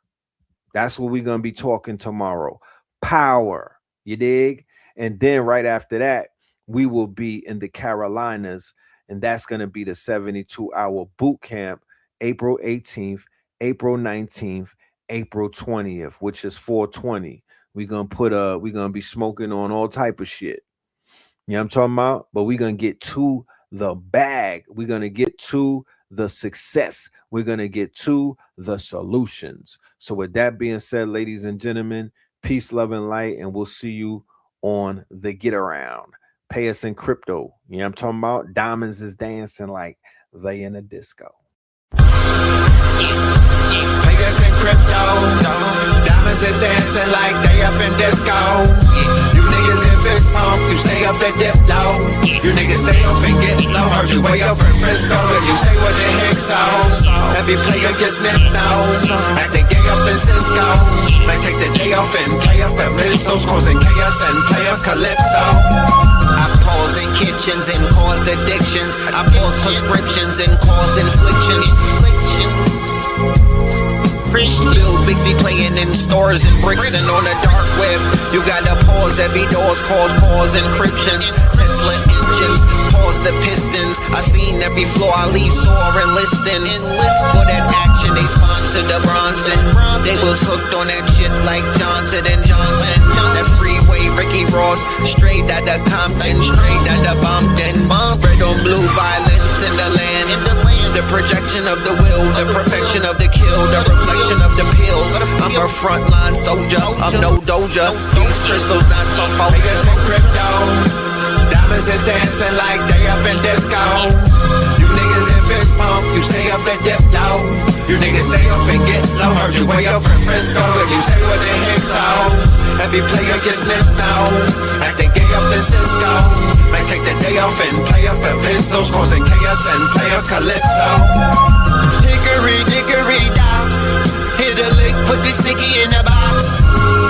That's what we're gonna be talking tomorrow. Power. You dig? And then right after that, we will be in the Carolinas. And that's going to be the 72-hour boot camp, April 18th, April 19th, April 20th, which is 420. We're going to be smoking on all type of shit. You know what I'm talking about? But we're going to get to the bag. We're going to get to the success. We're going to get to the solutions. So with that being said, ladies and gentlemen, peace, love, and light, and we'll see you on the get around. Pay us in crypto. You know what I'm talking about? Diamonds is dancing like they in a disco. Pay us in crypto. Diamonds is dancing like they up in disco. You niggas in fist pump, you stay up the dip low. You niggas stay up and get low. Heard you way up in Frisco, and you say what the heck so. Every player gets snipped out. Acting gay up in Cisco. Man, take the day off and play up at Ristos, causing chaos and play up Calypso. I pause in kitchens and caused addictions. I pause prescriptions and caused inflictions. Bill Bixby playing in stores in Brixton on the dark web. You gotta pause every doors, cause encryption. Tesla engines, pause the pistons. I seen every floor I leave sore and listing. For that action, they sponsored the Bronson. They was hooked on that shit like Johnson and Johnson. That freeway, Ricky Ross, straight out of Compton, straight out of Bumpton. Red on blue, violence in the land. The projection of the will, the perfection of the kill, the reflection of the pills. I'm a frontline soldier, I'm no doja. These crystals not from focus and crypto. Diamonds is dancing like they up in disco. You niggas in fist pump, you stay up and dip low. You niggas stay up and get low. Heard you way up in Frisco, and you say what the heck so. Every player gets snipped now. Acting gay up in Cisco. Man, take the day off and play up at Pistols, causing chaos and play up Calypso. Hickory dickory down. Hit a lick, put the sticky in the box.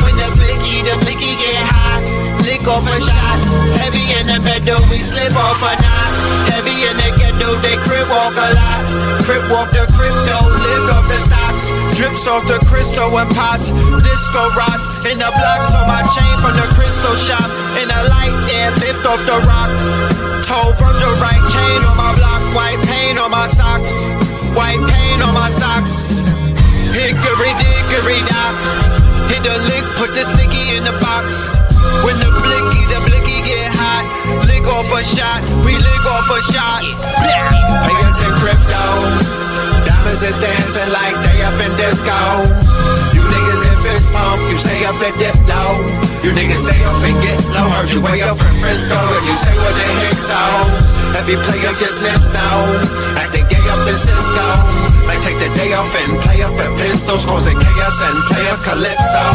When the blicky get hot. Lick off a shot. Heavy in the pedal, we slip off a knot. Heavy in the ghetto, they crib walk a lot. Crib walk the crypto, lift off the stocks. Drips off the crystal and pots. Disco rods in the blocks on my chain from the crystal shop. In the light there, lift off the rock. Toe from the right chain on my block. White paint on my socks. White paint on my socks. Hickory dickory dock. Hit the lick, put the sticky in the box. When the blicky get hot. Lick off a shot, we lick off a shot. Pay us in crypto. Diamonds is dancing like they up in disco. You niggas in fist pump, you stay up the dip low. You niggas stay up and get low. Heard you way up in Frisco, and you say what the heck so. Every player gets snipped now. Acting gay up in Cisco. Might take the day off and play up at Pistols, causing chaos and play up Calypso.